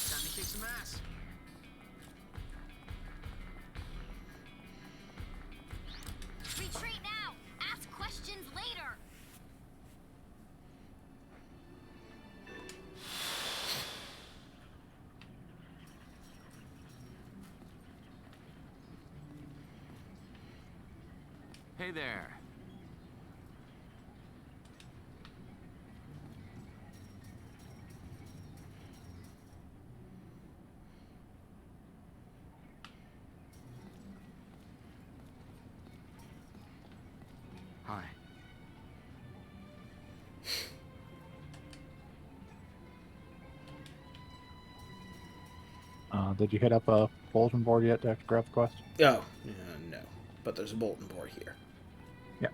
Time to kick some ass. Retreat now! Ask questions later! Hey there. Hi. Did you hit up a bulletin board yet to grab the quest? Oh, no. But there's a bulletin board here. Yeah.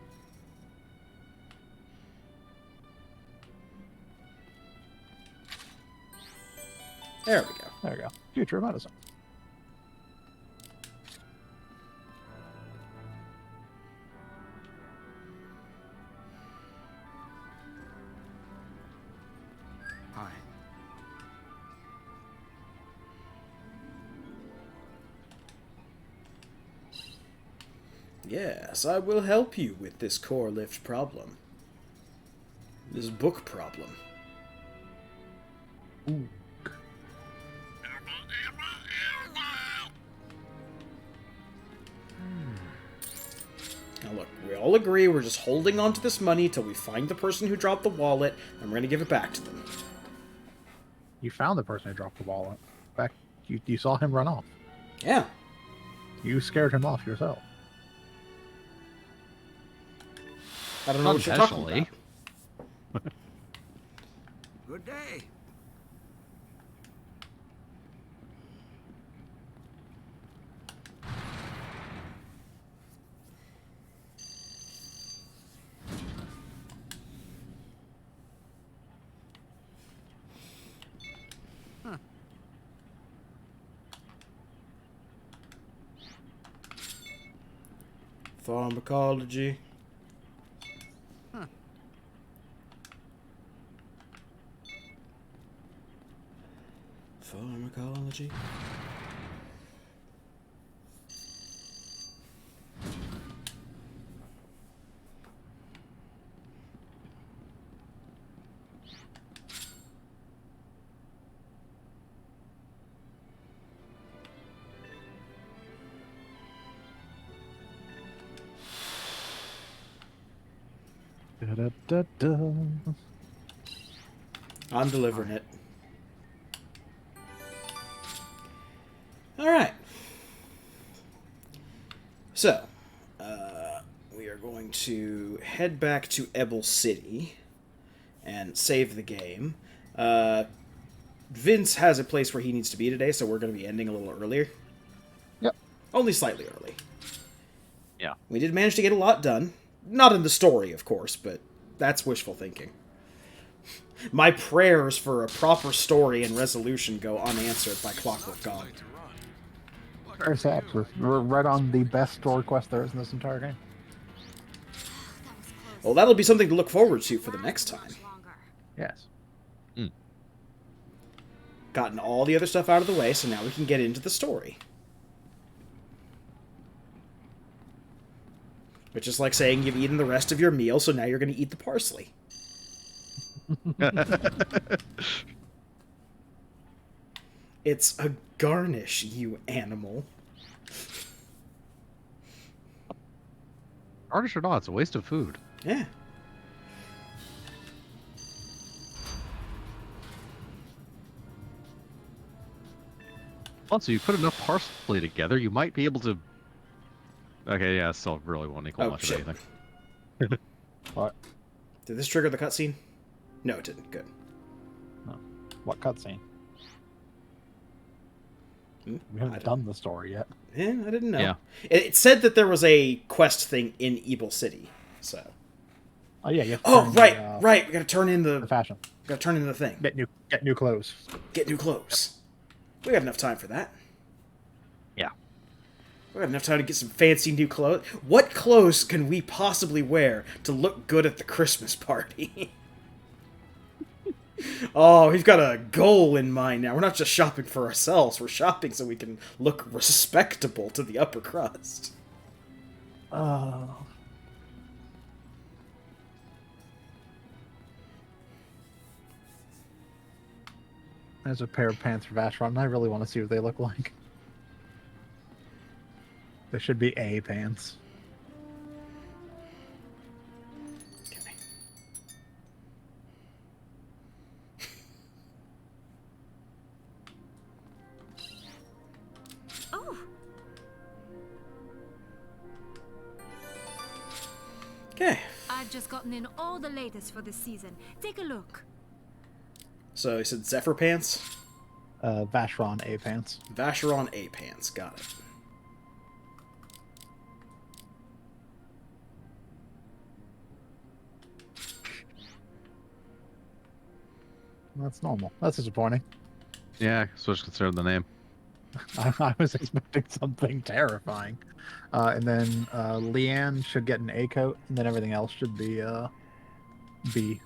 There we go. There we go. Future of medicine. Hi. Yes, I will help you with this core lift problem. This book problem. Ooh. look, we all agree we're just holding on to this money till we find the person who dropped the wallet, and we're gonna give it back to them. You found the person who dropped the wallet. In fact, you saw him run off. Yeah. You scared him off yourself. I don't know what you're talking Unintentionally. about. Good day. Pharmacology. Pharmacology. Da-da-da-da. I'm delivering it. Alright. So, we are going to head back to Ebel City and save the game. Vince has a place where he needs to be today, so we're going to be ending a little earlier. Yep. Only slightly early. Yeah. We did manage to get a lot done. Not in the story, of course, but that's wishful thinking. My prayers for a proper story and resolution go unanswered by Clockwork Gone. Very sad. We're right on the best story quest there is in this entire game. That was close. Well, that'll be something to look forward to for the next time. Longer. Yes. Gotten all the other stuff out of the way, so now we can get into the story. Which is like saying you've eaten the rest of your meal, so now you're going to eat the parsley. It's a garnish, you animal. Garnish or not, it's a waste of food. Yeah. Also, you put enough parsley together, you might be able to... Okay, yeah, still really won't equal Oh, much shit. of anything. What? Did this trigger the cutscene? No, it didn't. Good. What cutscene? Hmm? We I haven't don't- done the story yet. Yeah, I didn't know. Yeah. It said that there was a quest thing in Evil City, so... Oh yeah, you have to Oh, turn right, the, right. We gotta turn in the the... fashion. Gotta turn in the thing. Get new clothes. Get new clothes. We got enough time for that. Yeah. We got enough time to get some fancy new clothes. What clothes can we possibly wear to look good at the Christmas party? Oh, we've got a goal in mind now. We're not just shopping for ourselves. We're shopping so we can look respectable to the upper crust. There's a pair of pants for Vashron, and I really want to see what they look like. They should be A pants. Okay. Oh, Okay. I've just gotten in all the latest for this season. Take a look. So he said Zephyr pants? Vashron A pants. Vacheron A pants. Got it. That's normal. That's disappointing. Yeah, especially considering the name. I was expecting something terrifying. And then Leanne should get an A coat, and then everything else should be B.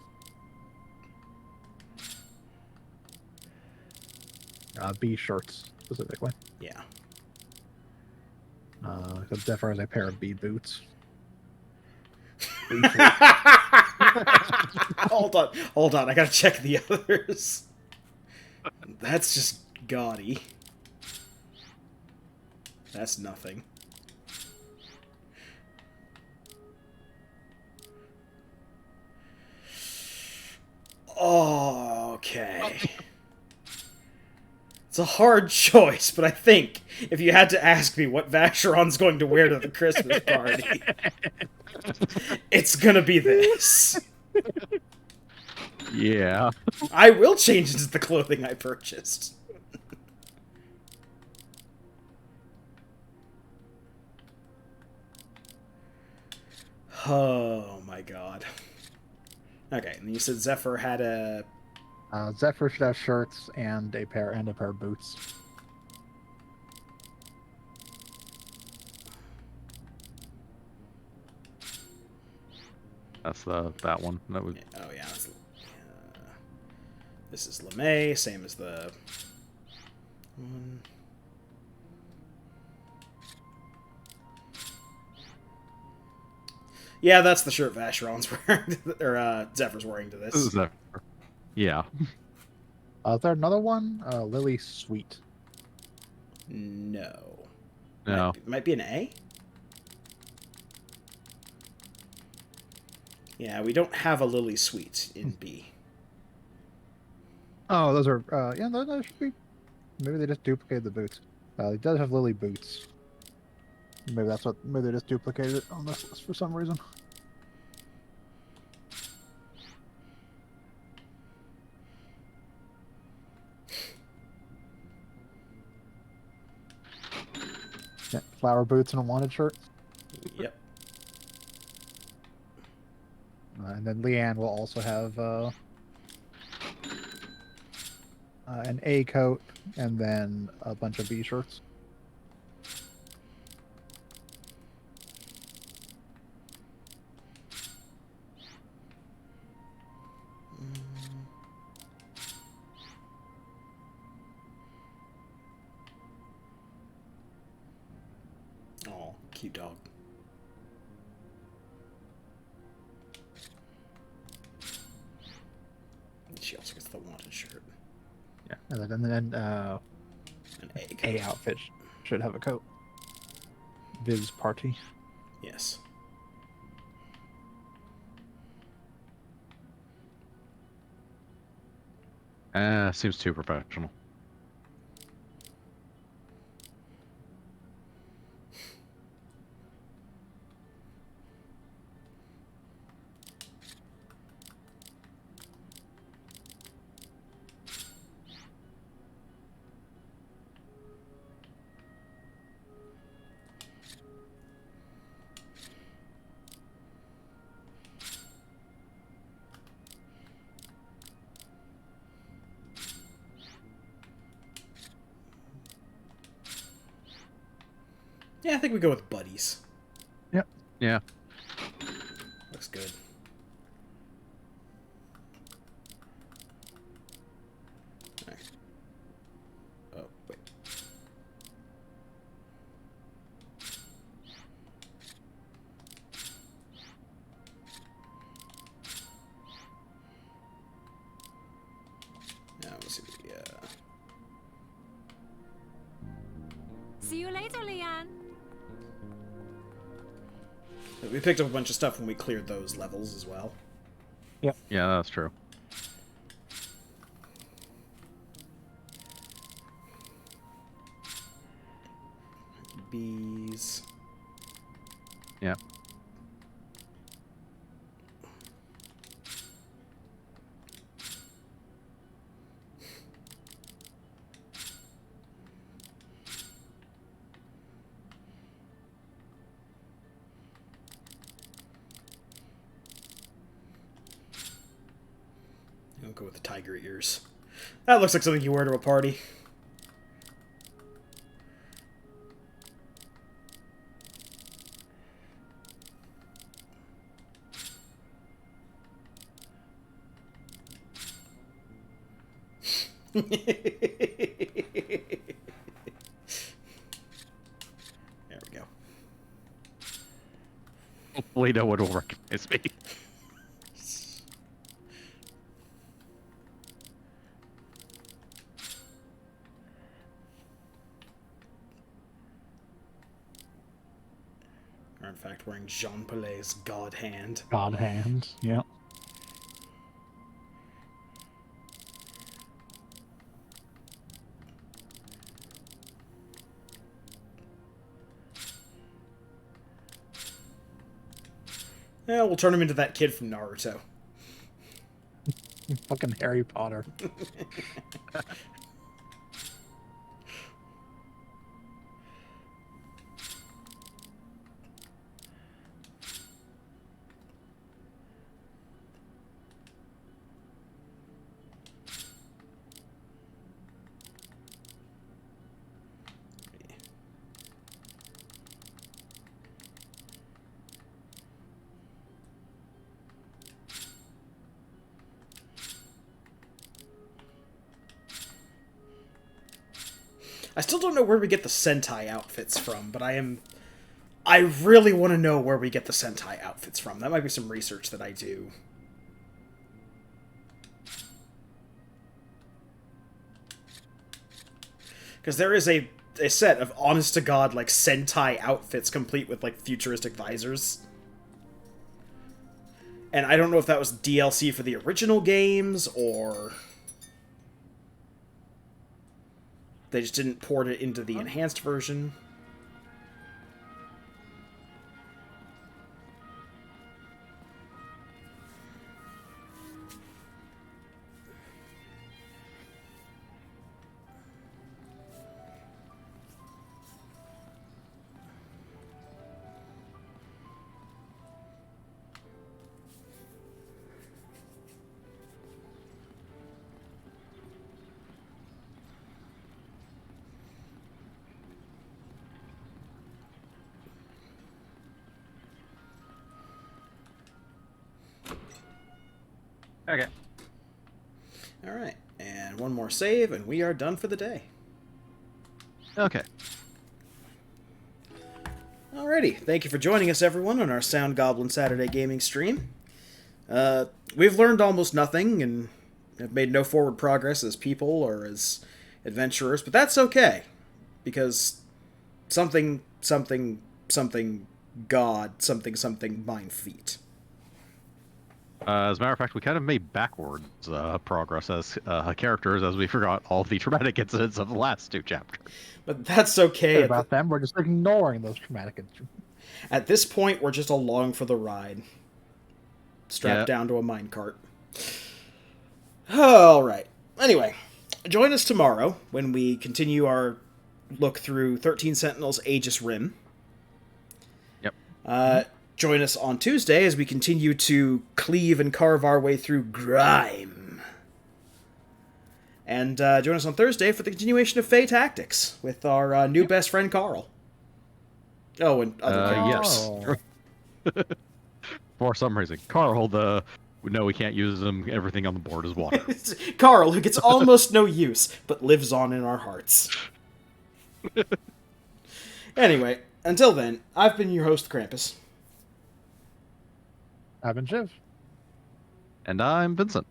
B shirts, specifically. Yeah. Because Zephyr has a pair of B boots. Hold on. I gotta check the others. That's just gaudy. That's nothing. It's a hard choice, but I think if you had to ask me what Vacheron's going to wear to the Christmas party, it's gonna be this. Yeah. I will change into the clothing I purchased. Oh my god. Okay, and you said Zephyr had a... Zephyr should have shirts and a pair of boots. That's that one. That would. Oh yeah. This is LeMay, same as the one. Yeah, that's the shirt Vacheron's wearing, or Zephyr's wearing to this. Zephyr. Yeah. Is there another one? Lily Sweet. No. No. Might be an A? Yeah, we don't have a Lily Sweet in B. Oh, those are yeah, those should be. Maybe they just duplicated the boots. It does have Lily boots. Maybe that's what. Maybe they just duplicated it on this list for some reason. Yeah, flower boots and a wanted shirt. Yep. And then Leanne will also have an A coat and then a bunch of B shirts. Oh, cute dog. She also gets the wanted shirt. Yeah, and then An A coat. A outfit should have a coat. Viz party. Yes. Seems too professional. Yeah, I think we go with buddies. Yep. Yeah. Looks good. Alright. Oh, wait. Now we'll see the, See you later, Leanne. we picked up a bunch of stuff when we cleared those levels as well. Yeah, that's true. Bees. Yeah. I'll go with the tiger ears. That looks like something you wear to a party. There we go. Hopefully no one will recognize me. Or in fact, wearing Jean Pellé's God Hand. God hand. Yeah. Yeah, we'll turn him into that kid from Naruto. Fucking Harry Potter. I still don't know where we get the Sentai outfits from, but I really want to know where we get the Sentai outfits from. That might be some research that I do. Because there is a set of honest-to-God, like, Sentai outfits complete with, like, futuristic visors. And I don't know if that was DLC for the original games, or they just didn't port it into the enhanced version. Okay. Alright, and one more save, and we are done for the day. Okay. Alrighty, thank you for joining us, everyone, on our Sound Goblin Saturday gaming stream. We've learned almost nothing, and have made no forward progress as people or as adventurers, but that's okay, because something, God, something, mine feet. As a matter of fact, we kind of made backwards progress as characters, as we forgot all the traumatic incidents of the last two chapters. But that's okay. Forget about them, we're just ignoring those traumatic incidents. At this point, we're just along for the ride. Strapped down to a minecart. Alright. Anyway, join us tomorrow when we continue our look through 13 Sentinels Aegis Rim. Yep. Join us on Tuesday as we continue to cleave and carve our way through Grime. And join us on Thursday for the continuation of Fey Tactics with our new best friend Carl. Oh, and other characters. Yes. For some reason. Carl, no, we can't use them. Everything on the board is water. Carl, who gets almost no use, but lives on in our hearts. Anyway, until then, I've been your host, Krampus. I've been Shiv. And I'm Vincent.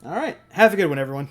Alright, have a good one, everyone.